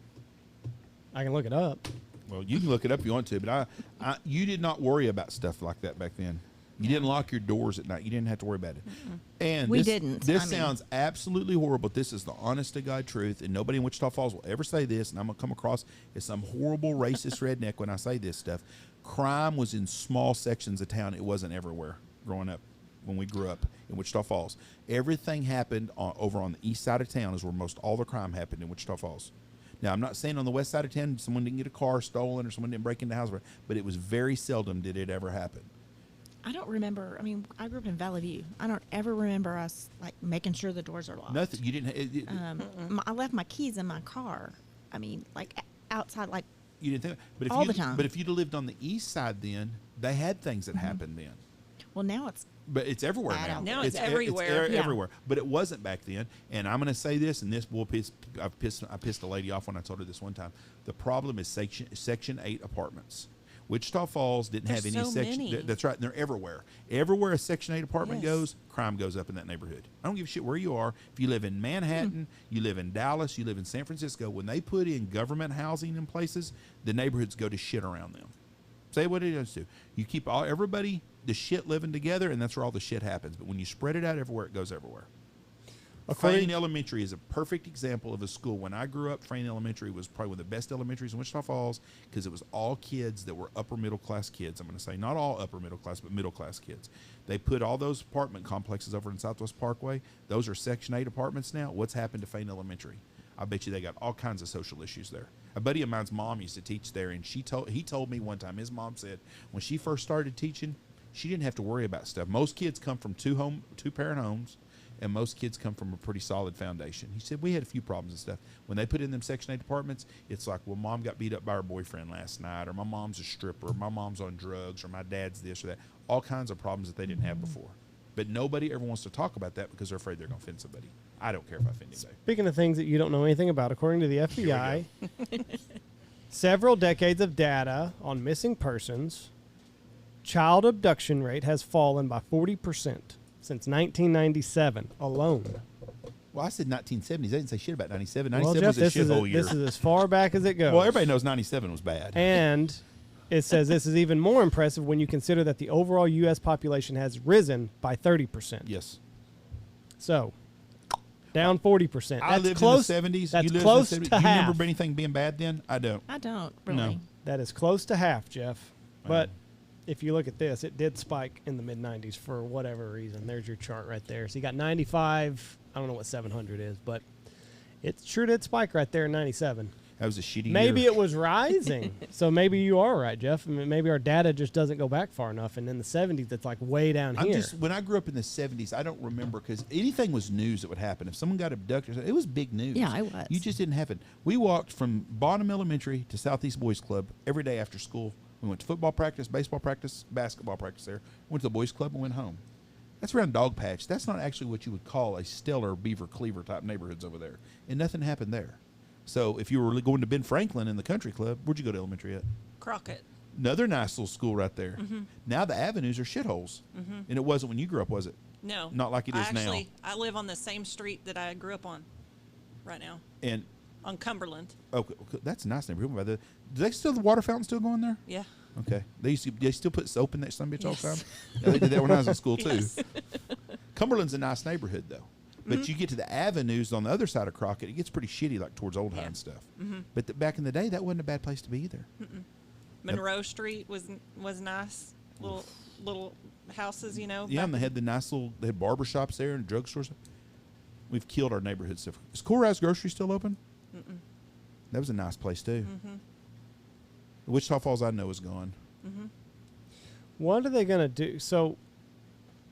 I can look it up. Well, you can look it up if you want to, but you did not worry about stuff like that back then. You didn't lock your doors at night. You didn't have to worry about it. And We this, didn't. This I mean- sounds absolutely horrible. This is the honest to God truth, and nobody in Wichita Falls will ever say this, and I'm going to come across as some horrible racist redneck when I say this stuff. Crime was in small sections of town. It wasn't everywhere growing up. when we grew up in Wichita Falls. Everything happened over on the east side of town is where most all the crime happened in Wichita Falls. Now, I'm not saying on the west side of town someone didn't get a car stolen or someone didn't break into the house, but it was very seldom did it ever happen. I don't remember. I mean, I grew up in Valley View. I don't ever remember us like making sure the doors are locked. Nothing. You didn't. I left my keys in my car. I mean, like outside, like You didn't think. But if all you, the time. But if you'd have lived on the east side, then they had things that happened then. well, now it's But it's everywhere Bad now. out there. Now it's everywhere. Yeah. Everywhere. But it wasn't back then. And I'm going to say this, and this will piss. I pissed a lady off when I told her this one time. The problem is Section 8 apartments. Wichita Falls didn't have There's any so section. many. That's right. And they're everywhere. Everywhere a Section 8 apartment Yes. goes, crime goes up in that neighborhood. I don't give a shit where you are. If you live in Manhattan, you live in Dallas, you live in San Francisco, when they put in government housing in places, the neighborhoods go to shit around them. Say what it does to. You keep everybody, the shit living together, and that's where all the shit happens. But when you spread it out everywhere, it goes everywhere. Frayne Elementary is a perfect example of a school. When I grew up, Frayne Elementary was probably one of the best elementaries in Wichita Falls because it was all kids that were upper middle class kids. I'm going to say not all upper middle class, but middle class kids. They put all those apartment complexes over in Southwest Parkway. Those are Section 8 apartments now. What's happened to Frayne Elementary? I bet you they got all kinds of social issues there. A buddy of mine's mom used to teach there, and he told me one time, his mom said when she first started teaching, she didn't have to worry about stuff. Most kids come from two-parent homes, and most kids come from a pretty solid foundation. He said, we had a few problems and stuff. When they put in them Section 8 apartments, it's like, well, mom got beat up by her boyfriend last night, or my mom's a stripper, or my mom's on drugs, or my dad's this or that. All kinds of problems that they didn't have before. But nobody ever wants to talk about that because they're afraid they're going to offend somebody. I don't care if I offend anybody. Speaking of things that you don't know anything about, according to the FBI, several decades of data on missing persons, child abduction rate has fallen by 40% since 1997 alone. Well, I said 1970s. I didn't say shit about 97. Well, 97 Jeff, was a shithole year. this is as far back as it goes. Well, everybody knows 97 was bad. And it says this is even more impressive when you consider that the overall U.S. population has risen by 30%. Yes. So, down 40%. I lived close, in the 70s. That's You lived close in the 70s. to You half. remember anything being bad then? I don't. I don't really. No. That is close to half, Jeff. But if you look at this, it did spike in the mid-90s for whatever reason. There's your chart right there. So you got 95. I don't know what 700 is, but it sure did spike right there in 97. That was a shitty Maybe year. it was rising. So maybe you are right, Jeff. I mean, maybe our data just doesn't go back far enough. And in the 70s, it's like way down here. When I grew up in the 70s, I don't remember because anything was news that would happen. If someone got abducted, it was big news. Yeah, it was. You just didn't have it. We walked from Bonham Elementary to Southeast Boys Club every day after school. We went to football practice, baseball practice, basketball practice there. Went to the boys club and went home. That's around Dog Patch. That's not actually what you would call a stellar Beaver Cleaver type neighborhoods over there. And nothing happened there. So if you were going to Ben Franklin in the country club, where'd you go to elementary at? Crockett. Another nice little school right there. Now the avenues are shitholes. And it wasn't when you grew up, was it? No. Not like it is now. I live on the same street that I grew up on right now, And on Cumberland. okay, that's a nice neighborhood. Do the water fountain still going there? Yeah. Okay. They still put soap in that son of a bitch all the time? Yeah, they did that when I was in school, too. Yes. Cumberland's a nice neighborhood, though. But you get to the avenues on the other side of Crockett, it gets pretty shitty, like towards Old High and stuff. But back in the day, that wasn't a bad place to be either. Monroe Street was nice. Little houses, you know. Yeah, and they had they had barber shops there and drugstores. We've killed our neighborhood stuff. Is Cool House Grocery still open? That was a nice place, too. Wichita Falls, I know, is gone. What are they going to do? So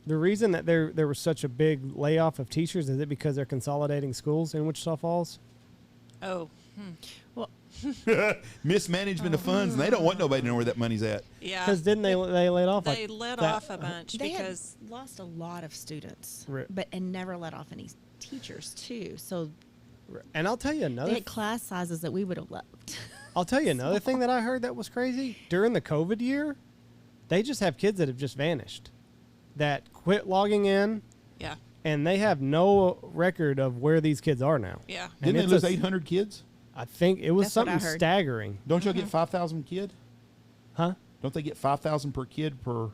the reason that there was such a big layoff of teachers, is it because they're consolidating schools in Wichita Falls? Oh. Well, Mismanagement of funds, and they don't want nobody to know where that money's at. Yeah. Because didn't they laid off? They like let that- off a bunch they because had lost a lot of students, Right. and never let off any teachers too. So And I'll tell you they another. had class sizes that we would have loved. I'll tell you another thing that I heard that was crazy. During the COVID year, they just have kids that have just vanished, that quit logging in, yeah. and they have no record of where these kids are now. Yeah. And Didn't they it's lose a- 800 kids? I think it was That's what I something heard. staggering. Don't y'all get 5,000 kid? Huh? Don't they get 5,000 per kid per?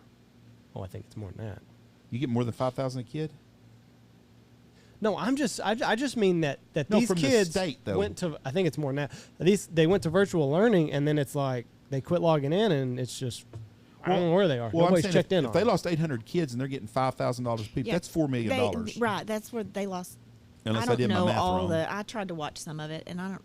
Oh, I think it's more than that. You get more than 5,000 a kid? No, I just mean that No, these from the kids state, though. went to, I think it's more than that. They went to virtual learning, and then it's like they quit logging in, and it's just I don't know where they are. Well, Nobody's I'm saying checked in if on they them. lost 800 kids and they're getting $5,000 a piece, Yeah, that's $4 million. Right, that's where they lost. Unless I don't did my know math all wrong. the. I tried to watch some of it, and I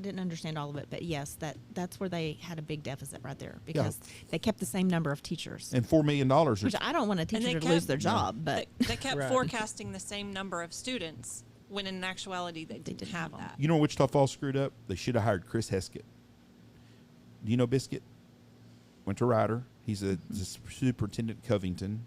didn't understand all of it. But yes, that's where they had a big deficit right there because they kept the same number of teachers. And $4 million. Which I don't want a teacher to lose their job, but they kept Right. forecasting the same number of students when in actuality they didn't have have that. You know Wichita Falls screwed up? They should have hired Chris Heskett. Do you know Biscuit? Went to Ryder. He's the superintendent at Covington.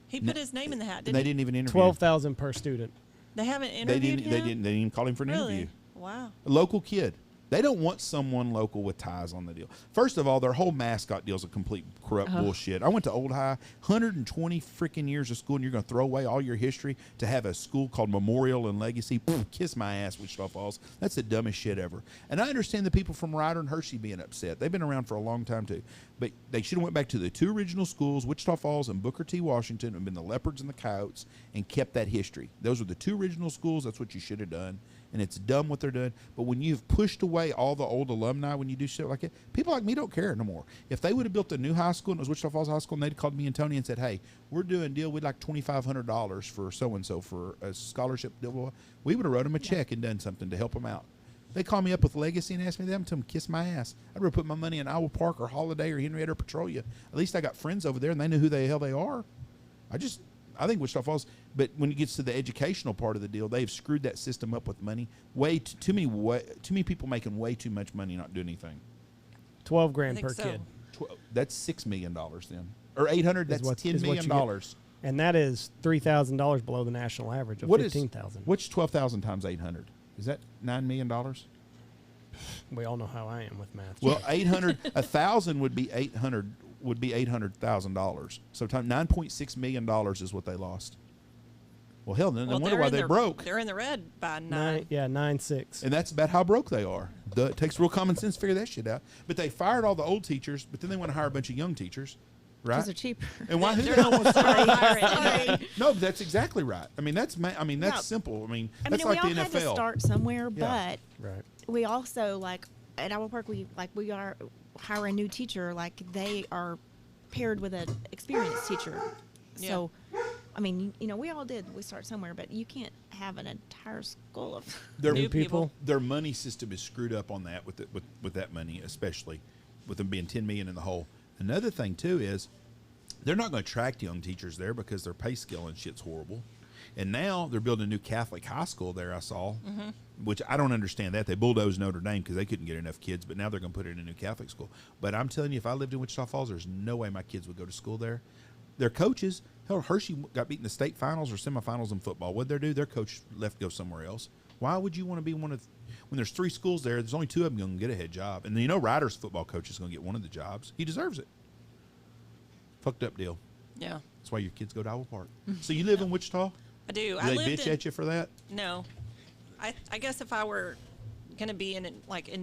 He put his name in the hat, And didn't they he? didn't even interview. 12,000 per student. They haven't They interviewed didn't. him? They didn't even call him for an Really? interview. Wow. A local kid. They don't want someone local with ties on the deal. First of all, their whole mascot deal is a complete corrupt bullshit. I went to Old High, 120 freaking years of school, and you're going to throw away all your history to have a school called Memorial and Legacy? Pfft, kiss my ass, Wichita Falls. That's the dumbest shit ever. And I understand the people from Ryder and Hershey being upset. They've been around for a long time, too. But they should have went back to the two original schools, Wichita Falls and Booker T. Washington, and been the Leopards and the Coyotes, and kept that history. Those were the two original schools. That's what you should have done. And it's dumb what they're doing. But when you've pushed away all the old alumni, when you do shit like that, people like me don't care no more. If they would have built a new high school and it was Wichita Falls High School and they'd called me and Tony and said, hey, we're doing a deal, we'd like $2,500 for so-and-so for a scholarship deal, we would have wrote them a check and done something to help them out. They call me up with Legacy and ask me that, I'm telling them, kiss my ass. I'd rather put my money in Iowa Park or Holiday or Henrietta or Petrolia. At least I got friends over there and they know who the hell they are. I think Wichita Falls, but when it gets to the educational part of the deal, they've screwed that system up with money. Too many people making way too much money not doing anything. 12 I grand think per so. kid. That's $6 million then, or 800. That's $10 million. And that is $3,000 below the national average of What is 15,000. What's 12,000 times 800? Is that $9 million? We all know how I am with math. Well, 1,000 would be 800. Would be $800,000. So $9.6 million is what they lost. Well, hell, then no wonder why they broke. They're in the red by 9. 9.6. And that's about how broke they are. It takes real common sense to figure that shit out. But they fired all the old teachers, but then they want to hire a bunch of young teachers, right? because they're cheaper. And why? Who They're the hell not wants to hiring. No, but that's exactly right. I mean, that's Yeah. simple. I mean, I that's mean, like we the all had to NFL. start somewhere, Yeah. but Right. we also at Iowa Park we are hire a new teacher, they are paired with an experienced teacher. Yeah. So I mean, we all did. We start somewhere, but you can't have an entire school of Their New people. Their money system is screwed up on that with that money, especially with them being $10 million in the hole. Another thing too is they're not going to attract young teachers there because their pay scale and shit's horrible. And now they're building a new Catholic high school there, I saw, which I don't understand that. They bulldozed Notre Dame because they couldn't get enough kids, but now they're going to put it in a new Catholic school. But I'm telling you, if I lived in Wichita Falls, there's no way my kids would go to school there. Their coaches, hell, Hershey got beat in the state finals or semifinals in football. What'd they do? Their coach left to go somewhere else. Why would you want to be one of, when there's 3 schools there, there's only 2 of them going to get a head job. And then Ryder's football coach is going to get one of the jobs. He deserves it. Fucked up deal. Yeah, That's why your kids go to Iowa Park. So you live in Wichita? I do. Do I they lived bitch in, at you for that? No. I guess if I were going to be in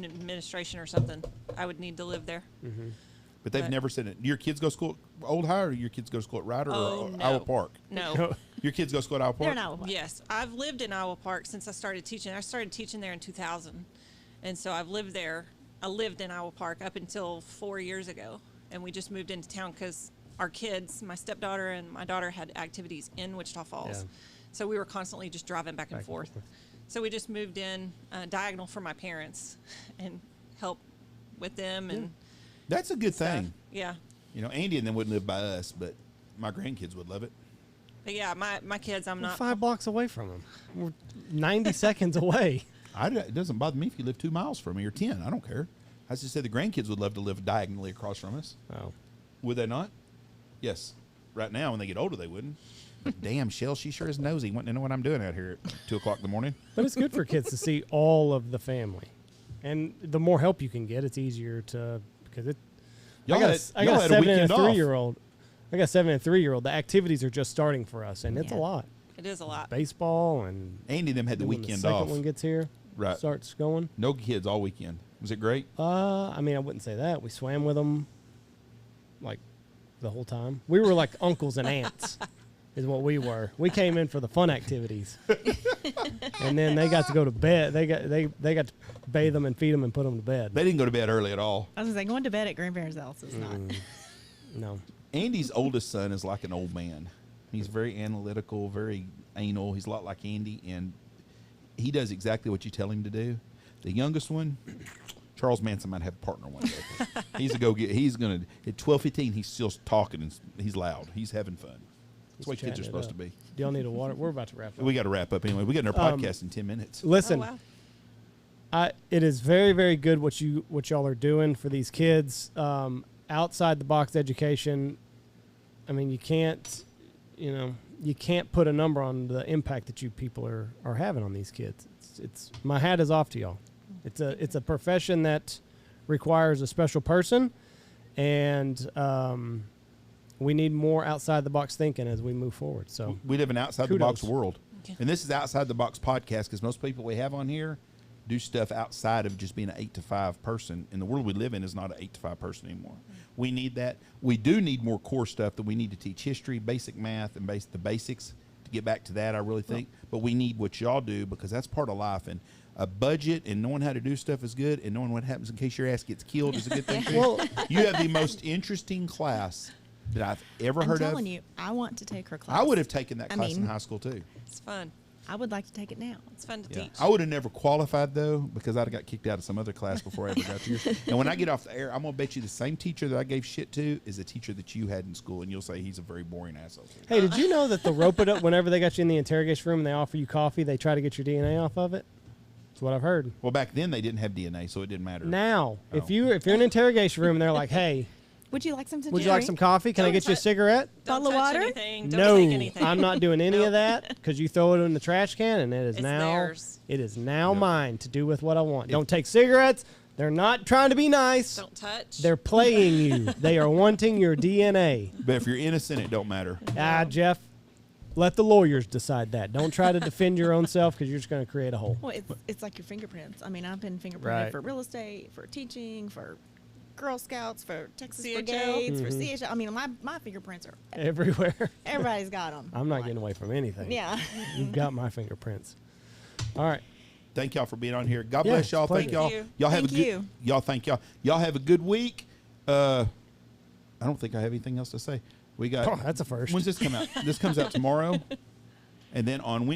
administration or something, I would need to live there. But they've But- never said it. Do your kids go to school at Old High, or your kids go to school at Ryder Oh, or no. Iowa Park? No. Your kids go to school at Iowa Park? they're in Iowa Park. Yes, I've lived in Iowa Park since I started teaching. I started teaching there in 2000, and so I've lived there. I lived in Iowa Park up until 4 years ago, and we just moved into town because our kids, my stepdaughter and my daughter, had activities in Wichita Falls, Yeah. so we were constantly just driving back and forth. So we just moved in diagonal for my parents and help with them and That's a good stuff. thing. Yeah. Andy and them wouldn't live by us, but my grandkids would love it. But yeah, my kids, I'm We're not 5 blocks away from them. We're 90 seconds away. It doesn't bother me if you live 2 miles from me or 10. I don't care. I just said the grandkids would love to live diagonally across from us. Oh. Would they not? Yes. Right now, when they get older, they wouldn't. But damn, Shell, she sure is nosy, wanting to know what I'm doing out here at 2 o'clock in the morning. But it's good for kids to see all of the family. And the more help you can get, it's easier to, because it, Y'all I got had a a 7 and a weekend off. 3-year-old. I got a 7 and a 3-year-old. The activities are just starting for us, and it's a Yeah. lot. It is a lot. Baseball and Andy and them had the then when weekend the second off. one gets here, Right. starts going. No kids all weekend. Was it great? I mean, I wouldn't say that. We swam with them, like, the whole time. We were like uncles and aunts, is what we were. We came in for the fun activities, and then they got to go to bed. They got to bathe them and feed them and put them to bed. They didn't go to bed early at all. I was going to bed at grandparents' house is not. No. Andy's oldest son is like an old man. He's very analytical, very anal. He's a lot like Andy, and he does exactly what you tell him to do. The youngest one, Charles Manson, might have a partner one day. He's a go-get. He's going to, at 12, 15, he's still talking, and he's loud. He's having fun. That's what kids are supposed to be. Do y'all need a water? We're about to wrap up. We got to wrap up anyway. We got our podcast in 10 minutes. Listen, Oh, wow. it is very, very good what y'all are doing for these kids. Outside the box education. I mean, you can't put a number on the impact that you people are having on these kids. It's my hat is off to y'all. It's a profession that requires a special person, and we need more outside the box thinking as we move forward. So we live in outside the box kudos. world, and this is outside the box podcast because most people we have on here do stuff outside of just being an 8 to 5 person. And the world we live in is not an 8 to 5 person anymore. We need that. We do need more core stuff that we need to teach history, basic math, and the basics to get back to that, I really think. But we need what y'all do because that's part of life. And a budget and knowing how to do stuff is good, and knowing what happens in case your ass gets killed is a good thing too. Well, you have the most interesting class that I've ever heard of. I'm telling you, I want to take her class. I would have taken that class in high school too. It's fun. I would like to take it now. It's fun to Yeah. teach. I would have never qualified though because I'd have got kicked out of some other class before I ever got to yours. And when I get off the air, I'm gonna bet you the same teacher that I gave shit to is a teacher that you had in school, and you'll say he's a very boring asshole. hey, did you know that the rope it up whenever they got you in the interrogation room and they offer you coffee, they try to get your DNA off of it? That's what I've heard. Well, back then they didn't have DNA, so it didn't matter. Now, Oh. if you're in an interrogation room and they're like, "Hey, Would you like some to would you drink? like some coffee? Can I Don't get you a touch- cigarette?" Don't Bottle of touch water? anything. Don't No, take anything. I'm not doing any Nope. of that because you throw it in the trash can and it is It's now theirs. it is now Yep. mine to do with what I want. Don't take cigarettes. They're not trying to be nice. Don't touch. They're playing you. They are wanting your DNA. But if you're innocent, it don't matter. Jeff, let the lawyers decide that. Don't try to defend your own self because you're just going to create a hole. Well, it's like your fingerprints. I mean, I've been fingerprinted Right. for real estate, for teaching, for Girl Scouts, for Texas CHL. Brigades, for CHL. I mean, my fingerprints are, Everywhere. everybody's got them. I'm not getting away from anything. Yeah. You've got my fingerprints. All right. Thank y'all for being on here. God Yeah, bless it's y'all. a pleasure. Thank y'all. Thank you. Y'all have Thank a good. you. Y'all thank y'all. Y'all have a good week. I don't think I have anything else to say. We got. Oh, that's a first. When's this come out? This comes out tomorrow. And then on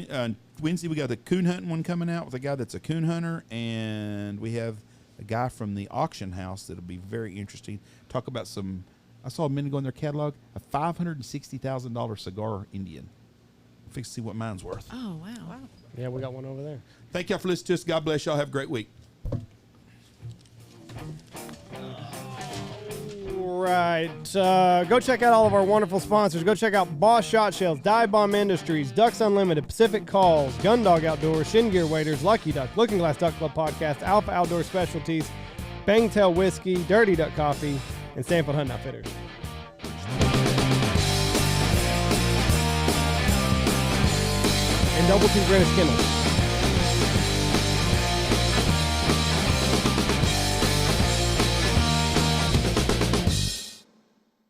Wednesday we got the coon hunting one coming out with a guy that's a coon hunter, and we have a guy from the auction house that'll be very interesting. Talk about some. I saw a minute ago in their catalog a $560,000 cigar Indian. Fix to see what mine's worth. Oh, wow. Yeah, we got one over there. Thank y'all for listening to us. God bless y'all. Have a great week. Right. Go check out all of our wonderful sponsors. Go check out Boss Shot Shells, Dive Bomb Industries, Ducks Unlimited, Pacific Calls, Gundog Outdoors, Shin Gear Waders, Lucky Duck, Looking Glass Duck Club Podcast, Alpha Outdoor Specialties, Bangtail Whiskey, Dirty Duck Coffee, and Stanfield Hunting Outfitters. And Double T British Kennels.